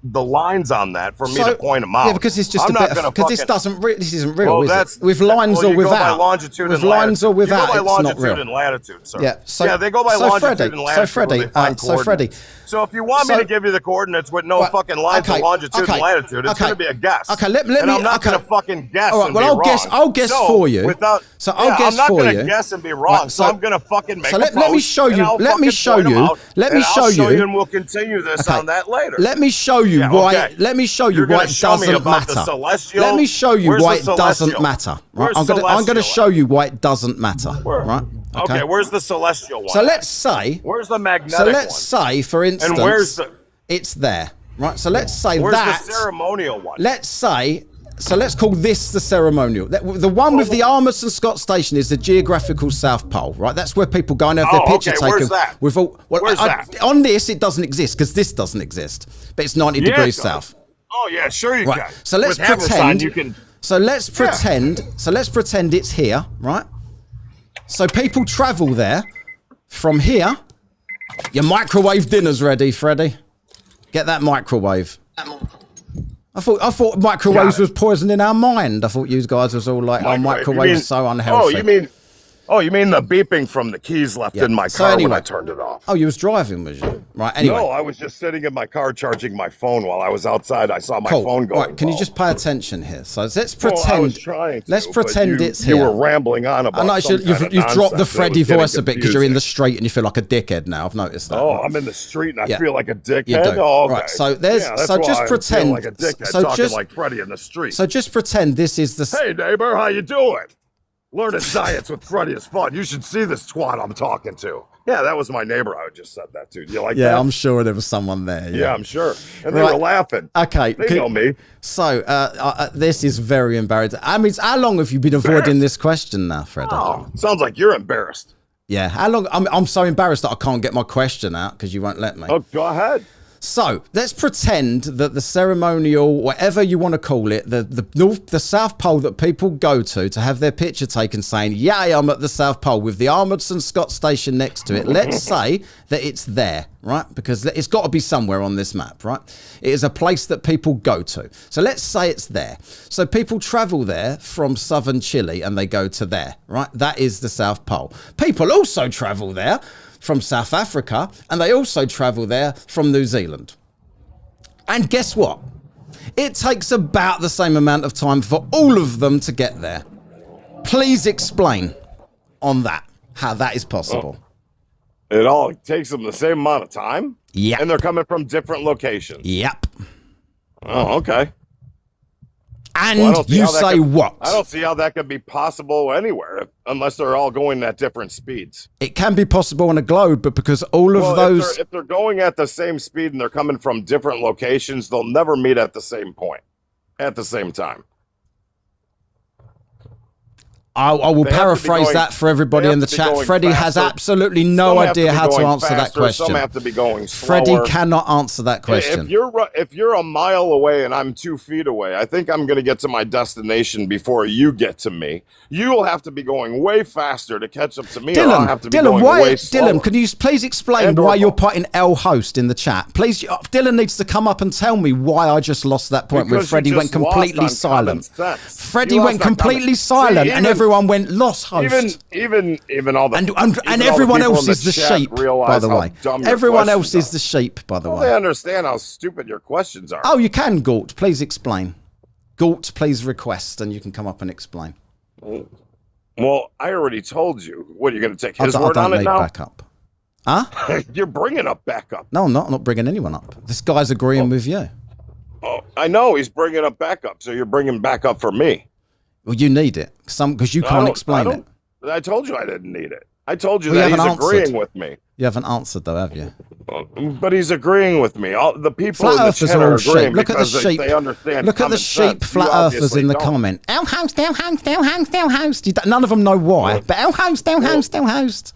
the lines on that for me to point them out. Yeah, because it's just I'm a not bit. gonna Because this fucking- doesn't. This isn't real, Well, is that's it? With lines well, or you go by without. longitude With and lines or latitude. without, You go by it's not longitude real. and latitude, sir. Yeah. So, yeah, they go by so longitude Freddie, and latitude. So Freddie, when they find so Freddie. coordinates. So if you want me So- to give you the coordinates with no Well, fucking lines okay, of longitude okay, and latitude, it's okay. going to be a guess. Okay, let and me. I'm not okay. going to fucking guess. All right, and well, be wrong. I'll guess So, for you. Without, So I'll yeah, guess I'm not for gonna you. guess and be wrong. Right, so I'm going to fucking make so a let me post, show and you. I'll Let me fucking show point 'em you. out, Let me and show I'll show you. and we'll continue this Okay. on that later. Let me show you Yeah, why. okay. Let me show you You're why gonna it show me doesn't about the matter. celestial? Let me show you Where's why the it doesn't celestial? matter. Right? Where's I'm gonna celestial show you why it doesn't matter. Where? Right? Okay, where's the celestial one? So let's say. Where's the magnetic So let's one? say, for instance, And where's the it's there. Right. So let's say where's that. the ceremonial one? Let's say. So let's call this the ceremonial. The one with the Armstrong Scott Station is the geographical South Pole, right? That's where people go and have their picture taken. Where's that? With all, well, Where's that? On this, it doesn't exist because this doesn't exist, but it's 90 Yeah, degrees it does. south. Oh yeah, sure you Right. can. So let's With Hammerstein, pretend. you can. So let's pretend. So let's pretend it's here, right? So people travel there from here. Your microwave dinner's ready, Freddie. Get that microwave. I thought microwaves was poisoning our mind. I thought you guys was all like, oh, microwaves are so unhealthy. Oh, you mean the beeping from the keys left Yeah. in my So car anyway. when I turned it off? Oh, you was driving, was you? Right. Anyway. No, I was just sitting in my car charging my phone while I was outside. I saw my Cool. phone going. Right, can you low. just pay attention here? So let's Well, pretend. I was trying to, let's but pretend you, it's here. You were rambling on about. I know some kind of you've dropped the nonsense. It Freddie was getting voice a bit because you're in the confusing. street and you feel like a dickhead now. I've noticed that. Oh, I'm in the street and I Yeah. feel like a dickhead. You do. Oh, okay. Right, so there's- yeah, that's so just why I pretend- feel like a dickhead so talking just- like Freddie in the street. So just pretend this is the. Hey neighbor, how you doing? Learning science with Freddie is fun. You should see this twat I'm talking to. Yeah, that was my neighbor. I just said that to. Do you like that? Yeah, I'm sure there was someone there. Yeah, I'm sure. And they Right. were laughing. Okay. They know me. So this is very embarrassing. I mean, how long have you been avoiding this question now, Freddie? Oh, sounds like you're embarrassed. Yeah. How long? I'm so embarrassed that I can't get my question out because you won't let me. Oh, go ahead. So let's pretend that the ceremonial, whatever you want to call it, the South Pole that people go to have their picture taken saying, yay, I'm at the South Pole with the Amundsen Scott Station next to it. Let's say that it's there, right? Because it's got to be somewhere on this map, right? It is a place that people go to. So let's say it's there. So people travel there from southern Chile and they go to there, right? That is the South Pole. People also travel there from South Africa, and they also travel there from New Zealand. And guess what? It takes about the same amount of time for all of them to get there. Please explain on that, how that is possible. It all takes them the same amount of time? Yep. And they're coming from different locations? Yep. Oh, okay. And Well, I don't see you how that say could- what? I don't see how that could be possible anywhere unless they're all going at different speeds. It can be possible on a globe, but because all of Well, those... if they're going at the same speed and they're coming from different locations, they'll never meet at the same point, at the same time. I will They have to be paraphrase going- that for everybody they in the have to be chat. going Freddie has faster. absolutely no Some have idea be how to going answer that faster, question. Some have to be going slower. Freddie cannot answer that question. If you're a mile away and I'm 2 feet away, I think I'm going to get to my destination before you get to me. You will have to be going way faster to catch up to me. Or I'll have to be going way slower. Dylan, could you please explain And/or why you're both. putting L host in the chat? Please, Dylan needs to come up and tell me why I just lost that point where Because you Freddie went just lost completely on silent. common sense. Freddie You went lost on completely common- silent, See, and even- everyone went lost host. Even all the and even all the everyone people else in is the chat sheep, by realize the how way. dumb your Everyone else questions is the sheep, by the Well, way. they understand how stupid your questions are. Oh, you can, Gort. Please explain. Gort, please request, and you can come up and explain. Well, I already told you. What, you're going to take I his don't word on it need now? backup. Huh? You're bringing up backup. No, I'm not bringing anyone up. This guy's agreeing with you. Oh, I know he's bringing up backup, so you're bringing backup for me. Well, you need it. Because you I can't don't- explain I it. don't- I told you I didn't need it. I told you Well, you that he's haven't agreeing answered. with me. You haven't answered, though, have you? But he's agreeing with me. All the people Flat in the earthers chat are are all agreeing sheep. Look at the because sheep. they understand Look at the common sheep sense. flat You earthers obviously in the don't. comment. El host, El host, El host, El host. None of them know why, but El host, El host, El host.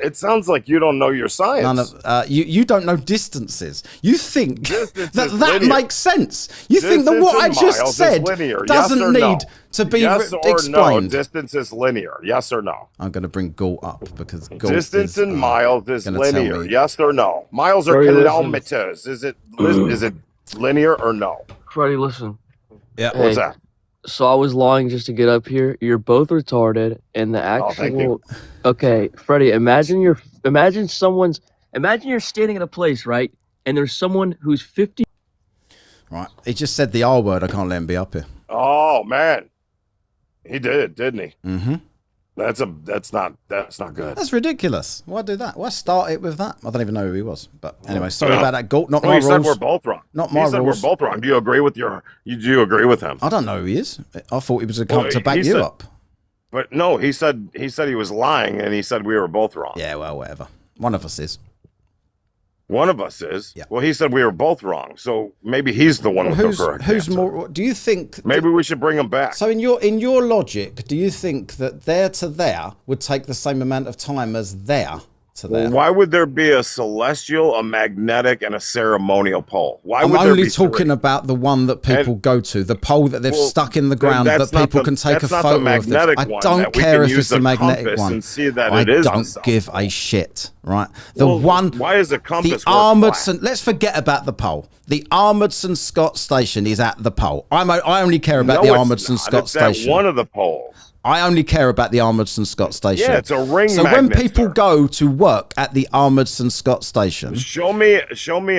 It sounds like you don't know your science. None of you don't know distances. You think Distance that is that linear. makes sense. You think that Distance what I in just miles is said linear. doesn't Yes or need no? to be yes or no, explained. distance is linear. Yes or no? I'm going to bring Galt up because Galt Distance is, in miles is gonna tell linear. me. Yes or no? Miles are Freddie, listen. kilometers. Is it linear or no? Freddie, listen. Yeah. What's Hey, that? So I was lying just to get up here. You're both retarded, and the thank you. actual. Okay, Freddie. Imagine you're standing at a place, right? And there's someone who's 50. Right. He just said the R word. I can't let him be up here. Oh man, he did, didn't he? Mm-hmm. That's not good. That's ridiculous. Why do that? Why start it with that? I don't even know who he was. But anyway, sorry about that, Galt. Not Well, my he said rules. we're both wrong. Not He my said rules. we're both wrong. Do you agree with do you agree with him? I don't know who he is. I thought he was a Well, cunt to back he you said- up. But no, he said he was lying, and he said we were both wrong. Yeah, well, whatever. One of us is. One of us is. Yeah. Well, he said we were both wrong, so maybe he's the one with the correct Who's answer. more? Do you think? Maybe we should bring him back. So in your logic, do you think that there to there would take the same amount of time as there to there? Well, why would there be a celestial, a magnetic, and a ceremonial pole? Why I'm would there only be talking three? about the one that people go to, the pole that they've Well, stuck in the then ground that's that not people the- can take a that's not the photo of. magnetic I one don't that we care can if use it's the a magnetic compass one. and see that I it is the don't South give Pole. a shit, right? The Well, one. why is a compass The work flat? Amundsen. Let's forget about the pole. The Amundsen Scott Station is at the pole. I only care about No, the it's Amundsen not. Scott It's at Station. one of the poles. I only care about the Amundsen Scott Station. Yeah, it's a ring So when magnet, people sir. go to work at the Amundsen Scott Station, Show me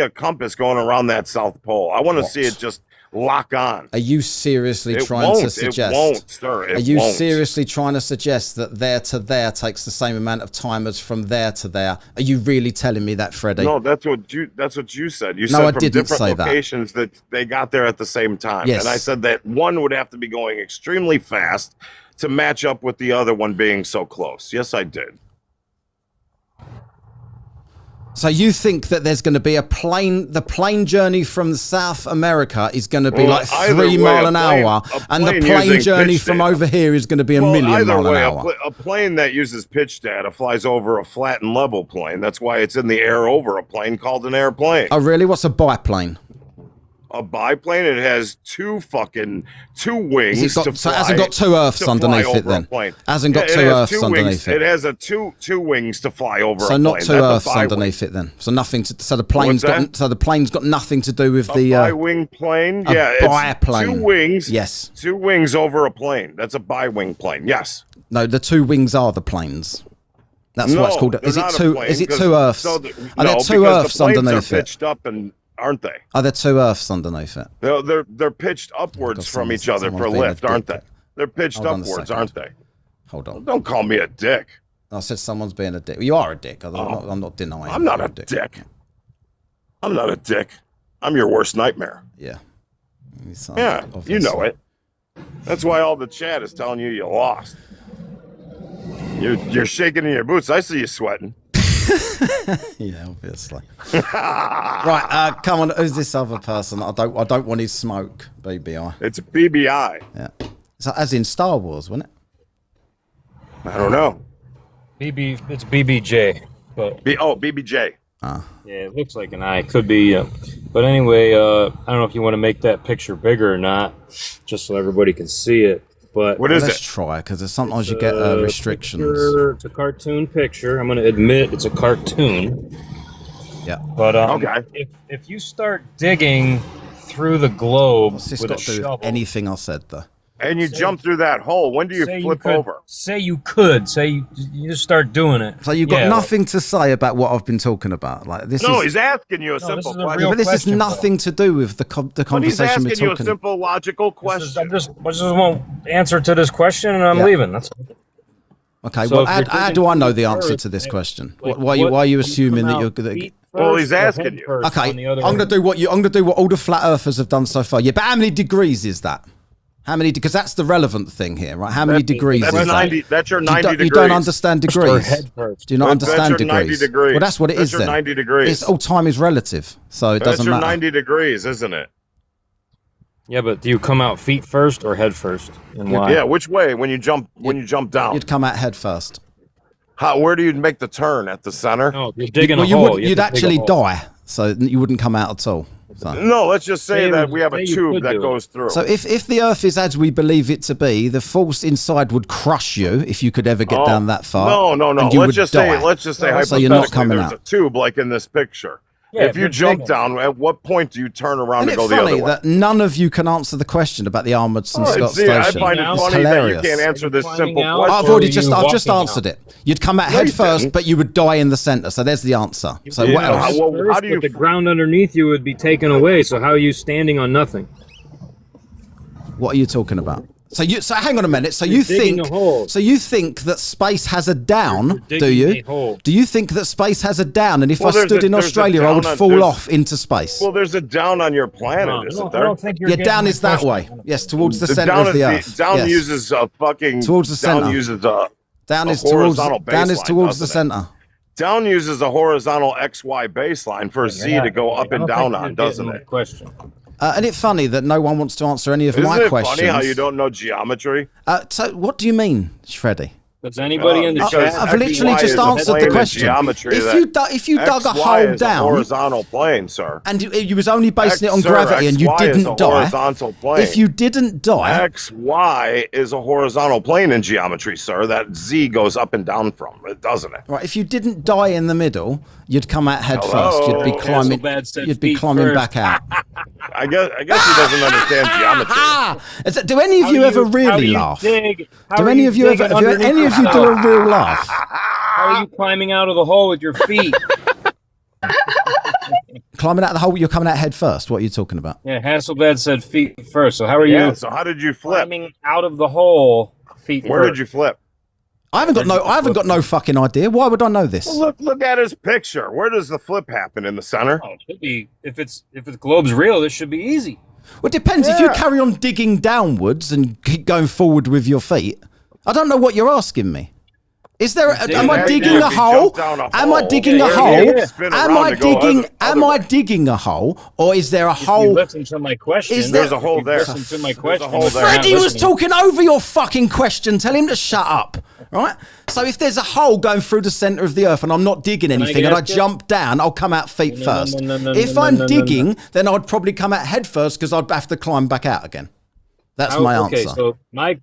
a compass going around that South Pole. I want to What? see it just lock on. are you seriously It trying won't. to suggest? It won't, sir. It Are you won't. seriously trying to suggest that there to there takes the same amount of time as from there to there? Are you really telling me that, Freddie? No, that's what you said. You No, said I from didn't different say that. locations that they got there at the same time. Yes. And I said that one would have to be going extremely fast to match up with the other one being so close. Yes, I did. So you think that there's going to be the plane journey from South America is going to be like 3 mile an hour, and the plane journey from over here is going to be a million mile an hour? A plane that uses pitch data flies over a flat and level plane. That's why it's in the air over a plane called an airplane. Oh, really? What's a biplane? A biplane, it has two wings. It hasn't got two Earths underneath it then? Hasn't got two Earths underneath it? It has two wings to fly over a plane. So not two Earths underneath it then? So nothing to, so the plane's got nothing to do with the... bi-wing plane? Yeah, biplane. It's 2 wings. Yes. 2 wings over a plane. That's a bi-wing plane, yes. No, the 2 wings are the planes. That's what it's called. Is it two Earths? Are there 2 Earths underneath it? Pitched up and aren't they? Are there 2 Earths underneath it? They're pitched upwards from each other for lift, aren't they? They're pitched upwards, aren't they? Hold on. Don't call me a dick. I said someone's being a dick. You are a dick. I'm not denying. I'm not a dick. I'm not a dick. I'm your worst nightmare. Yeah. Yeah, you know it. That's why all the chat is telling you you lost. You're shaking in your boots. I see you sweating. Yeah, obviously. Right, come on. Who's this other person? I don't want his smoke. BBI. It's BBI. Yeah. So as in Star Wars, wasn't it? I don't know. It's BBJ. But BBJ. Yeah, it looks like an eye. Could be. But anyway, I don't know if you want to make that picture bigger or not, just so everybody can see it. But let's try, because sometimes you get restrictions. It's a cartoon picture. I'm going to admit it's a cartoon. Yeah. But okay. If you start digging through the globe What's this with got a to do with shovel, anything I said though? And you jump through that hole. When do you flip over? Say you could. Say you just start doing it. So you've got nothing to say about what I've been talking about. Like this. No, he's asking you a simple question. But this has nothing to do with the conversation we're talking. He's asking you a simple, logical question. I just won't answer to this question, and I'm leaving. That's okay. So well, how do I know the answer to this question? Why are you assuming that you're good? Well, he's asking you. Okay, I'm going to do what all the flat earthers have done so far. Yeah, but how many degrees is that? How many? Because that's the relevant thing here, right? How many degrees is 90, that? That's your 90 degrees. You don't understand degrees. Do you not understand degrees? 90 degrees? Well, that's what it is then. 90 degrees. It's all time is relative, so it doesn't matter. That's your 90 degrees, isn't it? Yeah, but do you come out feet first or head first? And why? Yeah, which way? When you jump down, you'd come out head first. Where do you make the turn? At the center? No, you're digging a hole. You'd actually die, so you wouldn't come out at all. So. No, let's just say that we have a tube that goes through. So if the Earth is as we believe it to be, the force inside would crush you if you could ever get down that far. No. Let's just say hypothetically, you're not coming there's out. a tube like in this picture. Yeah, if you jump down, at what point do you turn around and go the other way? Isn't it funny that none of you can answer the question about the Amundsen Scott Station? I find it funny that you can't answer this simple question. I've just answered it. You'd come out head first, but you would die in the center. So there's the answer. So what else? How do you? The ground underneath you would be taken away. So how are you standing on nothing? What are you talking about? So hang on a minute. So you think that space has a down? Do you? Do you think that space has a down? And if I stood in Australia, I would fall off into space. Well, there's a down on your planet, isn't there? I don't think you're down is that way. Yes, towards the center of the Earth. Down uses a fucking towards the center. Down uses a horizontal baseline. Down is towards the center. Down uses a horizontal XY baseline for Z to go up and down on, doesn't it? Question. And it's funny that no one wants to answer any of my questions. Isn't it funny how you don't know geometry? So what do you mean, Shreddy? Does anybody in the chat? I've literally just answered the question. If you dug a hole down, horizontal plane, sir, and you was only basing it on gravity, and you didn't die. If you didn't die, XY is a horizontal plane in geometry, sir. That Z goes up and down from it, doesn't it? Right. If you didn't die in the middle, you'd come out head first. You'd be climbing. You'd be climbing back out. I guess he doesn't understand geometry. Do any of you ever really laugh? Do any of you ever? Do any of you do a real laugh? How are you climbing out of the hole with your feet? Climbing out the hole, you're coming out head first. What are you talking about? Yeah, Hasselblad said feet first. So how are you? Yeah, so how did you flip? Climbing out of the hole, feet Where first. did you flip? I haven't got no fucking idea. Why would I know this? Well, look at his picture. Where does the flip happen? In the center? Oh, it should be. If the globe's real, this should be easy. Well, it depends. If you carry on digging downwards and keep going forward with your feet, I don't know what you're asking me. Is there? Am I Yeah, digging yeah, a if you hole? jump down a Am I hole, digging a yeah, hole? yeah. Spin Am around I to go digging? other Am I way. digging a hole, or is there a If you hole? listen to my question, Is there- There's a hole if you there. Listen to my There's a question. hole there. Freddie was talking over your fucking question. Tell him to shut up. Right? So if there's a hole going through the center of the earth and I'm not digging I anything and I guess it? jump down, I'll come out feet No, first. no, If no, I'm no, no, digging, then I'd probably come out head first because I'd have to climb back out again. That's my answer. Okay, so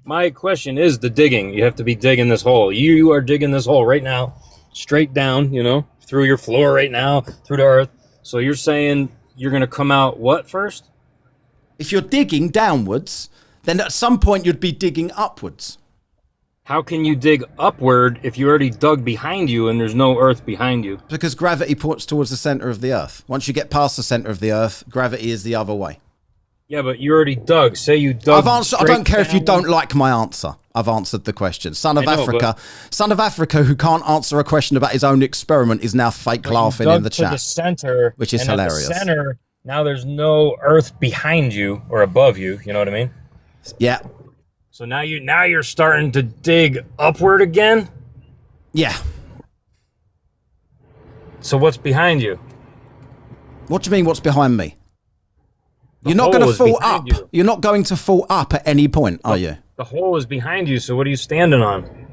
my question is the digging. You have to be digging this hole. You are digging this hole right now, straight down, through your floor right now, through the earth. So you're saying you're going to come out what first? If you're digging downwards, then at some point you'd be digging upwards. How can you dig upward if you already dug behind you and there's no earth behind you? Because gravity points towards the center of the earth. Once you get past the center of the earth, gravity is the other way. Yeah, but you already dug. Say you dug. I've answered. I don't care if you don't like my answer. I've answered the question. Son of I know, Africa, son of Africa, who can't answer a question about his own experiment, is now fake laughing in the to the chat, center, which is and hilarious. At the center, now there's no earth behind you or above you. You know what I mean? Yeah, So now you're starting to dig upward again. yeah. So what's behind you? What do you mean? What's behind me? You're not hole going to is fall behind up. you. You're not going to fall up at any point, are you? The hole is behind you. So what are you standing on?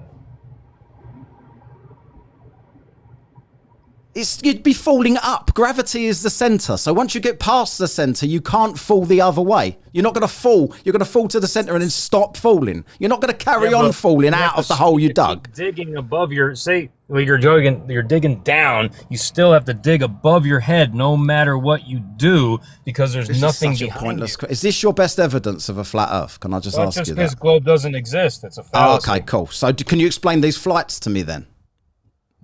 You'd be falling up. Gravity is the center. So once you get past the center, you can't fall the other way. You're not going to fall. You're going to fall to the center and then stop falling. You're not going to carry on falling out of the hole you dug. Digging above your you're digging down. You still have to dig above your head, no matter what you do, because there's This nothing is such a behind pointless. you. Is this your best evidence of a flat Earth? Can I just Well, ask just you because that? globe doesn't exist, it's a Oh, fallacy. okay, cool. So can you explain these flights to me then?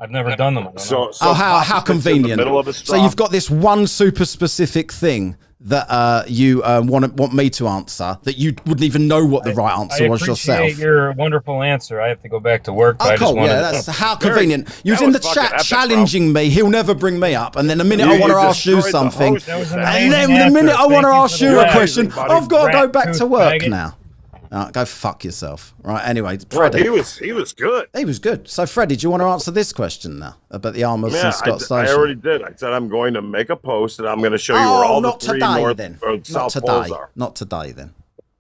I've never done them. I don't know. So How opposites convenient. In the middle of a So straw. you've got this one super specific thing that you want me to answer that you wouldn't even know what the right answer was yourself. I appreciate your wonderful answer. I have to go back to work. But Oh, I just cool. wanted Yeah, that's how convenient. You was that in the was fucking chat epic, challenging me. He'll never bring me up. And then the minute You- I want to you ask you destroyed the something, host. That was an and then amazing the minute answer. I want to Thank you ask for you the a lag, question, everybody. I've got to go back Rat to work faggot. now. Go fuck yourself. Right, anyway, Well, Freddie. he was good. He was good. So, Freddie, do you want to answer this question now about the armors Yeah, and Scott I Station? already did. I said I'm going to make a post and I'm going to show you where Oh, all the not three today north then. or Not south today. poles are. Not today then.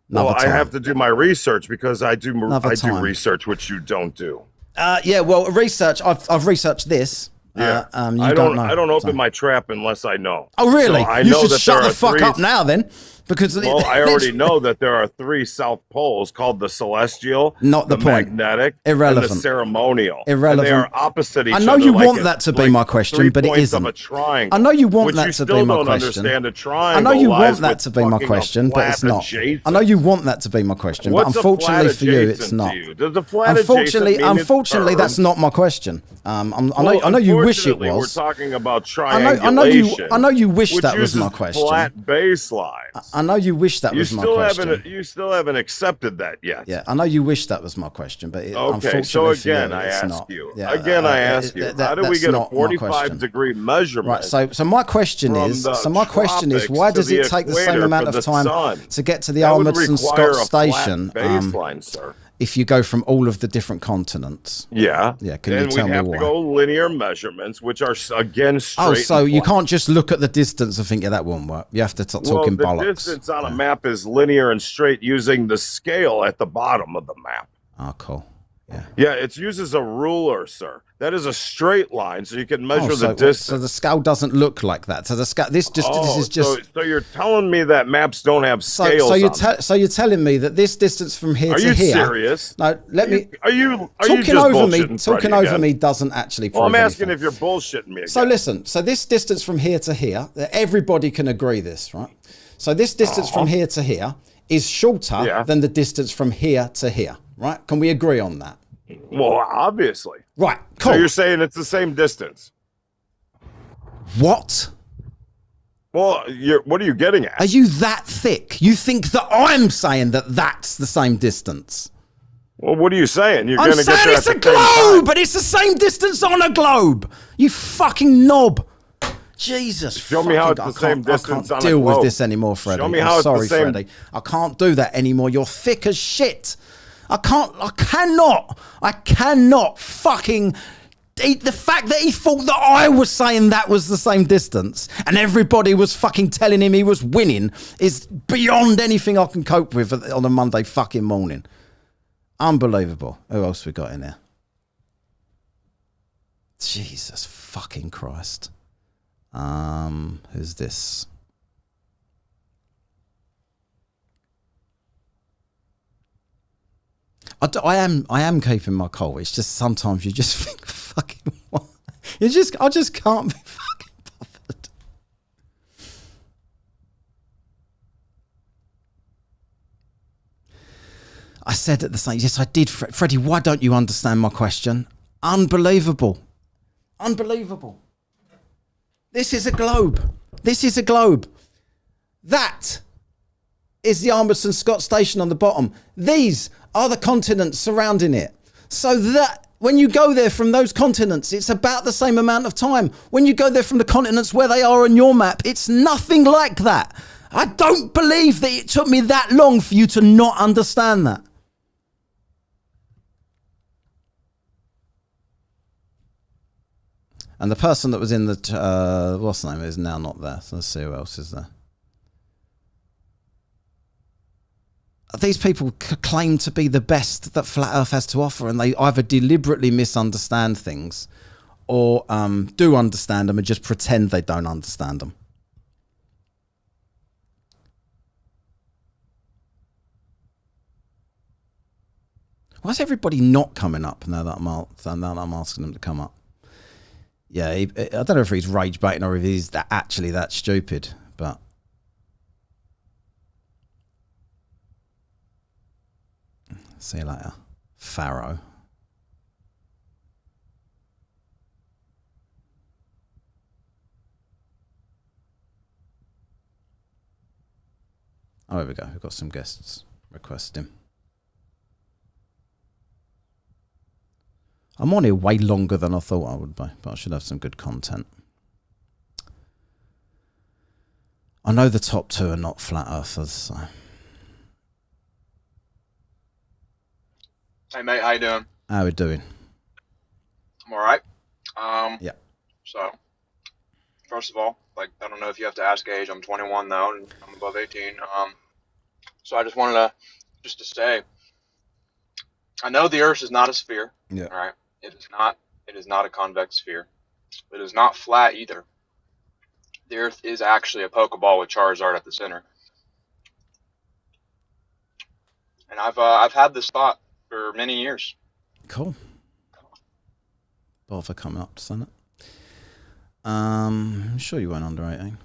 Well, Another I time. have to do my research because I do Another time. research, which you don't do. Yeah, well, research. I've researched this. Yeah, You I don't don't. know. I don't open so. my trap unless I know. Oh, really? So I You know should that shut there the are fuck three- up now then, because Well, I already know that there are three south poles called the celestial, Not the point. magnetic, Irrelevant. and the ceremonial. Irrelevant. And they are opposite each I other. know you like want a- that to be like my question, 3 but it points isn't. Of a triangle, I know you want which that you to be still my don't question. Understand a I triangle. know you lies want that with to be my fucking a question, but it's flat not. adjacent. I know you want that to be my question, What's but unfortunately a flat for you, it's adjacent not. to you? Does a flat adjacent Unfortunately, mean that's it's not my question. I know Well, you wish it unfortunately, was. We're talking about I know triangulation. I know you wish which that was my uses question. Flat baselines. I know you wish that was my question. You still haven't accepted that yet. Yeah, I know you wish that was my question, but Okay, unfortunately so for again, you, I it's ask not. you. Yeah, Again, I ask you. How do we that's get a not my question. 45-degree measurement? Right. So my question from is. the So my question is, tropics why to does the it take the same equator amount for of the time sun? to get to the That would Almondson require Scott a flat Station? baseline, sir. If you go from all of the different continents. Yeah. Yeah. Can then you tell we'd me have why? to go linear measurements, which are again straight. Oh, so and you flat. can't just look at the distance and think, yeah, that won't work. You have to start talking the bollocks. distance on a map is linear and straight using the scale at the bottom of the map. Oh, cool. Yeah, it uses a ruler, sir. That is a straight line, so you can measure Oh, the distance. So the scale doesn't look like that. So the scale. This is just. So you're telling me that maps don't have So, scales? so you're on them. so you're telling me that this distance from here Are to you here. serious? No, let me. Are you Talking just over me. bullshitting Talking Freddie over again? me doesn't actually prove Well, I'm asking anything. if you're bullshitting me again. So listen. So this distance from here to here, everybody can agree this, right? So this distance from here to here is shorter than the distance from here to here, right? Can we agree on that? Well, obviously. Right. Cool. So you're saying it's the same distance? What? Well, what are you getting at? Are you that thick? You think that I'm saying that that's the same distance? Well, what are you saying? You're I'm going to get saying there it's at a the same time. globe, but it's the same distance on a globe. You fucking knob. Jesus. Show me how it's fucking- the same I distance can't on a deal with globe. this anymore, Freddie. Show me I'm how it's the sorry, same- Freddie. I can't do that anymore. You're thick as shit. I cannot fucking the fact that he thought that I was saying that was the same distance and everybody was fucking telling him he was winning is beyond anything I can cope with on a Monday fucking morning. Unbelievable. Who else we got in there? Jesus fucking Christ. Who's this? I am keeping my cool. It's just sometimes you just think, fucking what? I just can't be fucking bothered. I said at the same, yes, I did. Freddie, why don't you understand my question? Unbelievable. Unbelievable. This is a globe. This is a globe. That is the Armstrong Scott station on the bottom. These are the continents surrounding it. So that when you go there from those continents, it's about the same amount of time. When you go there from the continents where they are on your map, it's nothing like that. I don't believe that it took me that long for you to not understand that. And the person that was in the, what's the name, is now not there. So let's see who else is there. These people claim to be the best that Flat Earth has to offer, and they either deliberately misunderstand things or do understand them and just pretend they don't understand them. Why is everybody not coming up now that I'm asking them to come up? Yeah, I don't know if he's rage baiting or if he's actually that stupid, but... See you later. Pharaoh. Oh, here we go. We've got some guests requesting. I'm on here way longer than I thought I would be, but I should have some good content. I know the top two are not flat earthers, so... Hey mate, how you doing? How we doing? I'm alright. Yeah. So, first of all, like, I don't know if you have to ask age. I'm 21 though, and I'm above 18. So I just wanted to say, I know the Earth is not a sphere. Yeah. All right. It is not. It is not a convex sphere. It is not flat either. The Earth is actually a Pokeball with Charizard at the center. And I've had this thought for many years. Cool. Bother coming up to Senate. I'm sure you weren't under 18.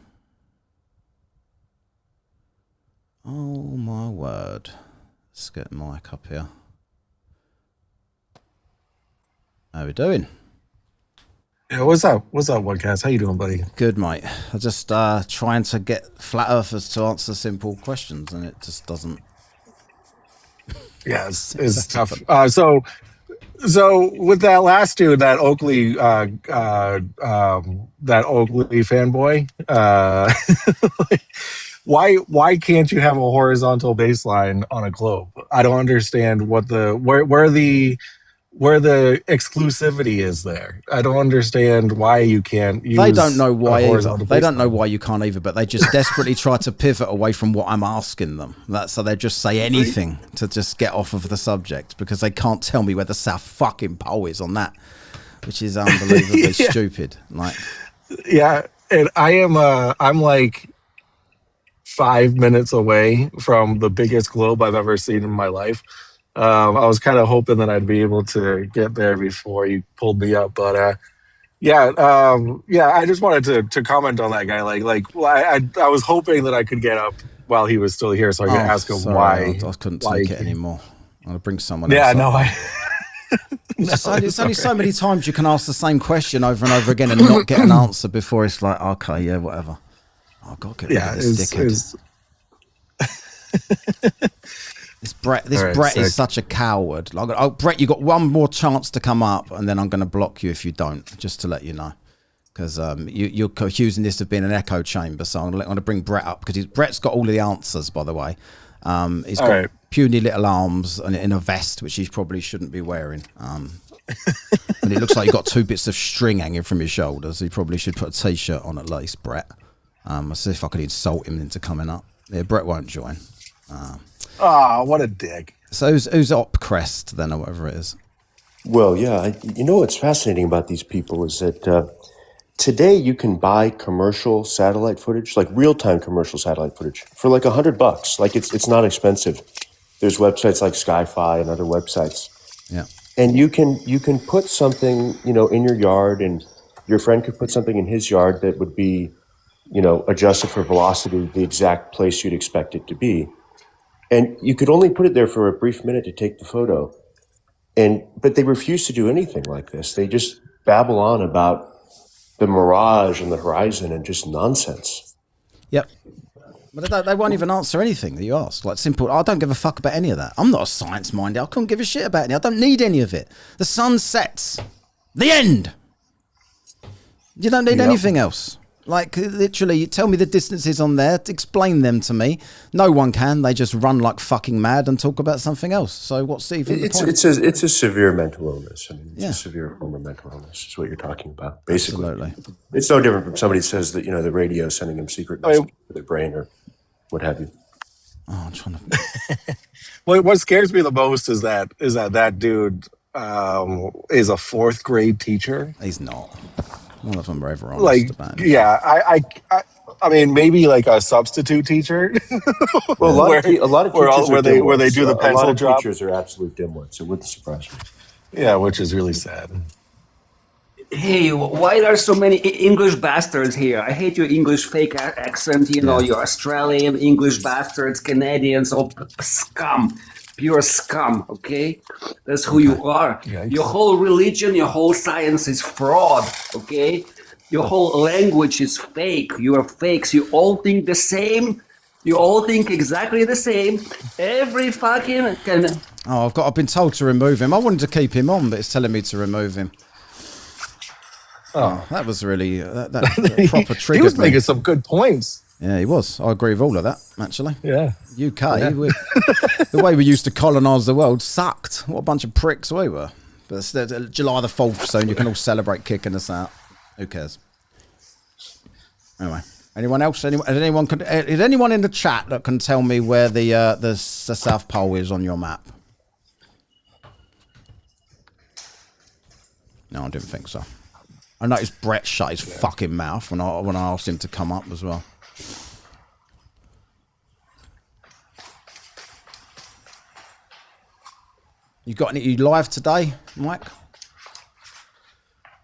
Oh my word. Let's get Mike up here. How we doing? Yeah, what's up? What's up, Wildcats? How you doing, buddy? Good, mate. I just trying to get flat earthers to answer simple questions, and it just doesn't. Yeah, it's tough. So with that last dude, that Oakley fanboy, why can't you have a horizontal baseline on a globe? I don't understand where the exclusivity is there. I don't understand why you can't use. They don't know why either. horizontal They don't baseline. know why you can't either, but they just desperately try to pivot away from what I'm asking them. So they just say anything to just get off of the subject because they can't tell me where the South fucking Pole is on that, which is unbelievably stupid. Like, yeah, and I'm like 5 minutes away from the biggest globe I've ever seen in my life. I was kind of hoping that I'd be able to get there before you pulled me up, but I just wanted to comment on that guy. I was hoping that I could get up while he was still here, so I could ask him why. I couldn't take it anymore. I'm gonna bring someone Yeah, else. no, It's only so many times you can ask the same question over and over again and not get an answer before it's like, okay, yeah, whatever. I've got to get rid of this dickhead. This Brett is such a coward. Like, oh, Brett, you got one more chance to come up, and then I'm going to block you if you don't. Just to let you know, because you're accusing this of being an echo chamber. So I'm going to bring Brett up because Brett's got all of the answers. By the way, puny little arms and in a vest, which he probably shouldn't be wearing. And it looks like you've got 2 bits of string hanging from your shoulders. He probably should put a t-shirt on at least, Brett. I'll see if I can insult him into coming up. Yeah, Brett won't join. What a dick. So who's Opcrest then, or whatever it is? Well, yeah. You know what's fascinating about these people is that today you can buy commercial satellite footage, like real-time commercial satellite footage, for like $100. Like it's not expensive. There's websites like Sky-Fi and other websites. Yeah. And you can put something, you know, in your yard, and your friend could put something in his yard that would be, you know, adjusted for velocity, the exact place you'd expect it to be. And you could only put it there for a brief minute to take the photo. But they refuse to do anything like this. They just babble on about the mirage and the horizon and just nonsense. Yep. But they won't even answer anything that you ask. Like simple, I don't give a fuck about any of that. I'm not a science minded. I couldn't give a shit about any. I don't need any of it. The sun sets. The end. You don't need anything else. Like literally, you tell me the distances on there, explain them to me. No one can. They just run like fucking mad and talk about something else. So what's even the point? It's a severe mental illness. I mean, it's a severe form of mental illness is what you're talking about, basically. Absolutely. It's no different from somebody says that, you know, the radio is sending them secret messages to their brain or what have you. Oh, I'm trying to... What scares me the most is that dude is a 4th grade teacher. He's not. None of them are ever honest Like, about it. yeah, I mean, maybe like a substitute teacher. Well, a lot of teachers where they do the pencil a lot of drop. teachers are absolute dimwits. It wouldn't surprise me. Yeah, which is really sad. Hey, why are so many English bastards here? I hate your English fake accent, you know, your Australian English bastards, Canadians, all scum. Pure scum, okay? That's who you are. Yikes. Your whole religion, your whole science is fraud, okay? Your whole language is fake. You are fakes. You all think the same. You all think exactly the same. Every fucking can... Oh, I've been told to remove him. I wanted to keep him on, but it's telling me to remove him. Oh, that was really that proper triggered. He was me. making some good points. Yeah, he was. I agree with all of that, actually. Yeah. UK, Yeah. The way we used to colonise the world sucked. What a bunch of pricks we were. But it's July the 4th soon. You can all celebrate kicking us out. Who cares? Anyway, anyone else? Is anyone in the chat that can tell me where the South Pole is on your map? No, I didn't think so. I noticed Brett shut his fucking mouth when I asked him to come up as well. You got any live today, Mike?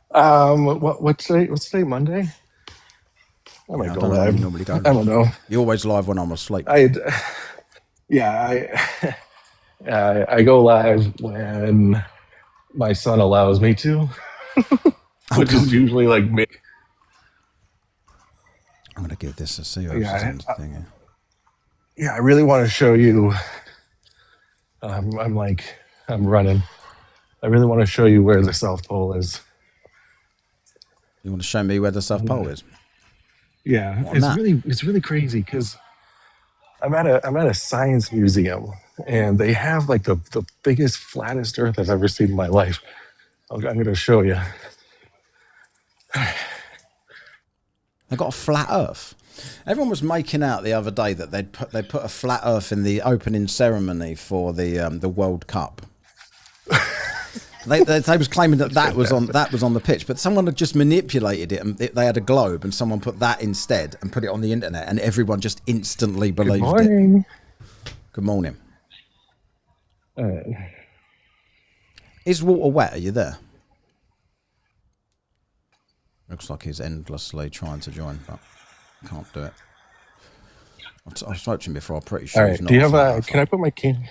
What's today? Monday? I might go live. You normally go. I don't know. You're always live when I'm asleep. I go live when my son allows me to, which is usually like me. I'm gonna give this a see. Yeah, I really want to show you. I'm running. I really want to show you where the South Pole is. You want to show me where the South Pole is? Yeah, Well, Matt. it's really crazy because I'm at a science museum and they have like the biggest, flattest Earth I've ever seen in my life. I'm going to show you. They got a flat Earth. Everyone was making out the other day that they put a flat Earth in the opening ceremony for the World Cup. They was claiming that was on the pitch, but someone had just manipulated it, and they had a globe, and someone put that instead and put it on the internet, and everyone just instantly believed Good morning. it. Good morning. All right. Is Walter wet? Are you there? Looks like he's endlessly trying to join, but can't do it. I've spoken to him before. I'm pretty sure. All right. He's not Do you have flat a? Earth. Can I put my camera?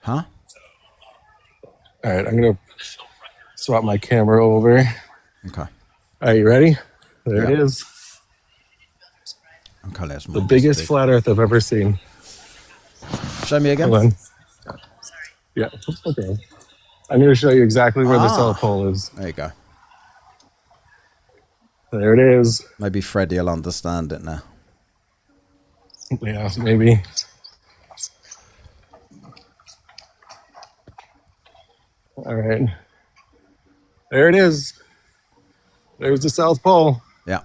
Huh? All right. I'm gonna swap my camera over. Okay. Are you ready? There it is. Okay, let's The biggest flat Earth I've ever seen. Show me again. Hold on. Yeah. Okay. I'm going to show you exactly where the South Pole is. There you go. There it is. Maybe Freddie will understand it now. Yeah, maybe. All right. There it is. There's the South Pole. Yeah.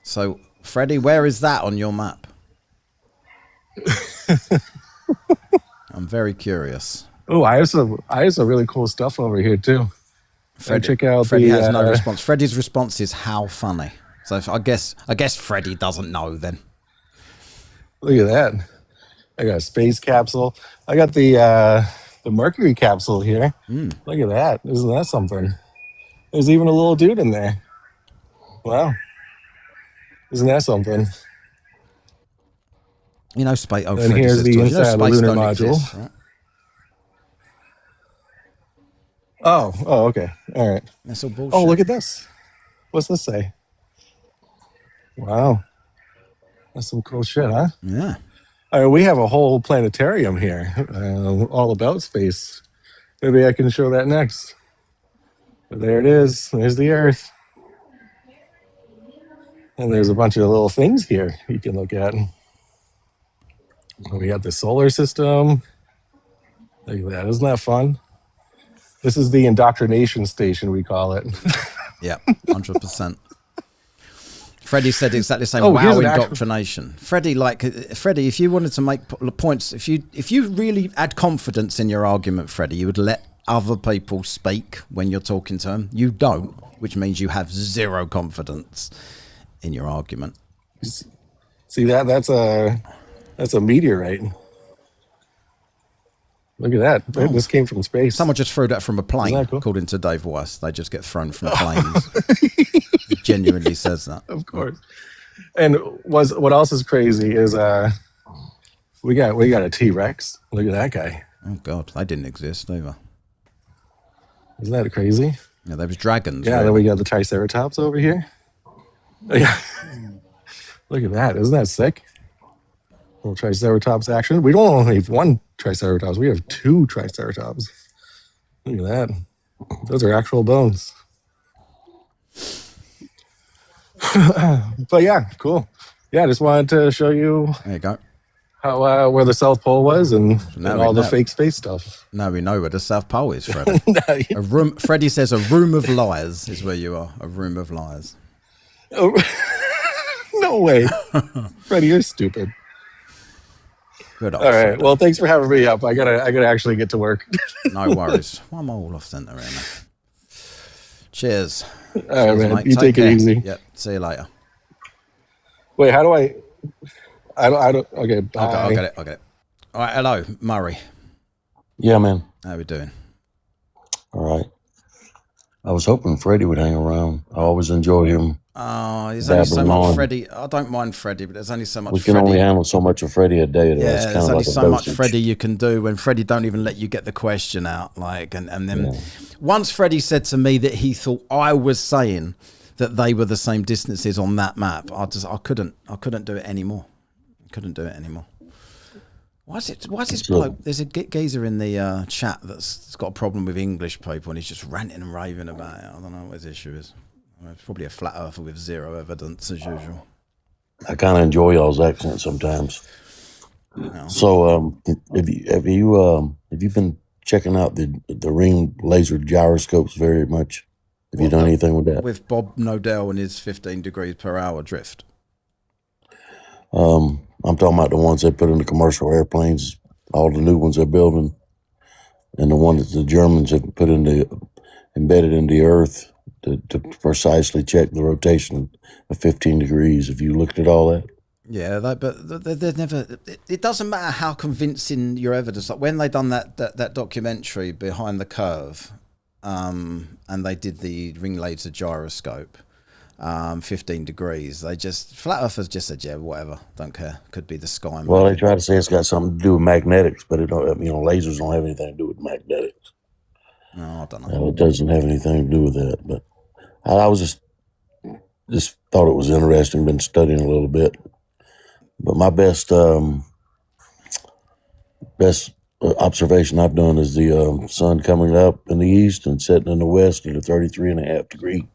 So, Freddie, where is that on your map? I'm very curious. Oh, I have some really cool stuff over here too. Freddie, check out Freddie the, has no response. Freddie's response is how funny. So I guess Freddie doesn't know then. Look at that. I got a space capsule. I got the Mercury capsule here. Look at that. Isn't that something? There's even a little dude in there. Wow. Isn't that something? You know, space. Oh, and here's the inside of the lunar module. Exist, right? Oh, okay. All right. That's all bullshit. Oh, look at this. What's this say? Wow. That's some cool shit, huh? Yeah. We have a whole planetarium here, all about space. Maybe I can show that next. But there it is. There's the Earth. And there's a bunch of little things here you can look at. We got the solar system. Look at that. Isn't that fun? This is the indoctrination station, we call it. Yeah, 100%. Freddie said exactly the same. Oh, wow, here's an indoctrination. Freddie, if you wanted to make points, if you really had confidence in your argument, Freddie, you would let other people speak when you're talking to them. You don't, which means you have zero confidence in your argument. See that? That's a meteorite. Look at that. Oh. This came from space. Someone just threw that from a plane, Cool? according to Dave Weiss. They just get thrown from planes. He genuinely says that. Of course. And what else is crazy is we got a T-Rex. Look at that guy. Oh God, they didn't exist either. Isn't that crazy? Yeah, there was dragons. Yeah, really. then we got the Triceratops over here. Yeah. Look at that. Isn't that sick? Little Triceratops action. We don't only have one Triceratops. We have two Triceratops. Look at that. Those are actual bones. But yeah, cool. Yeah, I just wanted to show you. There you go. How where the South Pole was and all the know. fake space stuff. Now we know where the South Pole is, Freddie. A room. Freddie says a room of liars is where you are. A room of liars. Oh, no way, Freddie, you're stupid. Good. All right. Well, thanks for having me up. I gotta actually get to work. No worries. Why am I all off center right now? Cheers. All right, man. Mate. You take care. it easy. Yep. See you later. Wait, how do I don't. Okay. Bye. I'll get it. All right. Hello, Murray. Yeah, man. How we doing? All right. I was hoping Freddie would hang around. I always enjoy him. Oh, there's only so babbling much on. Freddie. I don't mind Freddie, but there's only so much. We can Freddie. only handle so much of Freddie a day. Though. Yeah, It's kind there's of only like a so much dosage. Freddie you can do when Freddie don't even let you get the question out. Like, and then once Freddie said to me that he thought I was saying that they were the same distances on that map, I couldn't do it anymore. Couldn't do it anymore. Why is this bloke? There's a geezer in the chat that's got a problem with English people, and he's just ranting and raving about it. I don't know what his issue is. It's probably a flat earther with zero evidence as usual. I kind of enjoy y'all's accent sometimes. So, have you been checking out the ring laser gyroscopes very much? Have you done anything with that? With Bob Nodell and his 15 degrees per hour drift. I'm talking about the ones they put in the commercial airplanes, all the new ones they're building, and the one that the Germans have put embedded in the earth to precisely check the rotation of 15 degrees. Have you looked at all that? Yeah, but there's never. It doesn't matter how convincing your evidence. Like when they done that documentary Behind the Curve, and they did the ring laser gyroscope, 15 degrees. They just flat earthers just said, yeah, whatever, don't care. Could be the sky. Well, they try to say it's got something to do with magnetics, but it don't. Lasers don't have anything to do with magnetics. No, I don't know. And it doesn't have anything to do with that. But I was just thought it was interesting. Been studying a little bit. But my best observation I've done is the sun coming up in the east and setting in the west at a 33.5 degree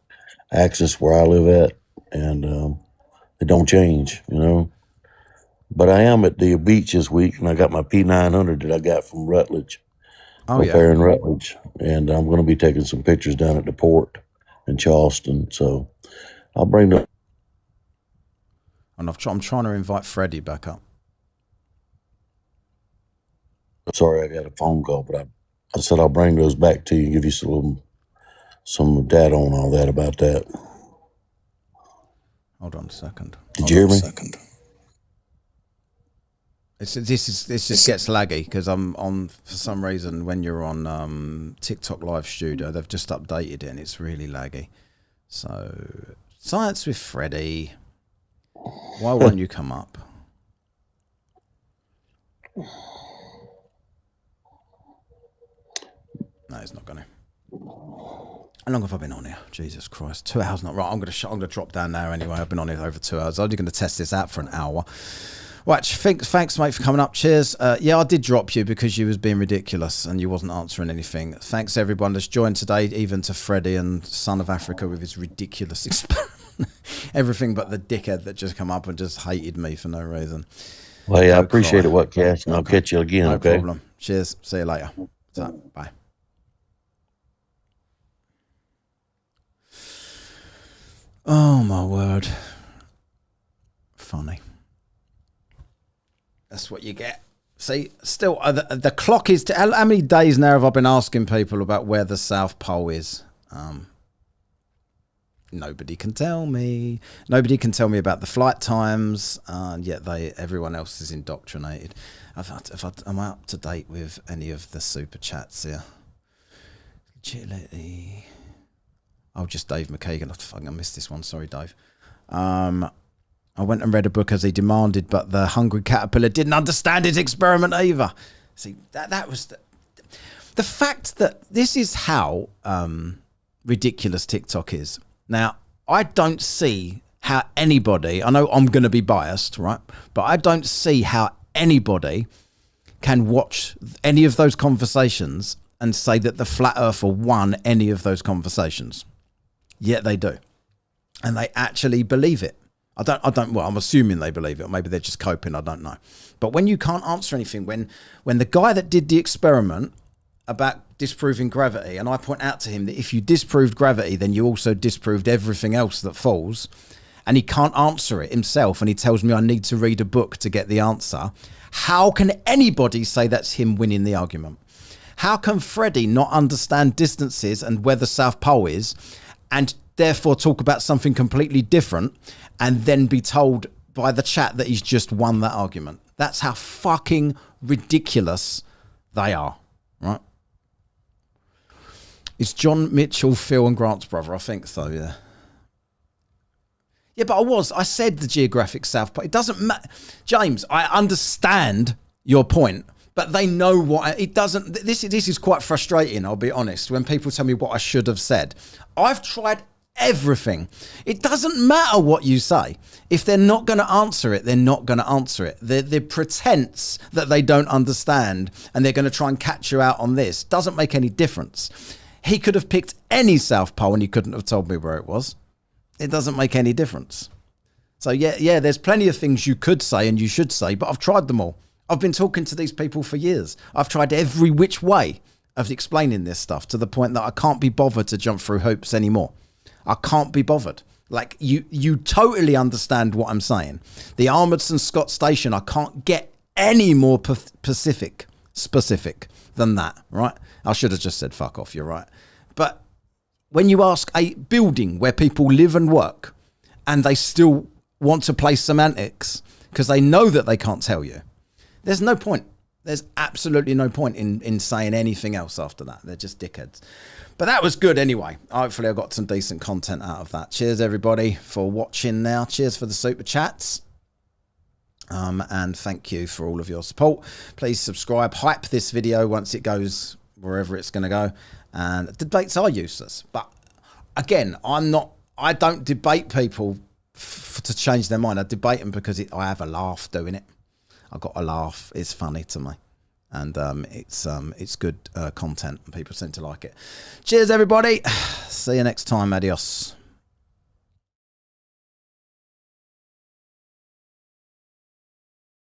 axis where I live at, and it don't change, But I am at the beach this week, and I got my P900 that I got from Rutledge, Oh, up yeah. there in Rutledge, and I'm going to be taking some pictures down at the port in Charleston. So I'll bring the. And I'm trying to invite Freddie back up. Sorry, I got a phone call, but I said I'll bring those back to you and give you some data on all that about that. Hold on a second. Did you hear me? This just gets laggy because I'm on, for some reason, when you're on TikTok Live Studio, they've just updated it and it's really laggy. So, Science with Freddie. Why won't you come up? No, he's not going to. How long have I been on here? Jesus Christ, 2 hours not right. I'm gonna drop down now anyway. I've been on here over 2 hours. I'm only going to test this out for an hour. Right, thanks mate for coming up. Cheers. Yeah, I did drop you because you was being ridiculous and you wasn't answering anything. Thanks everyone that's joined today, even to Freddie and Son of Africa with his ridiculous experiment. Everything but the dickhead that just come up and just hated me for no reason. Well, yeah, I appreciate it, what, Cash, and I'll catch you again, No okay? problem. Cheers. See you later. So, bye. Oh my word. Funny. That's what you get. See, still, the clock is... how many days now have I been asking people about where the South Pole is? Nobody can tell me. Nobody can tell me about the flight times, and yet everyone else is indoctrinated. Am I up to date with any of the super chats here? Agility. Oh, just Dave McKagan. I missed this one. Sorry, Dave. I went and read a book as he demanded, but the hungry caterpillar didn't understand his experiment either. See, that was the fact that this is how ridiculous TikTok is. Now, I don't see how anybody, I know I'm going to be biased, right? But I don't see how anybody can watch any of those conversations and say that the flat earther won any of those conversations. Yet they do. And they actually believe it. Well, I'm assuming they believe it, or maybe they're just coping, I don't know. But when you can't answer anything, when the guy that did the experiment about disproving gravity, and I point out to him that if you disproved gravity, then you also disproved everything else that falls, and he can't answer it himself, and he tells me I need to read a book to get the answer, how can anybody say that's him winning the argument? How can Freddie not understand distances and where the South Pole is, and therefore talk about something completely different, and then be told by the chat that he's just won that argument? That's how fucking ridiculous they are, right? It's John Mitchell, Phil and Grant's brother. I think so, yeah. Yeah, but I said the geographic South Pole. It doesn't matter. James, I understand your point, but they know what it doesn't. This is quite frustrating, I'll be honest, when people tell me what I should have said. I've tried everything. It doesn't matter what you say. If they're not going to answer it, they're not going to answer it. The pretense that they don't understand and they're going to try and catch you out on this doesn't make any difference. He could have picked any South Pole and he couldn't have told me where it was. It doesn't make any difference. So yeah, there's plenty of things you could say and you should say, but I've tried them all. I've been talking to these people for years. I've tried every which way of explaining this stuff to the point that I can't be bothered to jump through hoops anymore. I can't be bothered. Like, you totally understand what I'm saying. The Armidson Scott Station, I can't get any more specific than that, right? I should have just said fuck off, you're right. But when you ask a building where people live and work and they still want to play semantics because they know that they can't tell you, there's no point. There's absolutely no point in saying anything else after that. They're just dickheads. But that was good anyway. Hopefully I got some decent content out of that. Cheers everybody for watching now. Cheers for the super chats. And thank you for all of your support. Please subscribe. Hype this video once it goes wherever it's going to go. And debates are useless. But again, I don't debate people to change their mind. I debate them because I have a laugh doing it. I got a laugh. It's funny to me. And it's good content and people seem to like it. Cheers, everybody. See you next time. Adios.